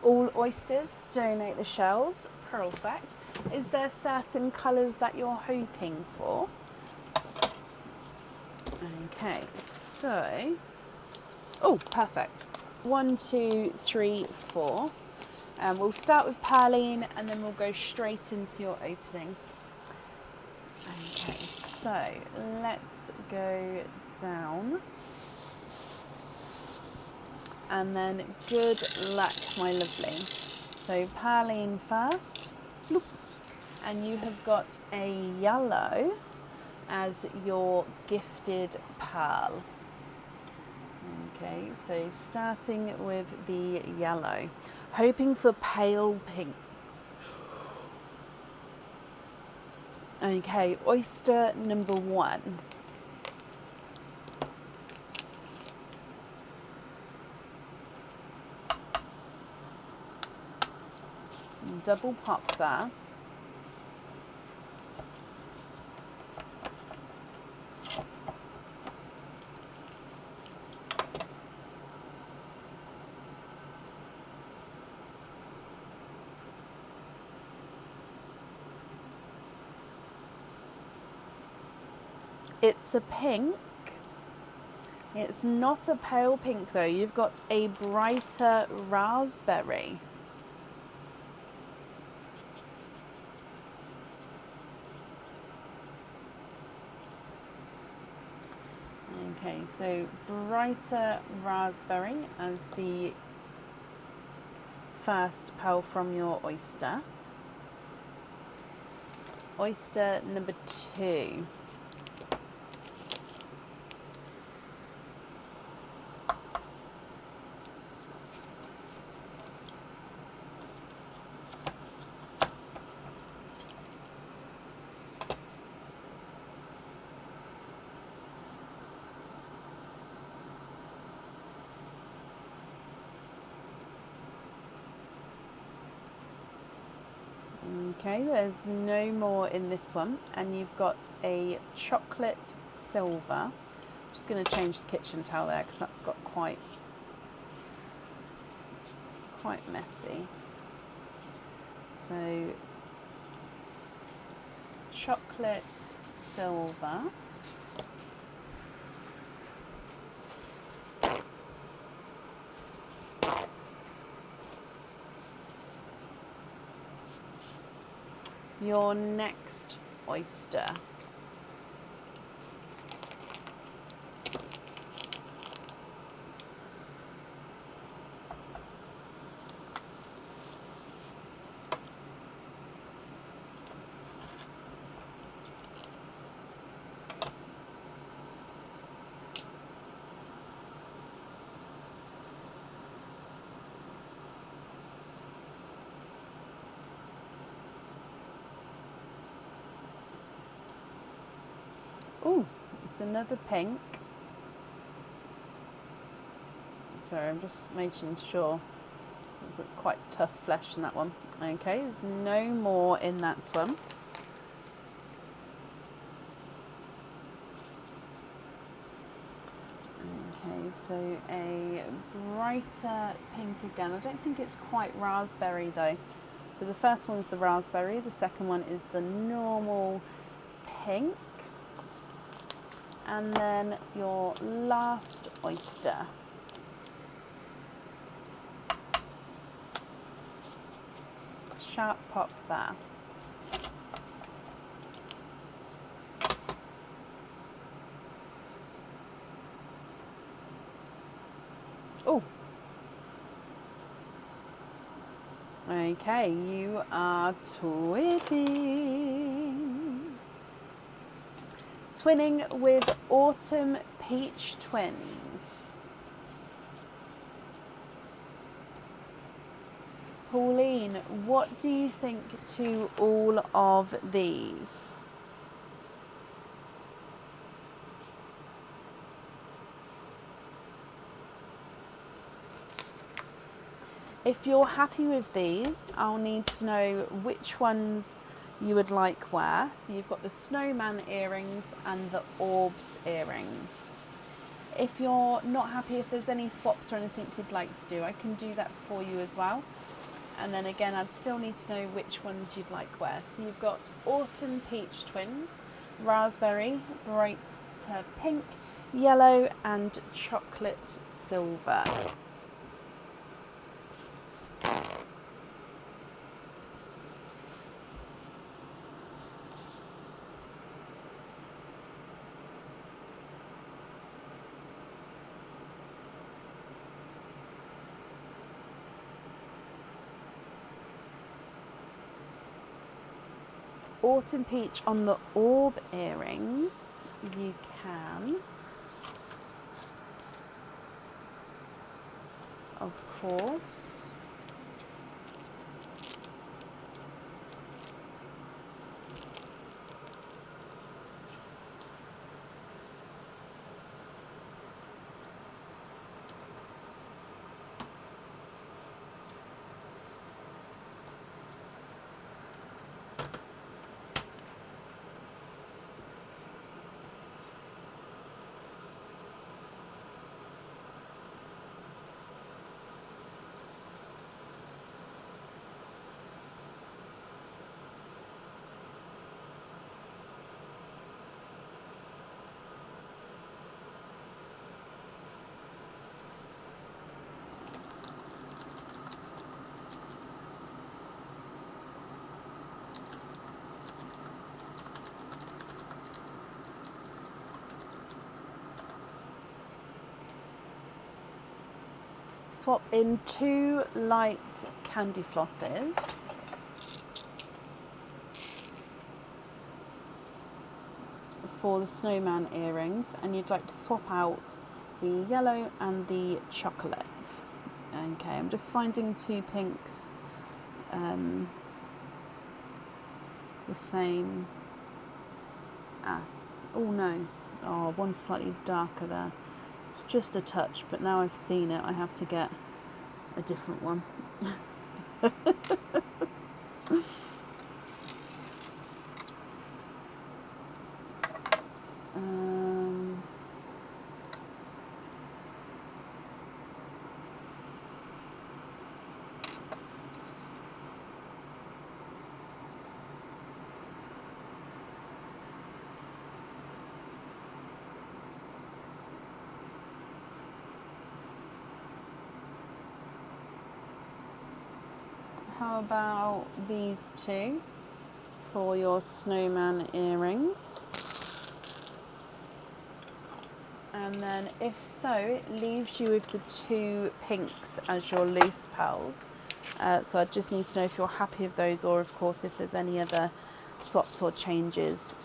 All oysters, donate the shells. Perfect. Is there certain colours that you're hoping for? Okay, so, oh, perfect. 1, 2, 3, 4. We'll start with Pearline and then we'll go straight into your opening. Okay, so let's go down. And then good luck, my lovely. So Pearline first. And you have got a yellow as your gifted pearl. Okay, so starting with the yellow, hoping for pale pinks. Okay, oyster number 1. Double pop there. It's a pink. It's not a pale pink though. You've got a brighter raspberry. Okay, so brighter raspberry as the first pearl from your oyster. oyster number 2. Okay, there's no more in this one, and you've got a chocolate silver. I'm just going to change the kitchen towel there because that's got quite messy. So chocolate silver. Your next oyster. Oh, it's another pink. Sorry, I'm just making sure. There's quite tough flesh in that one. Okay, there's no more in that one. Okay, so a brighter pink again. I don't think it's quite raspberry though. So the first one's the raspberry, the second one is the normal pink. And then your last oyster. Sharp pop there. Oh. Okay, you are twinning with Autumn Peach Twins. Pauline, what do you think to all of these? If you're happy with these, I'll need to know which ones you would like where. So you've got the snowman earrings and the orbs earrings. If you're not happy, if there's any swaps or anything you'd like to do, I can do that for you as well. And then again, I'd still need to know which ones you'd like where. So you've got Autumn Peach Twins, raspberry, bright pink, yellow and chocolate silver. Autumn Peach on the orb earrings, you can, of course. Swap in 2 light candy flosses. for the snowman earrings, and you'd like to swap out the yellow and the chocolate. Okay, I'm just finding two pinks the same. Oh no, oh, one's slightly darker there. It's just a touch, but now I've seen it, I have to get a different one. How about these two for your snowman earrings? And then if so, it leaves you with the two pinks as your loose pearls. So I just need to know if you're happy with those, or of course if there's any other swaps or changes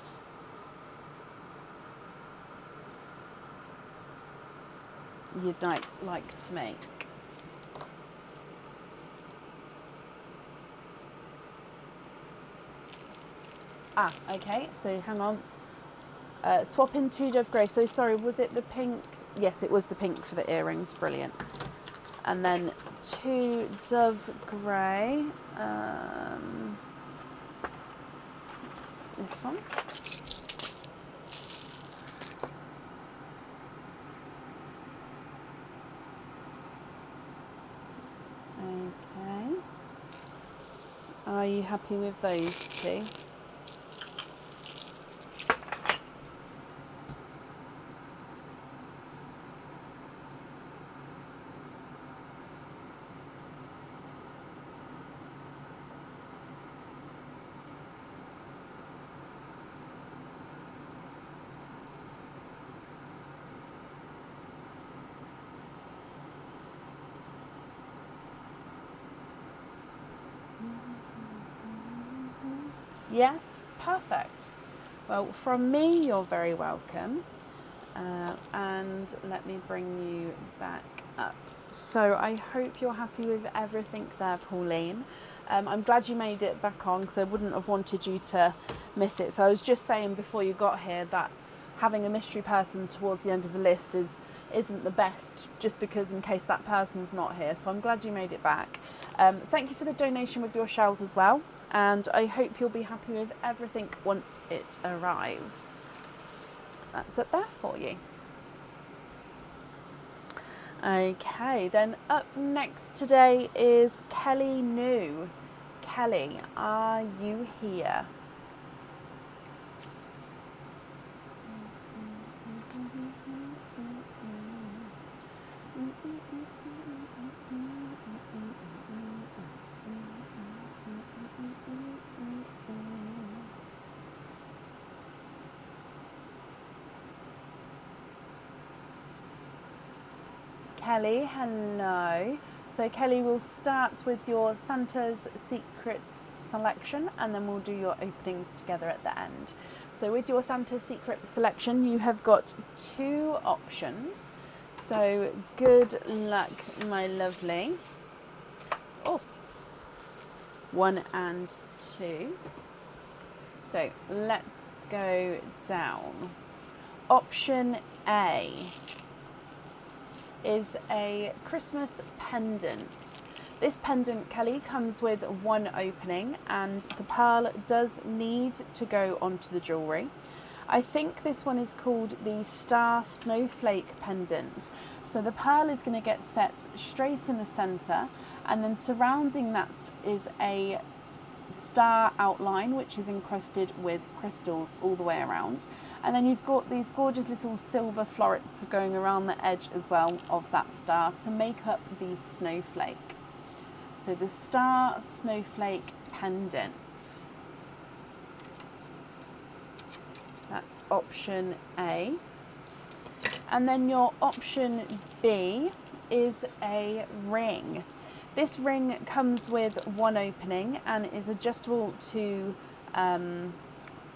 you'd like to make. Okay, so hang on. Swap in two Dove Grey. So sorry, was it the pink? Yes, it was the pink for the earrings. Brilliant. And then two Dove Grey. This one. Okay. Are you happy with those two? Yes, perfect. Well, from me, you're very welcome. And let me bring you back up. So I hope you're happy with everything there, Pauline. I'm glad you made it back on, because I wouldn't have wanted you to miss it. So I was just saying before you got here that having a mystery person towards the end of the list isn't the best, just because in case that person's not here. So I'm glad you made it back. Thank you for the donation with your shells as well. And I hope you'll be happy with everything once it arrives. That's it there for you. Okay, then up next today is Kelly New. Kelly, are you here? Kelly, hello. So Kelly, we'll start with your Santa's Secret selection, and then we'll do your openings together at the end. So with your Santa's Secret selection, you have got two options. So good luck, my lovely. Oh, 1 and 2. So let's go down. Option A is a Christmas pendant. This pendant, Kelly, comes with one opening, and the pearl does need to go onto the jewellery. I think this one is called the Star Snowflake pendant. So the pearl is going to get set straight in the centre, and then surrounding that is a star outline which is encrusted with crystals all the way around. And then you've got these gorgeous little silver florets going around the edge as well of that star to make up the snowflake. So the Star Snowflake pendant. That's option A. And then your option B is a ring. This ring comes with one opening and is adjustable to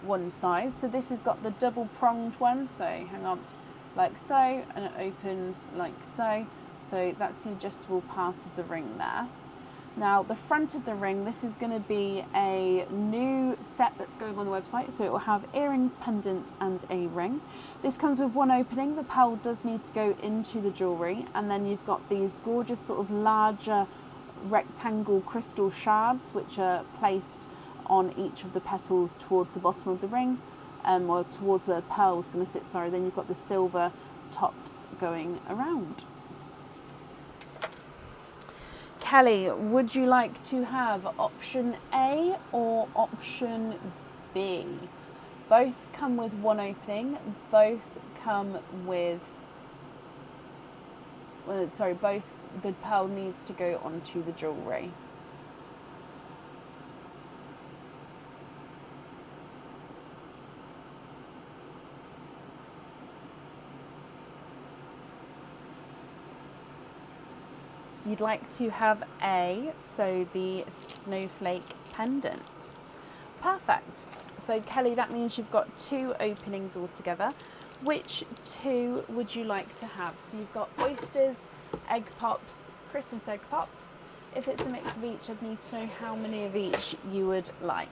one size. So this has got the double pronged one, so hang on, like so, and it opens like so. So that's the adjustable part of the ring there. Now the front of the ring, this is going to be a new set that's going on the website, so it will have earrings, pendant and a ring. This comes with one opening. The pearl does need to go into the jewellery, and then you've got these gorgeous sort of larger rectangle crystal shards which are placed on each of the petals towards the bottom of the ring, or towards where the pearl is going to sit, sorry. Then you've got the silver tops going around. Kelly, would you like to have option A or option B? Both come with one opening, both come with, well, sorry, both, the pearl needs to go onto the jewellery. You'd like to have A, so the snowflake pendant. Perfect. So Kelly, that means you've got two openings altogether. Which two would you like to have? So you've got oysters, egg pops, Christmas egg pops. If it's a mix of each, I'd need to know how many of each you would like.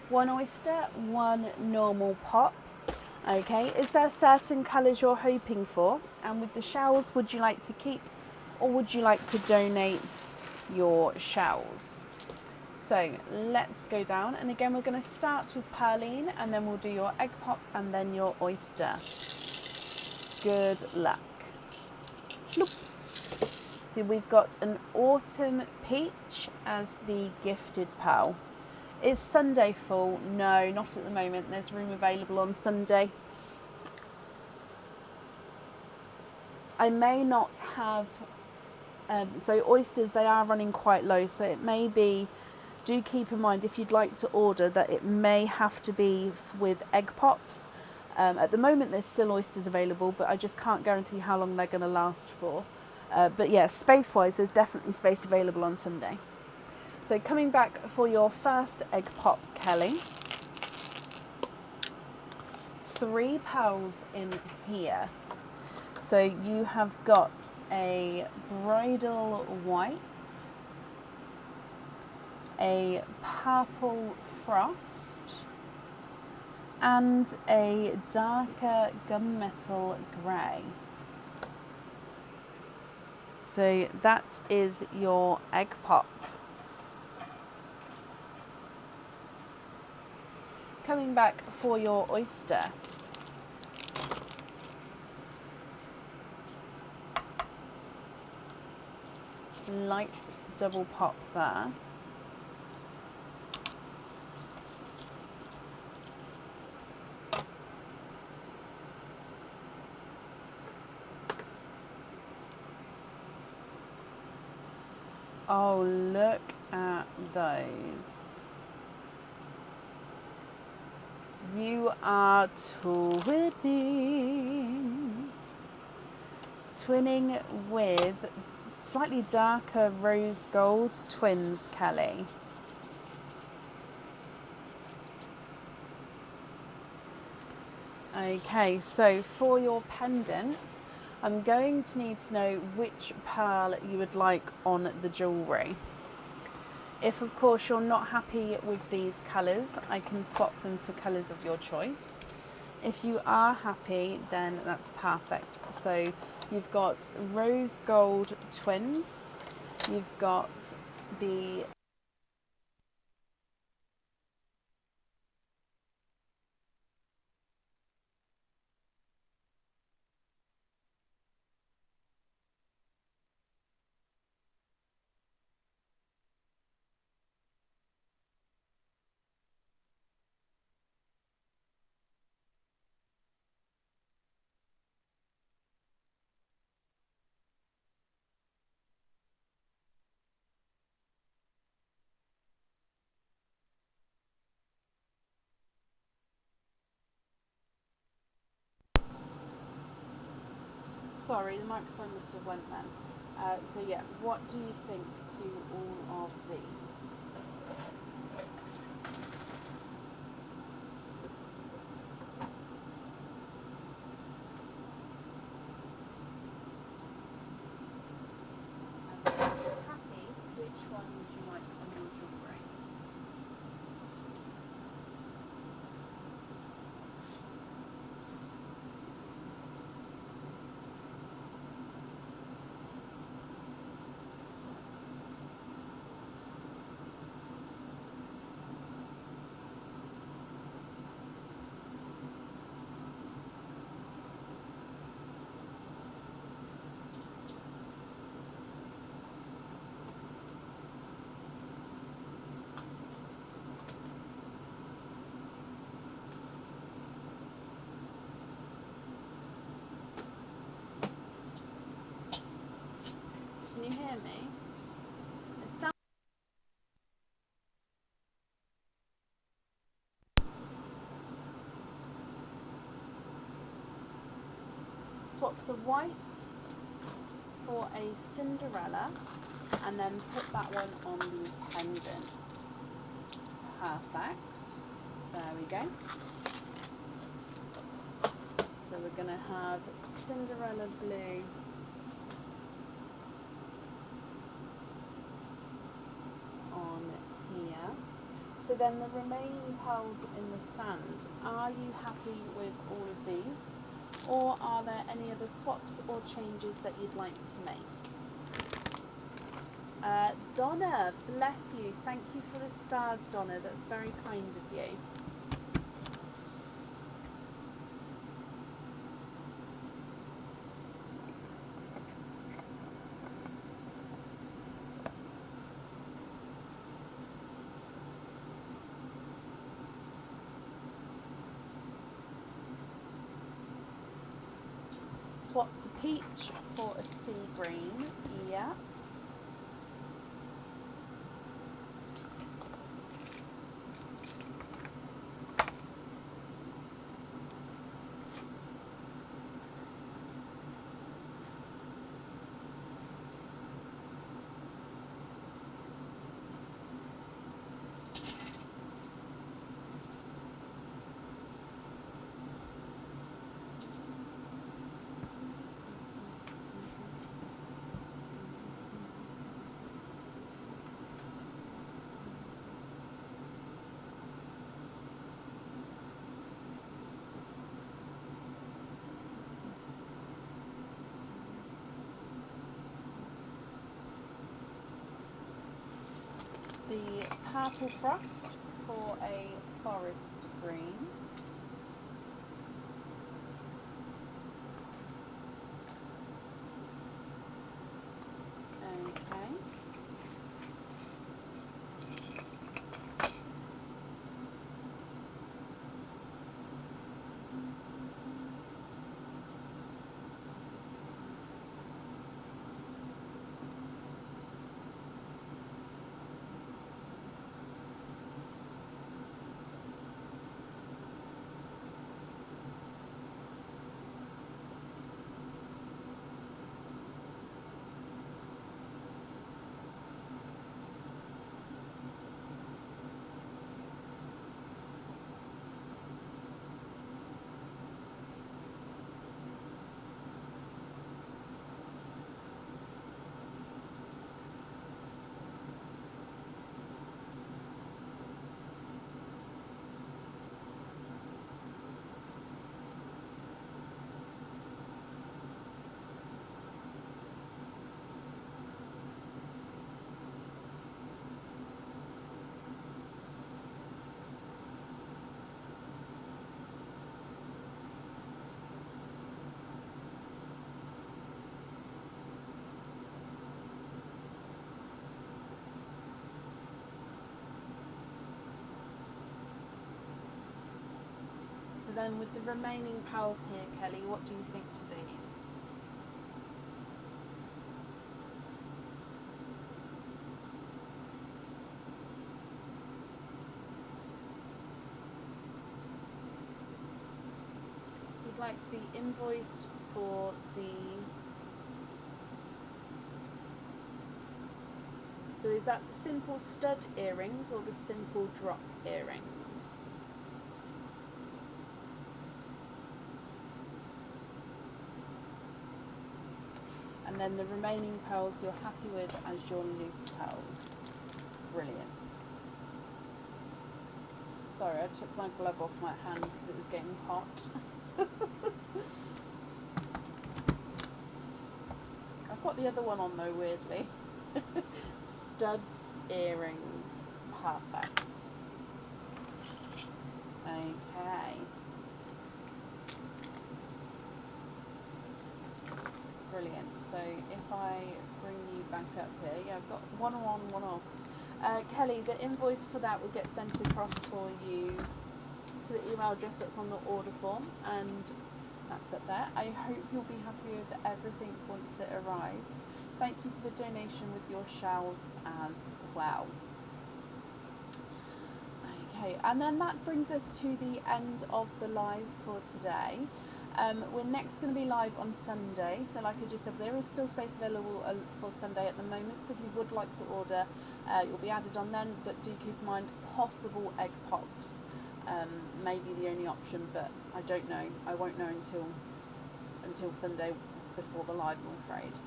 One oyster, one normal pop. Okay, is there certain colours you're hoping for? And with the shells, would you like to keep or would you like to donate your shells? So let's go down, and again we're going to start with Pearline, and then we'll do your egg pop and then your oyster. Good luck. Look. So we've got an autumn peach as the gifted pearl. Is Sunday full? No, not at the moment. There's room available on Sunday. I may not have, so oysters, they are running quite low, so it may be, do keep in mind if you'd like to order that it may have to be with egg pops. At the moment there's still oysters available, but I just can't guarantee how long they're going to last for. But yeah, space wise there's definitely space available on Sunday. So coming back for your first egg pop, Kelly. 3 pearls in here. So you have got a bridal white, a purple frost, and a darker gunmetal grey. So that is your egg pop. Coming back for your oyster. Light double pop there. Oh, look at those. You are twinning. Twinning with slightly darker rose gold twins, Kelly. Okay, so for your pendant, I'm going to need to know which pearl you would like on the jewellery. If of course you're not happy with these colours, I can swap them for colours of your choice. If you are happy, then that's perfect. So you've got rose gold twins, you've got the Sorry, the microphone must have went then. So yeah, what do you think to all of these? And if you're happy, which one would you like on your jewellery? Can you hear me? It sounds. Swap the white for a Cinderella and then put that one on the pendant. Perfect. There we go. So we're going to have Cinderella blue on here. So then the remaining pearls in the sand, are you happy with all of these? Or are there any other swaps or changes that you'd like to make? Donna, bless you. Thank you for the stars, Donna. That's very kind of you. Swap the peach for a sea green. Yeah. The purple frost for a forest green. Okay. So then with the remaining pearls here, Kelly, what do you think to these? You would like to be invoiced for the... So is that the simple stud earrings or the simple drop earrings? And then the remaining pearls you're happy with as your loose pearls. Brilliant. Sorry, I took my glove off my hand because it was getting hot. I've got the other one on though, weirdly. Studs, earrings. Perfect. Okay. Brilliant. So if I bring you back up here, yeah, I've got one on, one off. Kelly, the invoice for that will get sent across for you to the email address that's on the order form, and that's it there. I hope you'll be happy with everything once it arrives. Thank you for the donation with your shells as well. Okay, and then that brings us to the end of the live for today. We're next going to be live on Sunday, so like I just said, there is still space available for Sunday at the moment, so if you would like to order, you'll be added on then, but do keep in mind possible egg pops may be the only option, but I don't know. I won't know until Sunday before the live, I'm afraid.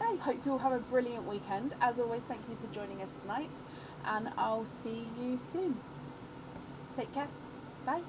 I hope you'll have a brilliant weekend. As always, thank you for joining us tonight, and I'll see you soon. Take care. Bye.